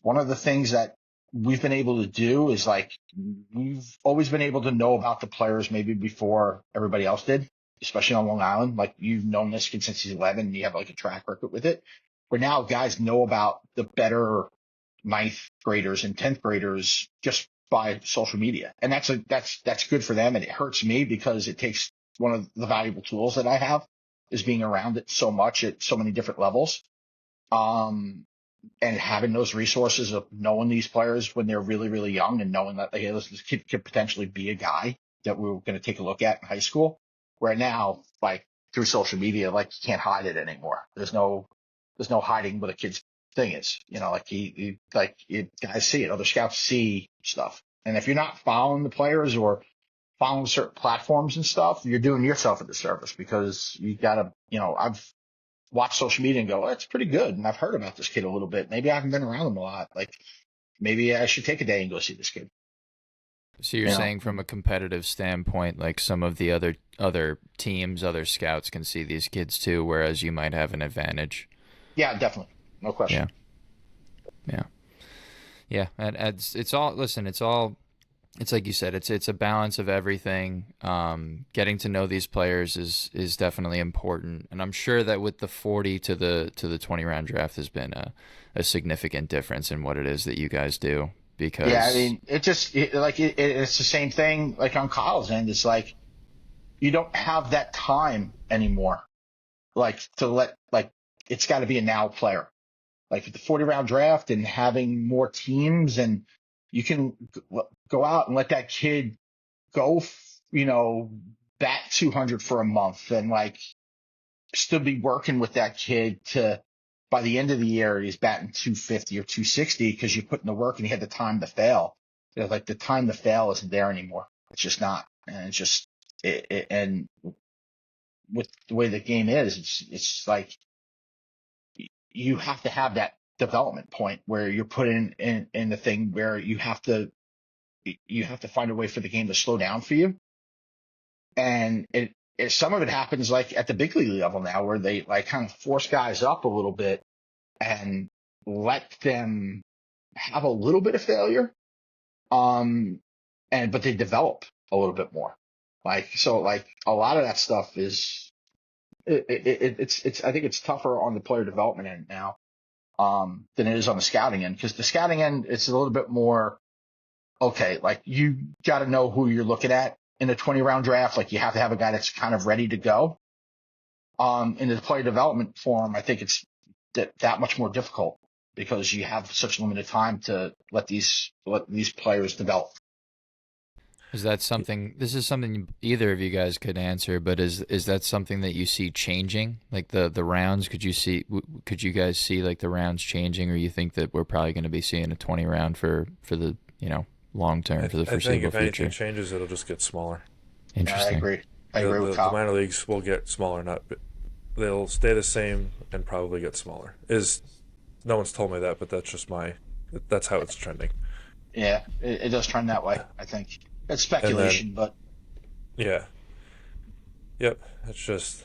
one of the things that we've been able to do is like, we've always been able to know about the players maybe before everybody else did, especially on Long Island. Like, you've known this kid since he's 11 and you have like a track record with it. Where now guys know about the better ninth graders and 10th graders just by social media. And that's good for them. And it hurts me because it takes one of the valuable tools that I have is being around it so much at so many different levels. And having those resources of knowing these players when they're really, really young and knowing that, hey, this kid could potentially be a guy that we're going to take a look at in high school, where now, like, through social media, like, you can't hide it anymore. There's no hiding what a kid's thing is, guys see it, other scouts see stuff. And if you're not following the players or following certain platforms and stuff, you're doing yourself a disservice because you gotta, I've watched social media and go, oh, it's pretty good. And I've heard about this kid a little bit. Maybe I haven't been around him a lot. Like maybe I should take a day and go see this kid. So you're You know? saying from a competitive standpoint, like some of the other teams, other scouts can see these kids too, whereas you might have an advantage. Yeah, definitely. No Yeah, question. yeah, yeah. And it's all. Listen, it's all. It's like you said. It's a balance of everything. Getting to know these players is definitely important, and I'm sure that with the 40 to the 20 round draft has been a significant difference in what it is that you guys do Yeah, I because mean, it's the same thing like on Kyle's end. It's like you don't have that time anymore. Like to let like it's got to be a now player. Like the 40 round draft and having more teams and you can go out and let that kid go, bat 200 for a month and like still be working with that kid to by the end of the year, he's batting 250 or 260 because you put in the work and he had the time to fail. Like the time to fail isn't there anymore. It's just not. And it's just, and with the way the game is, it's like you have to have that development point where you're put in the thing where you have to find a way for the game to slow down for you. And some of it happens like at the big league level now where they like kind of force guys up a little bit and let them have a little bit of failure. But they develop a little bit more. Like a lot of that stuff is, I think it's tougher on the player development end now, than it is on the scouting end. Cause the scouting end, it's a little bit more, okay, like you got to know who you're looking at in a 20 round draft. Like you have to have a guy that's kind of ready to go. In the player development form, I think it's that much more difficult because you have such limited time to let these players develop. is that something? This is something either of you guys could answer, but is that something that you see changing? Like the rounds? Could you guys see like the rounds changing, or you think that we're probably going to be seeing a 20 round for the long term for the I think foreseeable if anything future? changes, it'll just get smaller. Yeah, I Interesting. agree. I The, agree with the, the Kyle. minor leagues will get smaller, not they'll stay the same and probably get smaller. Is no one's told me that, but that's how it's trending. Yeah, it does trend that way. I think it's And then speculation, but yeah, yep, it's just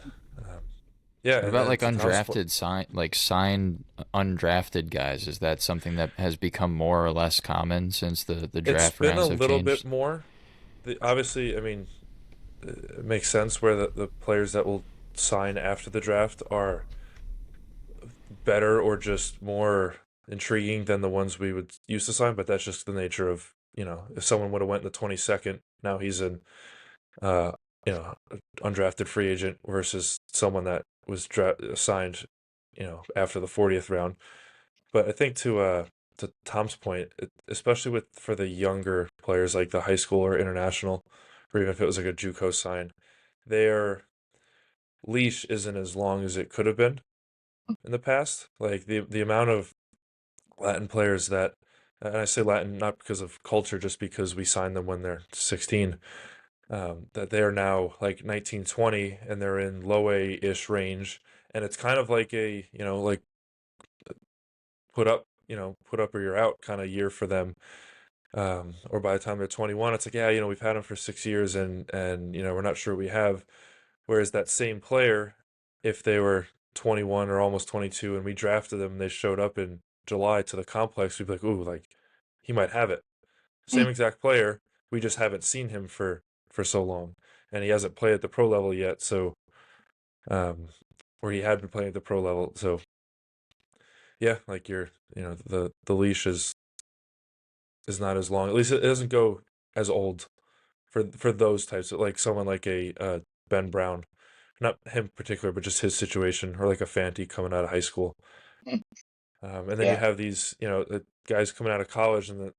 yeah, What and about then like to Tom's point, signed undrafted guys? Is that something that has become more or less common since the it's draft been a rounds have little bit changed? more. Obviously, I mean, it makes sense where the players that will sign after the draft are better or just more intriguing than the ones we would used to sign, but that's just the nature of, if someone would have went in the 22nd, now he's an uh undrafted free agent versus someone that was signed, after the 40th round. But I think to Tom's point, especially for the younger players like the high school or international, or even if it was like a JUCO sign, their leash isn't as long as it could have been in the past. Like the amount of Latin players that, and I say Latin not because of culture, just because we signed them when they're 16, that they are now like 19, 20, and they're in low A-ish range. And it's kind of like like put up or you're out kind of year for them. Or by the time they're 21, it's like, yeah, we've had them for 6 years and we're not sure we have. Whereas that same player, if they were 21 or almost 22 and we drafted them, and they showed up in July to the complex, we'd be like, ooh, like he might have it. Same mm, exact player, we just haven't seen him for so long, and he hasn't played at the pro level yet. So, um, or he had been playing at the pro level. So yeah, like the leash is not as long. At least it doesn't go as old for those types of, like someone like a Ben Brown, not him in particular, but just his situation, or like a Fanti coming out of high school. mm, And then you yeah, have these, guys coming out of college, and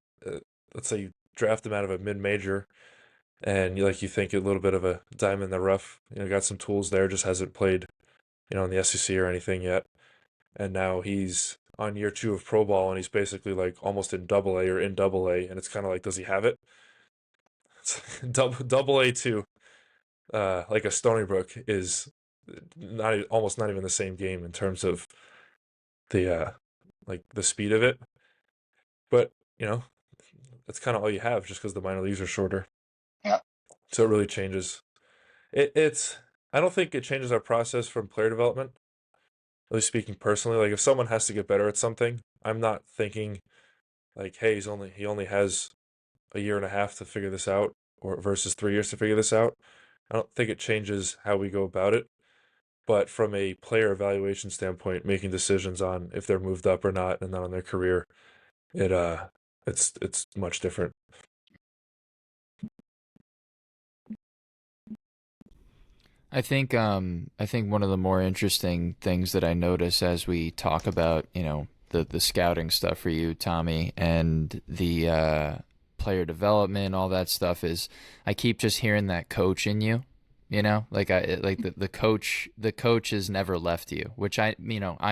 let's say you draft them out of a mid-major, and you think a little bit of a diamond in the rough, got some tools there, just hasn't played, in the SEC or anything yet, and now he's on year two of pro ball, and he's basically like almost in double A or in double A, and it's kind of like, does he have it? Double A two, like a Stony Brook is almost not even the same game in terms of the like the speed of it. But that's kind of all you have, just because the minor leagues are shorter. Yeah. So it really changes. It's I don't think it changes our process from player development. At least speaking personally, like if someone has to get better at something, I'm not thinking like, hey, he only has a year and a half to figure this out, or versus 3 years to figure this out. I don't think it changes how we go about it. But from a player evaluation standpoint, making decisions on if they're moved up or not, and not on their career, it it's much different. I think one of the more interesting things that I notice as we talk about, the scouting stuff for you, Tommy, and the player development, all that stuff is I keep just hearing that coach in you. Like the coach has never left you, which I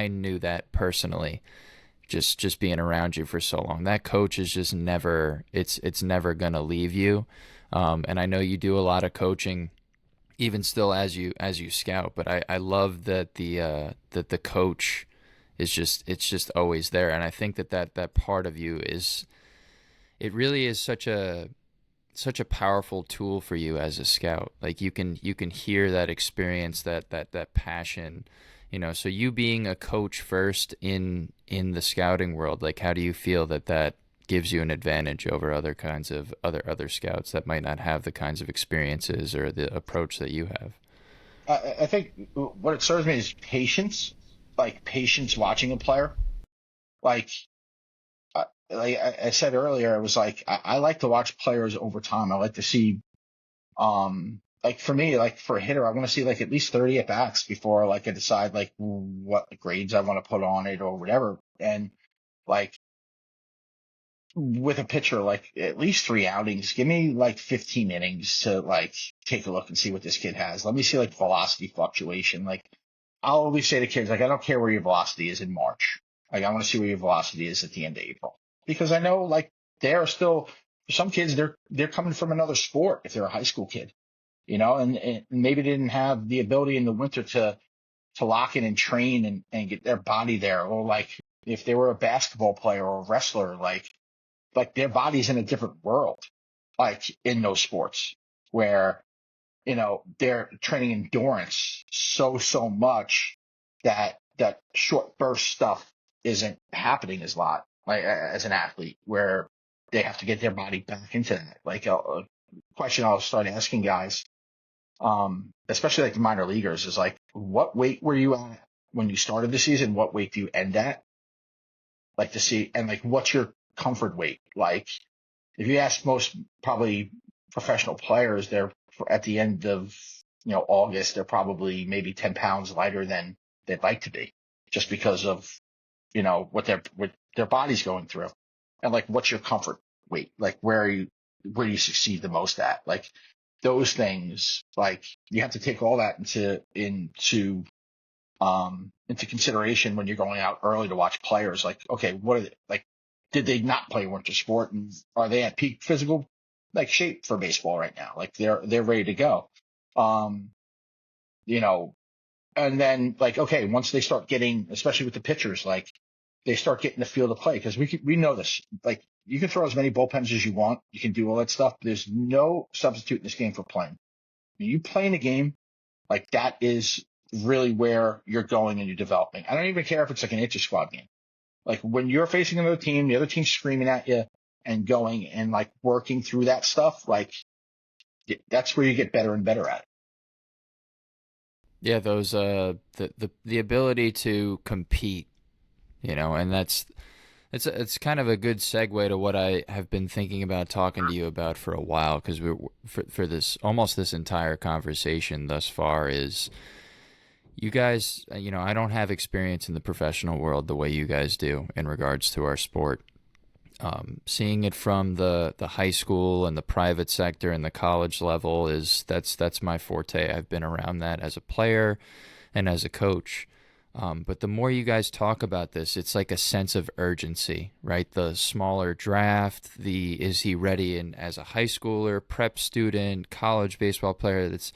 knew that personally, just being around you for so long. That coach is just never it's never gonna leave you. And I know you do a lot of coaching even still as you scout, but I love that the coach is just always there. And I think that part of you is, it really is such a powerful tool for you as a scout. Like you can hear that experience, that passion, so you being a coach first in the scouting world, like how do you feel that gives you an advantage over other kinds of other scouts that might not have the kinds of experiences or the approach that you have? I think what it serves me is patience, like patience watching a player. Like, I said earlier, it was like I like to watch players over time. I like to see, like for me, like for a hitter, I want to see like at least 30 at bats before like I decide like what grades I want to put on it or whatever. And like with a pitcher, like at least 3 outings, give me like 15 innings to like take a look and see what this kid has. Let me see like velocity fluctuation. Like I'll always say to kids, like I don't care where your velocity is in March. Like I want to see where your velocity is at the end of April, because I know like they're still, for some kids, they're coming from another sport if they're a high school kid, and maybe they didn't have the ability in the winter to lock in and train and get their body there. Or like if they were a basketball player or a wrestler, like their body's in a different world, like in those sports where, they're training endurance so much that short burst stuff isn't happening as lot, like as an athlete, where they have to get their body back into that. Like a question I'll start asking guys, especially like the minor leaguers, is like, what weight were you at when you started the season? What weight do you end at? Like to see, and like, what's your comfort weight? Like, if you ask most probably professional players, they're at the end of, August, they're probably maybe 10 pounds lighter than they'd like to be, just because of, what their body's going through. And like, what's your comfort weight? Like, where do you succeed the most at? Like those things, like you have to take all that into consideration when you're going out early to watch players. Like, okay, what are they like? Did they not play winter sport, and are they at peak physical like shape for baseball right now? Like they're ready to go. Um, you know, and then like, okay, once they start getting, especially with the pitchers, like they start getting the feel of play, because we know this. Like you can throw as many bullpens as you want, you can do all that stuff. There's no substitute in this game for playing. When you play in a game, like that is really where you're going and you're developing. I don't even care if it's like an inter squad game. Like when you're facing another team, the other team's screaming at you and going and like working through that stuff, like that's where you get better and better at it. Yeah, those the ability to compete, and it's kind of a good segue to what I have been thinking about talking to you about for a while, because we're for this almost this entire conversation thus far is you guys, I don't have experience in the professional world the way you guys do in regards to our sport. Seeing it from the high school and the private sector and the college level that's my forte. I've been around that as a player and as a coach. But the more you guys talk about this, it's like a sense of urgency, right? The smaller draft, the is he ready in as a high schooler, prep student, college baseball player? It's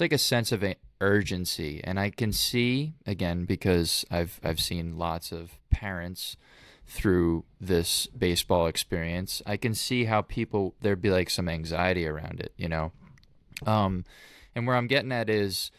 like a sense of urgency, and I can see again because I've seen lots of parents through this baseball experience. I can see how people there'd be like some anxiety around it, you know. And where I'm getting at is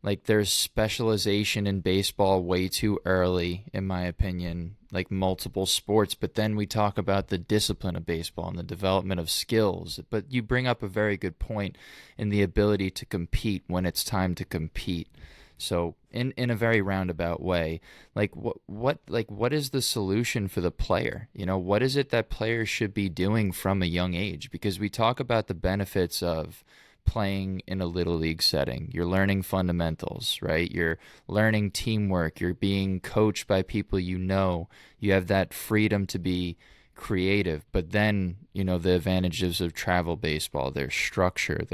like there's specialization in baseball way too early, in my opinion, like multiple sports. But then we talk about the discipline of baseball and the development of skills. But you bring up a very good point in the ability to compete when it's time to compete. So in a very roundabout way, like what is the solution for the player? You know, what is it that players should be doing from a young age? Because we talk about the benefits of playing in a little league setting. You're learning fundamentals, right? You're learning teamwork. You're being coached by people you know. You have that freedom to be creative. But then, you know, the advantages of travel baseball, there's structure,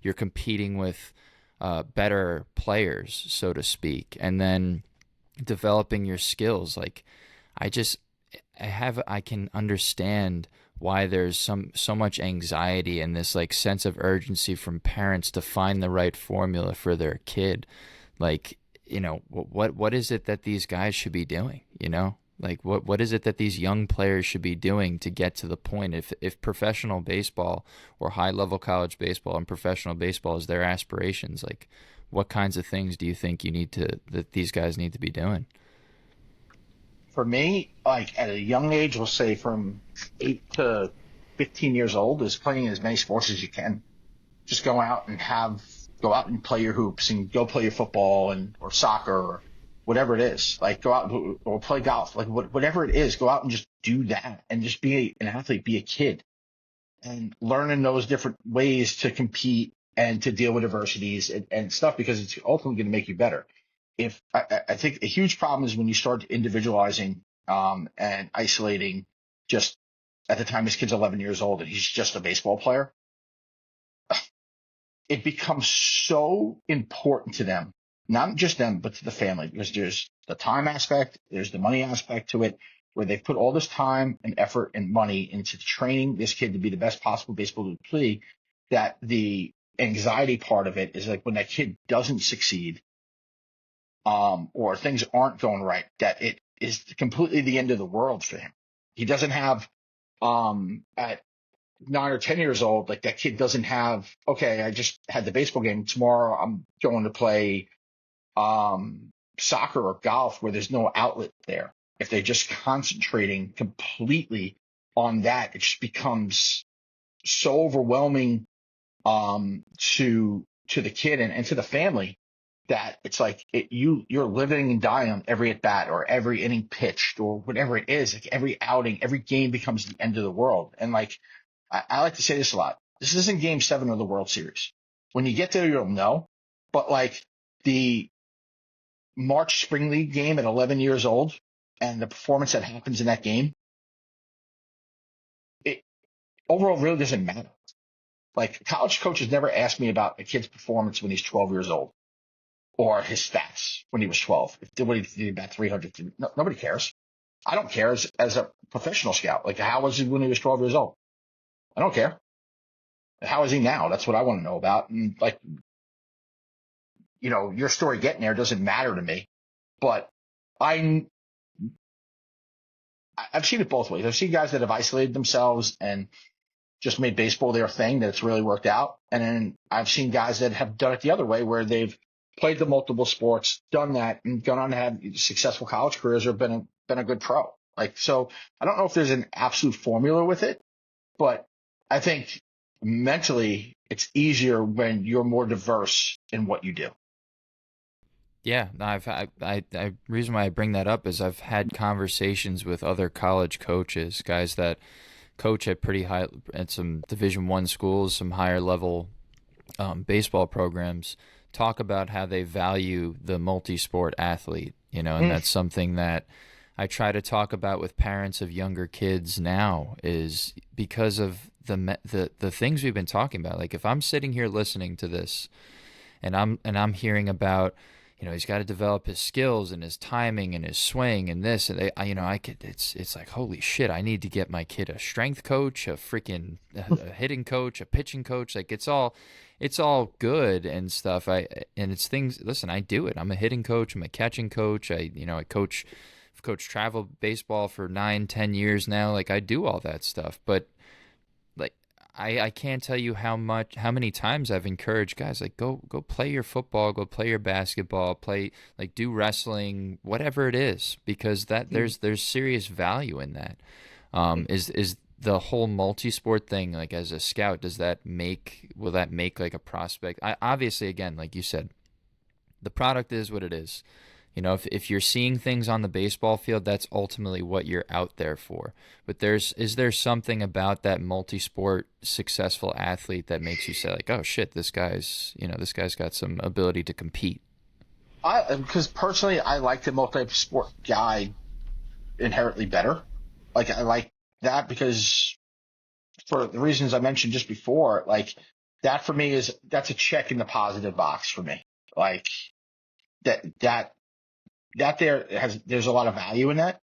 you're competing with better players, so to speak, and then developing your skills. Like I can understand why there's so much anxiety and this like sense of urgency from parents to find the right formula for their kid. Like, you know, what is it that these guys should be doing, you know? Like what is it that these young players should be doing to get to the point? If professional baseball or high level college baseball and professional baseball is their aspirations, like what kinds of things do you think that these guys need to be doing? For me, like at a young age, we'll say from 8 to 15 years old, is playing as many sports as you can. Just go out and play your hoops and go play your football and or soccer or whatever it is. Like go out or play golf, like whatever it is, go out and just do that and just be an athlete, be a kid and learning those different ways to compete and to deal with adversities and stuff because it's ultimately going to make you better. If I think a huge problem is when you start individualizing and isolating just at the time this kid's 11 years old and he's just a baseball player, it becomes so important to them, not just them, but to the family, because there's the time aspect, there's the money aspect to it, where they've put all this time and effort and money into training this kid to be the best possible baseball player, that the anxiety part of it is like when that kid doesn't succeed, or things aren't going right, that it is completely the end of the world for him. He doesn't have, at 9 or 10 years old, like that kid doesn't have, okay, I just had the baseball game. Tomorrow I'm going to play soccer or golf where there's no outlet there. If they're just concentrating completely on that, it just becomes so overwhelming to the kid and to the family that it's like you're living and dying on every at bat or every inning pitched or whatever it is. Like every outing, every game becomes the end of the world. And like I like to say this a lot. This isn't Game 7 of the World Series. When you get there, you'll know. But like the March Spring League game at 11 years old and the performance that happens in that game, it overall really doesn't matter. Like college coaches never asked me about a kid's performance when he's 12 years old or his stats when he was 12. What he did about 300. No, nobody cares. I don't care as a professional scout. Like how was he when he was 12 years old? I don't care. How is he now? That's what I want to know about. And like, you know, your story getting there doesn't matter to me, but I've seen it both ways. I've seen guys that have isolated themselves and just made baseball their thing that's really worked out. And then I've seen guys that have done it the other way where they've played the multiple sports, done that and gone on to have successful college careers or been a good pro. Like, so I don't know if there's an absolute formula with it, but I think mentally it's easier when you're more diverse in what you do. Yeah, no, I reason why I bring that up is I've had conversations with other college coaches, guys that coach at pretty high at some Division I schools, some higher level baseball programs, talk about how they value the multi-sport athlete, you know, and that's something that I try to talk about with parents of younger kids now is because of the things we've been talking about. Like if I'm sitting here listening to this and I'm hearing about, he's got to develop his skills and his timing and his swing and this and I could it's like holy shit, I need to get my kid a strength coach, a freaking a hitting coach, a pitching coach. Like it's all good and stuff. And it's things. Listen, I do it. I'm a hitting coach. I'm a catching coach. I coach. I've coached travel baseball for 9-10 years now. Like I do all that stuff, but like I can't tell you how many times I've encouraged guys like go play your football, go play your basketball, play like do wrestling, whatever it is, because there's serious value in that. Is the whole multi-sport thing, like as a scout, will that make like a prospect? Obviously, again, like you said, the product is what it is. If you're seeing things on the baseball field, that's ultimately what you're out there for. But is there something about that multi-sport successful athlete that makes you say like, oh shit, this guy's got some ability to compete? Because personally, I like the multi-sport guy inherently better. Like I like that because for the reasons I mentioned just before, like that for me that's a check in the positive box for me. Like that there's a lot of value in that.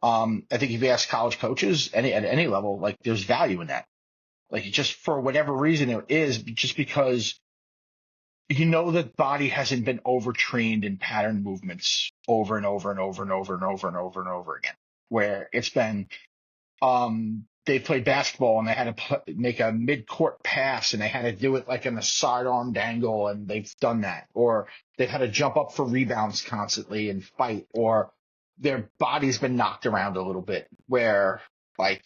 I think if you ask college coaches at any level, like there's value in that. Like just for whatever reason there is, just because the body hasn't been overtrained in pattern movements over and over and over and over and over and over and over again, where it's been they played basketball and they had to make a mid-court pass and they had to do it like in a sidearm dangle, and they've done that. Or they've had to jump up for rebounds constantly and fight, or their body's been knocked around a little bit, where like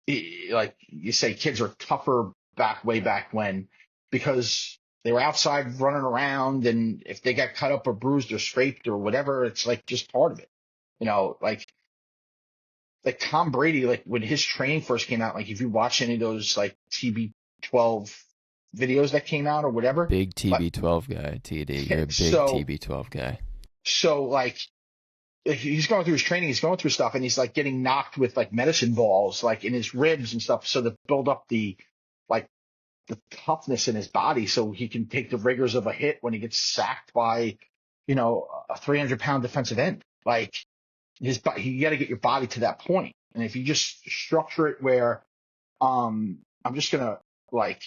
you say kids are tougher way back when because they were outside running around, and if they got cut up or bruised or scraped or whatever, it's like just part of it. Like Tom Brady, like when his training first came out, like if you watch any of those like TB12 videos that came out or whatever. Big TB12 guy, TD. You're a big TB12 guy. So like if he's going through his training, he's going through stuff, and he's like getting knocked with like medicine balls, like in his ribs and stuff, so to build up the toughness in his body, so he can take the rigors of a hit when he gets sacked by, a 300-pound defensive end. Like you got to get your body to that point. And if you just structure it where, I'm just going to like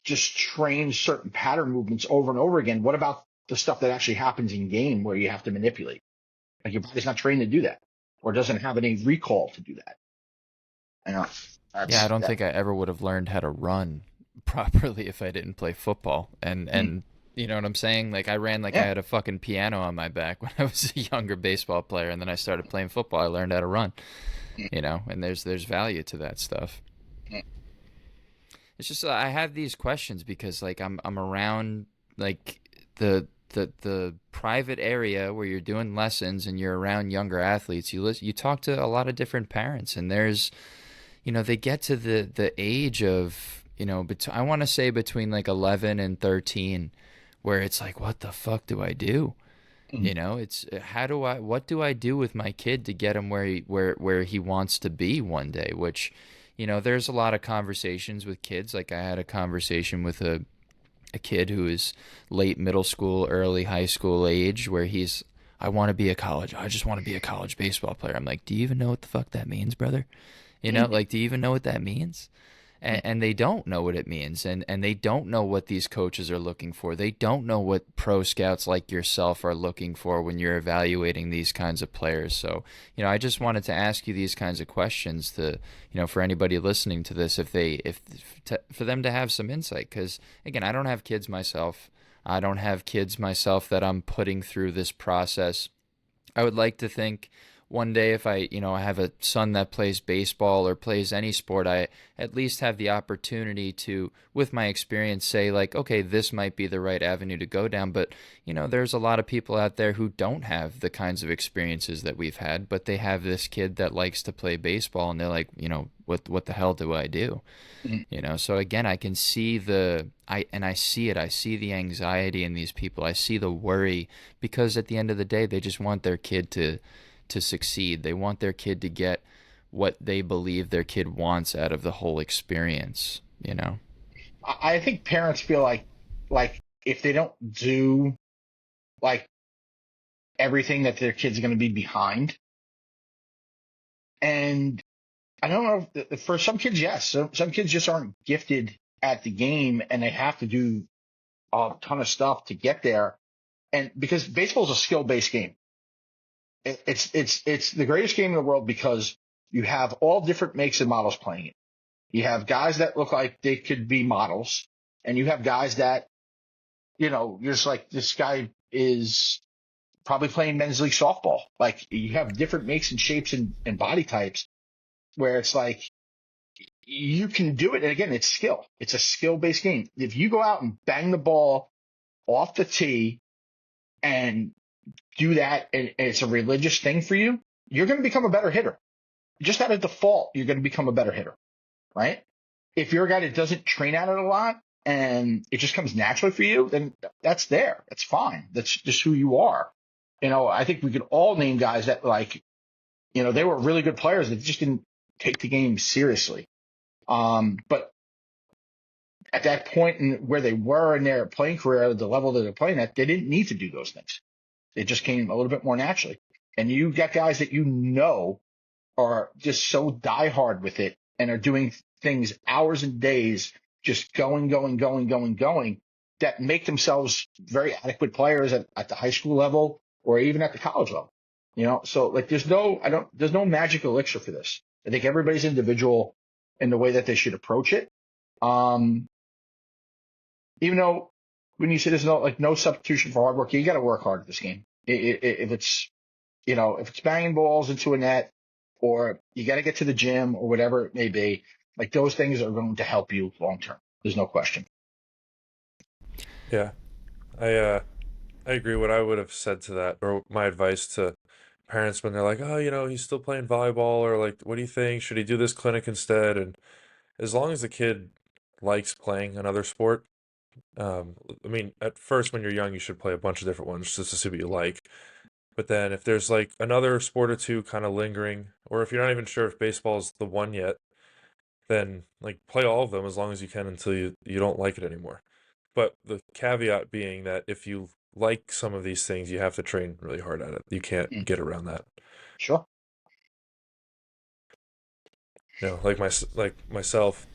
just train certain pattern movements over and over again. What about the stuff that actually happens in game where you have to manipulate? Like your body's not trained to do that, or doesn't have any recall to do that. I don't think I ever would have learned how to run properly if I didn't play football. And you know what I'm saying? Like I ran like I had a fucking piano on my back when I was a younger baseball player, and then I started playing football. I learned how to run, and there's value to that stuff. It's just I have these questions because like I'm around like the private area where you're doing lessons and you're around younger athletes. You talk to a lot of different parents, and there's they get to the age of I want to say between like 11 and 13, where it's like, what the fuck do I do? It's what do I do with my kid to get him where he wants to be one day? Which, there's a lot of conversations with kids. Like I had a conversation with a kid who is late middle school, early high school age, where I just want to be a college baseball player. I'm like, do you even know what the fuck that means, brother? Like, do you even know what that means? And they don't know what it means. And they don't know what these coaches are looking for. They don't know what pro scouts like yourself are looking for when you're evaluating these kinds of players. So, I just wanted to ask you these kinds of questions to, for anybody listening to this, for them to have some insight. Because, again, I don't have kids myself. I don't have kids myself that I'm putting through this process. I would like to think one day if I have a son that plays baseball or plays any sport, I at least have the opportunity to, with my experience, say like, okay, this might be the right avenue to go down. But, there's a lot of people out there who don't have the kinds of experiences that we've had, but they have this kid that likes to play baseball and they're like, what the hell do I do? So again, I can see I see it. I see the anxiety in these people. I see the worry, because at the end of the day, they just want their kid to succeed. They want their kid to get what they believe their kid wants out of the whole experience, I think parents feel like if they don't do like everything that their kids are going to be behind. And I don't know if, for some kids, yes. Some kids just aren't gifted at the game and they have to do a ton of stuff to get there. And because baseball is a skill based game, it's the greatest game in the world because you have all different makes and models playing it. You have guys that look like they could be models, and you have guys that, you're just like, this guy is probably playing men's league softball. Like, you have different makes and shapes and body types where it's like you can do it. And again, it's skill. It's a skill based game. If you go out and bang the ball off the tee and do that, and it's a religious thing for you, you're going to become a better hitter. Just out of default, you're going to become a better hitter, right? If you're a guy that doesn't train at it a lot and it just comes naturally for you, then that's there. That's fine. That's just who you are. I think we could all name guys that, like, they were really good players that just didn't take the game seriously. But at that point in where they were in their playing career, at the level that they're playing at, they didn't need to do those things. It just came a little bit more naturally. And you got guys that are just so diehard with it and are doing things hours and days, just going, that make themselves very adequate players at the high school level or even at the college level. So like there's no magic elixir for this. I think everybody's individual in the way that they should approach it. Even though when you say there's no substitution for hard work, you got to work hard at this game. If it's banging balls into a net, or you got to get to the gym or whatever it may be, like those things are going to help you long term. There's no question. Yeah, I agree. What I would have said to that, or my advice to parents when they're like, oh, he's still playing volleyball, or like, what do you think? Should he do this clinic instead? And as long as the kid likes playing another sport, I mean, at first when you're young, you should play a bunch of different ones just to see what you like. But then if there's like another sport or two kind of lingering, or if you're not even sure if baseball is the one yet, then like play all of them as long as you can until you don't like it anymore. But the caveat being that if you like some of these things, you have to train really hard at it. You can't get around that. Sure. Like myself,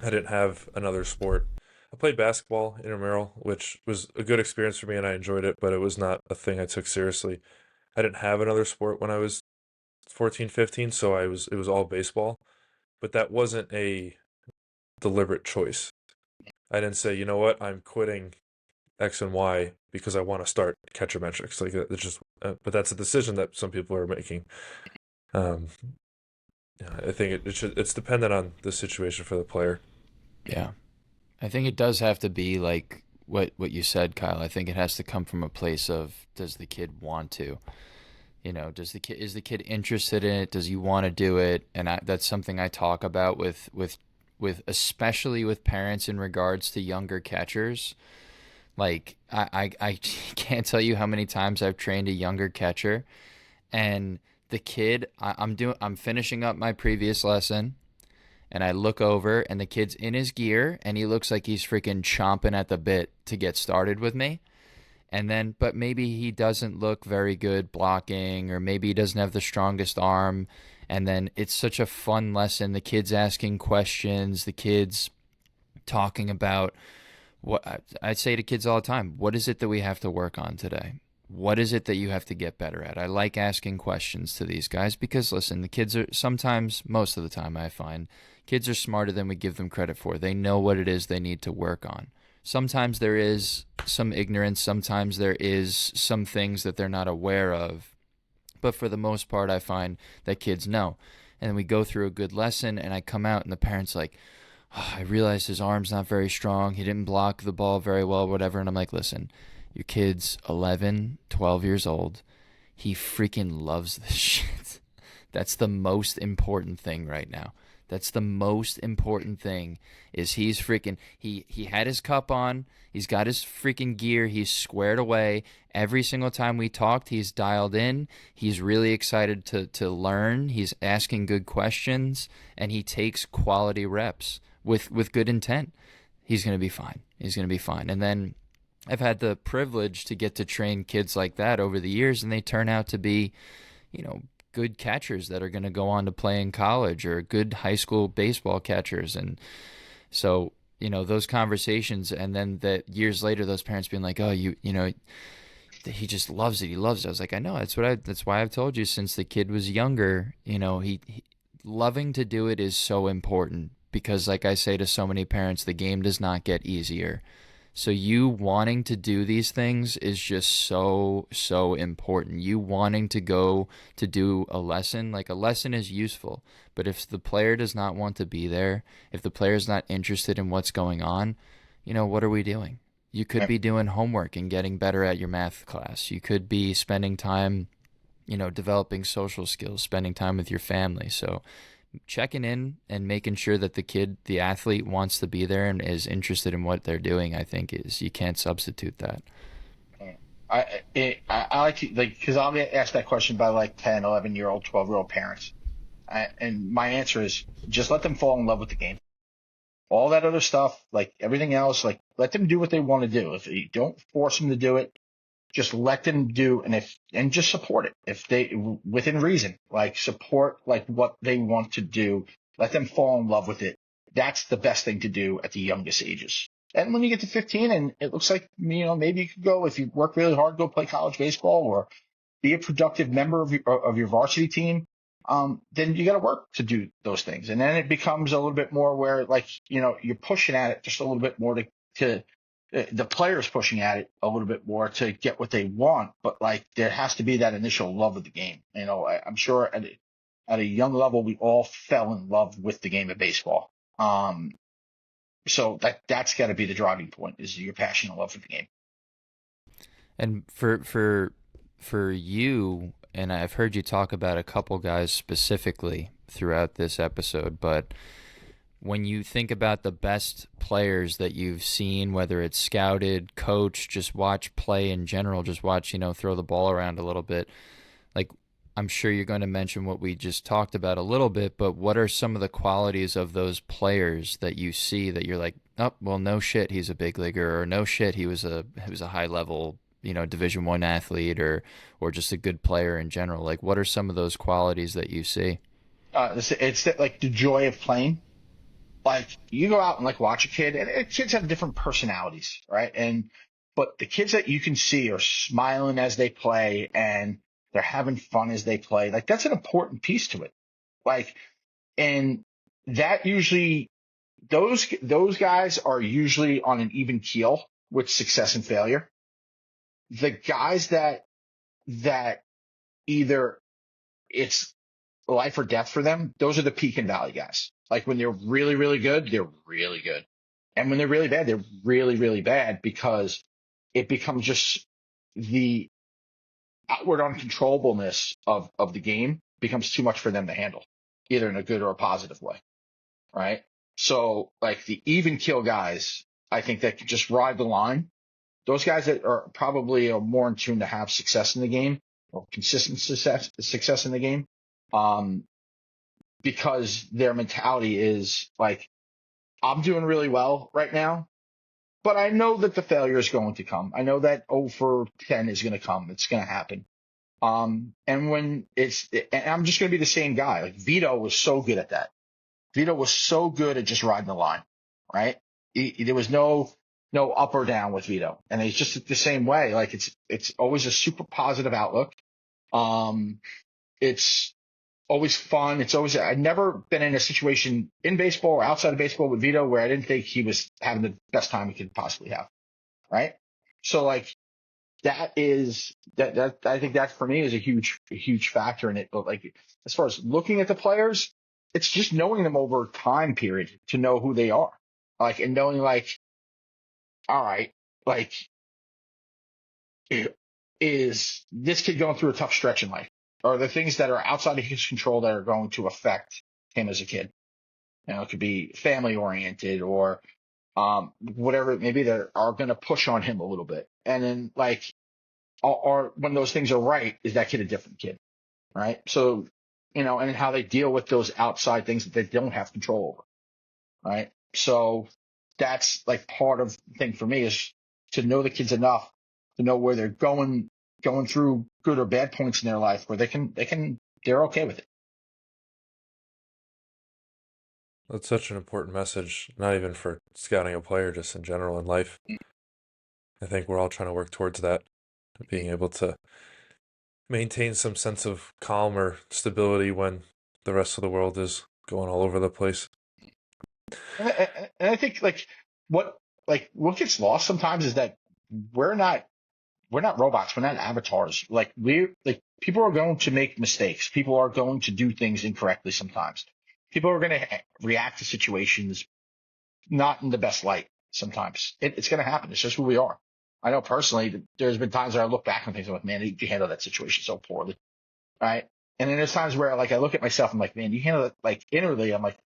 I didn't have another sport. I played basketball intramural, which was a good experience for me and I enjoyed it, but it was not a thing I took seriously. I didn't have another sport when I was 14, 15, so it was all baseball. But that wasn't a deliberate choice. I didn't say, you know what, I'm quitting X and Y because I want to start CatcherMTRX. Like it's just, but that's a decision that some people are making. I think it's dependent on the situation for the player. Yeah. I think it does have to be like what you said, Kyle. I think it has to come from a place of, does the kid want to? Is the kid interested in it? Does he want to do it? And that's something I talk about with especially with parents in regards to younger catchers. Like I can't tell you how many times I've trained a younger catcher, and the kid, I'm finishing up my previous lesson, and I look over and the kid's in his gear and he looks like he's freaking chomping at the bit to get started with me. And then, but maybe he doesn't look very good blocking, or maybe he doesn't have the strongest arm. And then it's such a fun lesson. The kid's asking questions, the kid's talking about what I say to kids all the time. What is it that we have to work on today? What is it that you have to get better at? I like asking questions to these guys because, listen, the kids are sometimes, most of the time I find, kids are smarter than we give them credit for. They know what it is they need to work on. Sometimes there is some ignorance. Sometimes there is some things that they're not aware of. But for the most part, I find that kids know. And we go through a good lesson, and I come out, and the parent's like, oh, I realize his arm's not very strong. He didn't block the ball very well, whatever. And I'm like, listen, your kid's 11, 12 years old. He freaking loves this shit. That's the most important thing right now. That's the most important thing is he's freaking, he had his cup on. He's got his freaking gear. He's squared away. Every single time we talked, he's dialed in. He's really excited to learn. He's asking good questions, and he takes quality reps with good intent. He's going to be fine. He's going to be fine. And then I've had the privilege to get to train kids like that over the years, and they turn out to be, good catchers that are going to go on to play in college, or good high school baseball catchers. And so, those conversations, and then that years later, those parents being like, "Oh, he just loves it. He loves it." I was like, "I know. That's why I've told you since the kid was younger. He loving to do it is so important, because, like I say to so many parents, the game does not get easier. So you wanting to do these things is just so, so important. You wanting to go to do a lesson, like, a lesson is useful, but if the player does not want to be there, if the player is not interested in what's going on, what are we doing? You could Yeah. be doing homework and getting better at your math class. You could be spending time, developing social skills, spending time with your family. So checking in and making sure that the athlete wants to be there and is interested in what they're doing, I think you can't substitute that. I like to, like, because I'll get asked that question by like 10, 11-year-old, 12-year-old parents. And my answer is just let them fall in love with the game. All that other stuff, like everything else, like let them do what they want to do. If you don't force them to do it, just let them do, and just support it if they within reason, like support like what they want to do. Let them fall in love with it. That's the best thing to do at the youngest ages. And when you get to 15 and it looks like, maybe you could go, if you work really hard, go play college baseball or be a productive member of your varsity team. Then you got to work to do those things. And then it becomes a little bit more where, like, you're pushing at it just a little bit more to the players pushing at it a little bit more to get what they want. But like, there has to be that initial love of the game. I'm sure at a young level, we all fell in love with the game of baseball. So that's got to be the driving point, is your passion and love for the game. And for you, and I've heard you talk about a couple guys specifically throughout this episode, but when you think about the best players that you've seen, whether it's scouted, coached, just watch play in general, just watch, throw the ball around a little bit, like, I'm sure you're going to mention what we just talked about a little bit, but what are some of the qualities of those players that you see that you're like, oh, well, no shit, he's a big leaguer, or no shit, he was a high level, Division I athlete, or just a good player in general? Like, what are some of those qualities that you see? It's like the joy of playing. Like, you go out and like watch a kid, and kids have different personalities, right? But the kids that you can see are smiling as they play and they're having fun as they play. Like, that's an important piece to it. Like, and that usually, those guys are usually on an even keel with success and failure. The guys that either it's life or death for them, those are the peak and valley guys. Like, when they're really, really good, they're really good. And when they're really bad, they're really, really bad, because it becomes just the outward uncontrollableness of the game becomes too much for them to handle, either in a good or a positive way. Right. So like the even kill guys, I think that can just ride the line. Those guys that are probably more in tune to have success in the game, or consistent success in the game. Um, because their mentality is like, I'm doing really well right now, but I know that the failure is going to come. I know that 0 for 10 is going to come. It's going to happen. And and I'm just going to be the same guy. Like, Vito was so good at that. Vito was so good at just riding the line, right? There was no up or down with Vito, and it's just the same way. Like, it's always a super positive outlook. It's always fun. I've never been in a situation in baseball or outside of baseball with Vito where I didn't think he was having the best time he could possibly have. Right. So like, that I think that for me is a huge factor in it. But like, as far as looking at the players, it's just knowing them over time period to know who they are. Like, and knowing like, all right, like, is this kid going through a tough stretch in life? Or the things that are outside of his control that are going to affect him as a kid? It could be family oriented, or whatever it may be, that are going to push on him a little bit. And then like, or when those things are right, is that kid a different kid? Right. So, and how they deal with those outside things that they don't have control over. Right. So that's like part of the thing for me is to know the kids enough to know where they're going through good or bad points in their life where they're okay with it. That's such an important message, not even for scouting a player, just in general in life. I think we're all trying to work towards that, being able to maintain some sense of calm or stability when the rest of the world is going all over the place. And I think what what gets lost sometimes is that we're not robots. We're not avatars. People are going to make mistakes. People are going to do things incorrectly sometimes. People are going to react to situations not in the best light sometimes. It's going to happen. It's just who we are. I know personally that there's been times where I look back on things and I'm like, man, you handle that situation so poorly. Right. And then there's times where I look at myself, I'm like, man, you handle it inwardly. I'm like,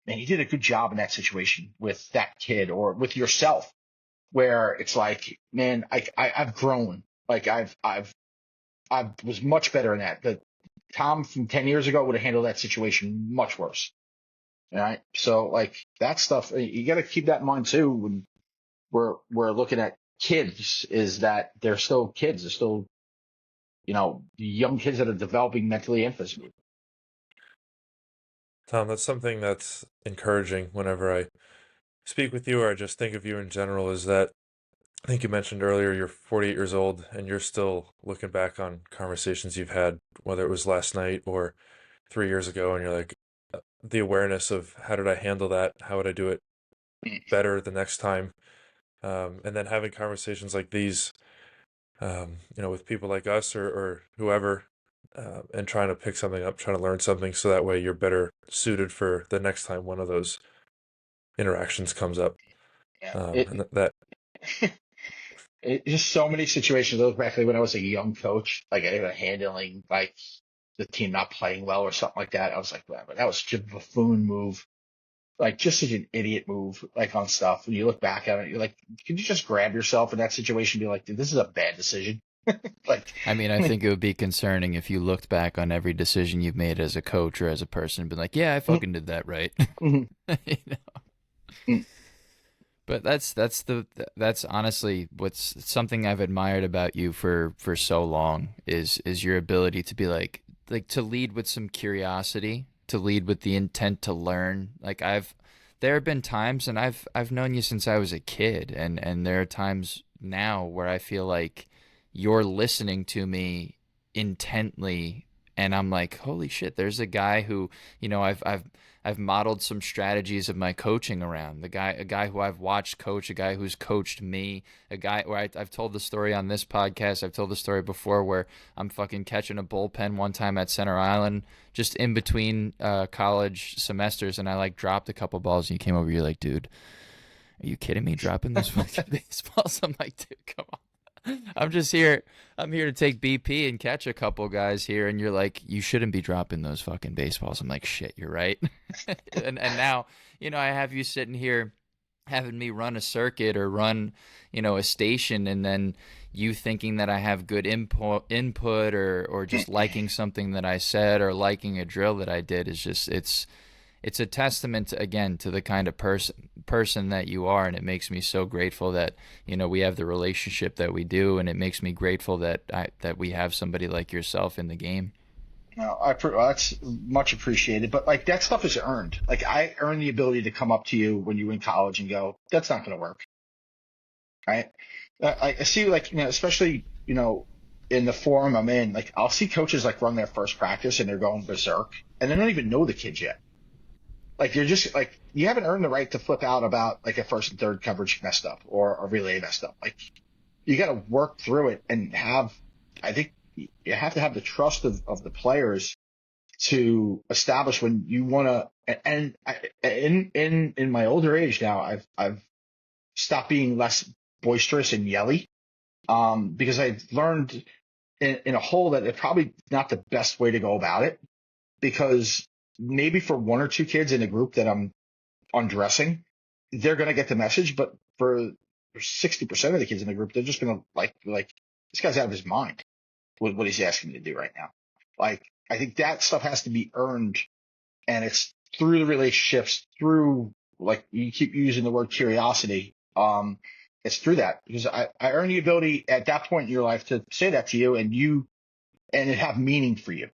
man, you did a good job in that situation with that kid or with yourself, where it's like, man, I've grown. I was much better in that. The Tom from 10 years ago would have handled that situation much worse. All right. So that stuff, you got to keep that in mind too when we're looking at kids, is that they're still kids. They're still, young kids that are developing mentally and physically. Tom, that's something that's encouraging whenever I speak with you or I just think of you in general, is that I think you mentioned earlier you're 48 years old and you're still looking back on conversations you've had, whether it was last night or 3 years ago, and you're like, the awareness of how did I handle that? How would I do it better the next time? And then having conversations like these, with people like us or whoever, and trying to pick something up, trying to learn something so that way you're better suited for the next time one of those interactions comes up. Yeah. And that Just so many situations. Those back when I was a young coach, handling the team not playing well or something like that. I was like, wow, that was such a buffoon move. Just such an idiot move, on stuff. When you look back at it, you're like, could you just grab yourself in that situation and be like, dude, this is a bad decision? I mean, I think it would be concerning if you looked back on every decision you've made as a coach or as a person and been like, yeah, I fucking did that right. Mhm. You know? But that's honestly what's something I've admired about you for so long is your ability to be to lead with some curiosity, to lead with the intent to learn. There have been times, and I've known you since I was a kid, and there are times now where I feel like you're listening to me intently, and I'm like, holy shit, there's a guy who, I've modeled some strategies of my coaching around. A guy who I've watched coach, a guy who's coached me, a guy where I've told the story on this podcast. I've told the story before where I'm fucking catching a bullpen one time at Center Island, just in between college semesters, and I dropped a couple balls, and you came over. You're like, dude, are you kidding me? Dropping those fucking baseballs? I'm like, dude, come on. I'm just here. I'm here to take BP and catch a couple guys here, and you're like, you shouldn't be dropping those fucking baseballs. I'm like, shit, you're right. and now, I have you sitting here having me run a circuit or run, a station, and then you thinking that I have good input or just liking something that I said or liking a drill that I did is just it's a testament again to the kind of person that you are, and it makes me so grateful that we have the relationship that we do, and it makes me grateful that we have somebody like yourself in the game. No, that's much appreciated, but that stuff is earned. I earned the ability to come up to you when you were in college and go, that's not going to work, right? I see, especially in the forum I'm in, I'll see coaches run their first practice and they're going berserk, and they don't even know the kids yet. You're just you haven't earned the right to flip out about a first and third coverage messed up or a relay messed up. You got to work through it and I think you have to have the trust of the players to establish when you want to. And in my older age now, I've stopped being less boisterous and yelly, because I've learned in a whole that it's probably not the best way to go about it, because maybe for one or two kids in a group that I'm undressing, they're going to get the message. But for 60% of the kids in the group, they're just going to this guy's out of his mind with what he's asking me to do right now. I think that stuff has to be earned, and it's through the relationships, through you keep using the word curiosity. It's through that because I earned the ability at that point in your life to say that to you and it have meaning for you.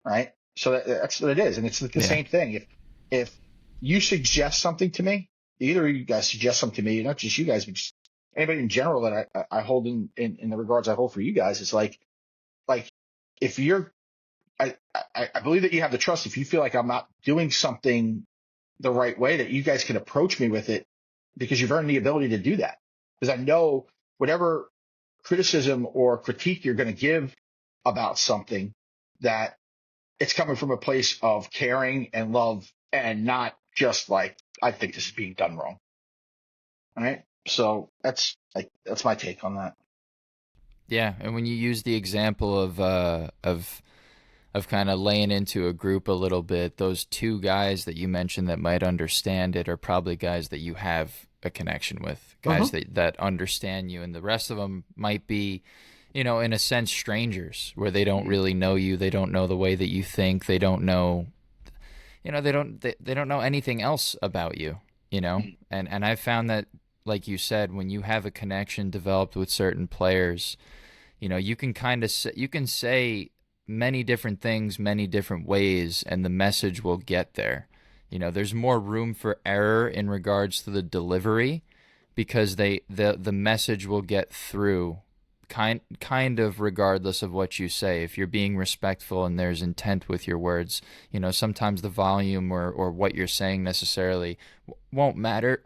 Right. So that's what it is. And it's the Yeah. same thing. If you suggest something to me, either of you guys suggest something to me, not just you guys, but just anybody in general that I hold in the regards I hold for you guys, it's like if you're, I believe that you have the trust. If you feel like I'm not doing something the right way, that you guys can approach me with it because you've earned the ability to do that. Because I know whatever criticism or critique you're going to give about something, that it's coming from a place of caring and love and not just like, I think this is being done wrong. All right. So that's my take on that. Yeah, and when you use the example of kind of laying into a group a little bit, those two guys that you mentioned that might understand it are probably guys that you have a connection with, guys Uh-huh. that understand you, and the rest of them might be, in a sense, strangers where they don't Mhm. really know you, they don't know the way that you think, they don't know, they don't know anything else about you, Mhm. and I've found that, like you said, when you have a connection developed with certain players, you can kind of you can say many different things many different ways and the message will get there. There's more room for error in regards to the delivery because the message will get through kind of regardless of what you say. If you're being respectful and there's intent with your words, sometimes the volume or what you're saying necessarily won't matter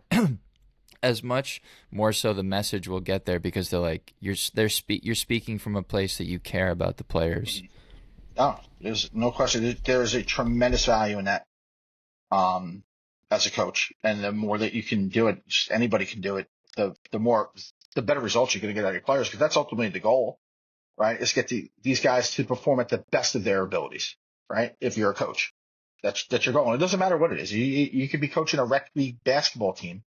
as much. More so the message will get there because they're like you're speaking from a place that you care about the players. Mhm. Oh, there's no question. There is a tremendous value in that, um, as a coach. And the more that you can do it, just anybody can do it, the better results you're going to get out of your players. Because that's ultimately the goal, right? Is get these guys to perform at the best of their abilities, right? If you're a coach, that's your goal. And it doesn't matter what it is. You could be coaching a rec league basketball team,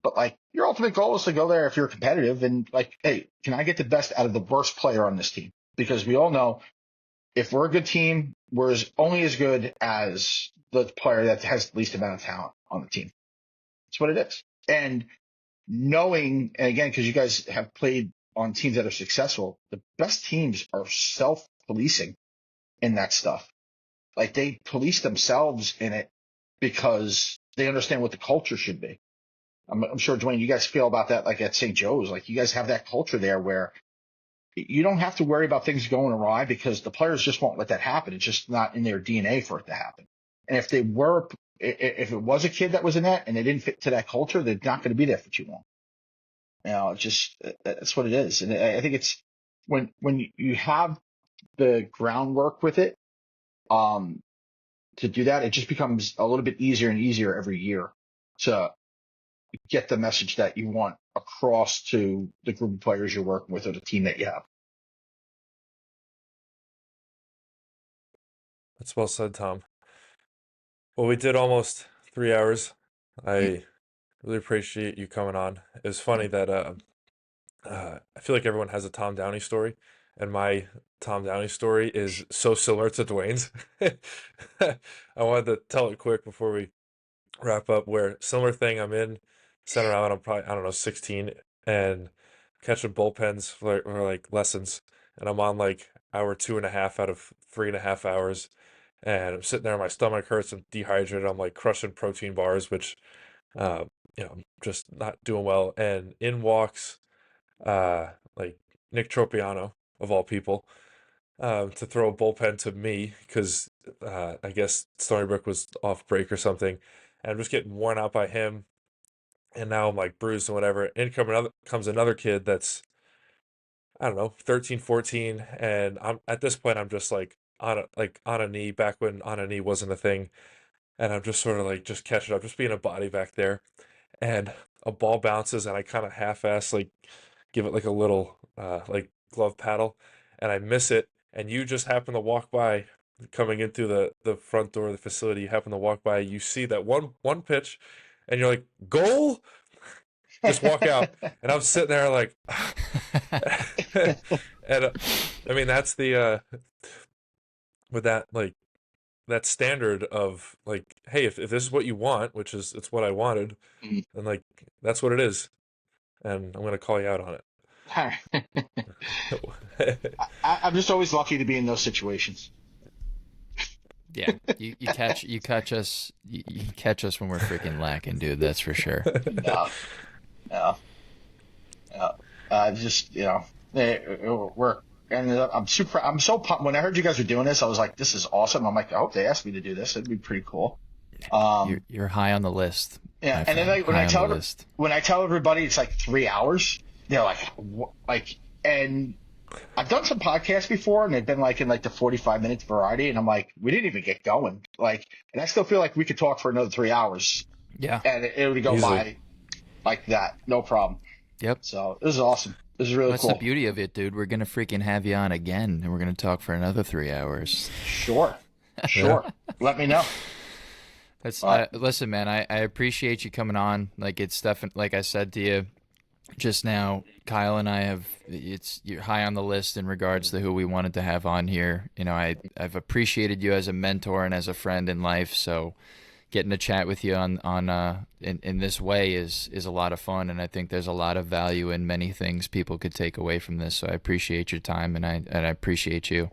but like your ultimate goal is to go there if you're competitive and like, hey, can I get the best out of the worst player on this team? Because we all know if we're a good team, we're only as good as the player that has the least amount of talent on the team. That's what it is. And knowing, and again, because you guys have played on teams that are successful, the best teams are self-policing in that stuff. Like they police themselves in it because they understand what the culture should be. I'm sure, Dwayne, you guys feel about that like at St. Joe's. Like you guys have that culture there where you don't have to worry about things going awry because the players just won't let that happen. It's just not in their DNA for it to happen. And if it was a kid that was in that and they didn't fit to that culture, they're not going to be there for too long. It's just, that's what it is. And I think it's when you have the groundwork with it, um, to do that, it just becomes a little bit easier and easier every year to get the message that you want across to the group of players you're working with or the team that you have. That's well said, Tom. Well, we did almost 3 hours. Mm, I really appreciate you coming on. It was funny mm, that I feel like everyone has a Tom Downey story, and my Tom Downey story is so similar to Dwayne's. I wanted to tell it quick before we wrap up. Where similar thing, I'm in center out. I'm probably I don't know 16 and catching bullpens for like lessons, and I'm on like hour 2.5 out of 3.5 hours, and I'm sitting there. My stomach hurts. I'm dehydrated. I'm like crushing protein bars, which uh, I'm just not doing well. And in walks like Nick Tropiano of all people, to throw a bullpen to me because I guess Stony Brook was off break or something, and I'm just getting worn out by him, and now I'm like bruised and whatever. Comes another kid that's I don't know 13, 14, and I'm at this point I'm just like on a knee back when on a knee wasn't a thing, and I'm just sort of like just catching up, just being a body back there, and a ball bounces and I kind of half-ass like give it like a little like glove paddle and I miss it and you just happen to walk by coming in through the front door of the facility. You happen to walk by, you see that one pitch and you're like goal, just walk out, and I'm sitting there like and I mean that's the with that like that standard of like hey if this is what you want, which is it's what I wanted, mm. and like that's what it is. and I'm going to call you out on it. All right. I'm just always lucky to be in those situations. Yeah, you catch us when we're freaking lacking, dude. That's for sure. Yeah, yeah, yeah. Just we're and I'm so pumped. When I heard you guys were doing this, I was like, this is awesome. I'm like, I hope they asked me to do this. It'd be pretty cool. You're high on the list. Yeah, My and then friend. when High I on tell the list. everybody it's like 3 hours, they're like, and I've done some podcasts before, and they've been like in like the 45 minute variety, and I'm like, we didn't even get going, like, and I still feel like we could talk for another 3 hours, Yeah. and it would go Easily. by like that, no problem. Yep. So this is awesome. This is really That's cool. the beauty of it, dude. We're gonna freaking have you on again, and we're gonna talk for another 3 hours. Sure. Let me know. That's All right. listen, man. I appreciate you coming on. Like it's definitely like I said to you just now. Kyle and I you're high on the list in regards to who we wanted to have on here. You know, I've appreciated you as a mentor and as a friend in life. So getting to chat with you in this way is a lot of fun, and I think there's a lot of value in many things people could take away from this. So I appreciate your time, and I appreciate you.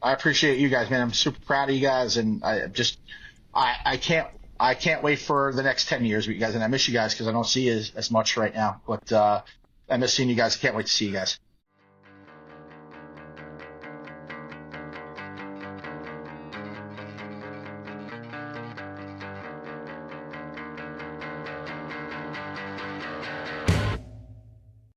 I appreciate you guys, man. I'm super proud of you guys, and I can't wait for the next 10 years with you guys, and I miss you guys because I don't see you as much right now. But I miss seeing you guys. I can't wait to see you guys.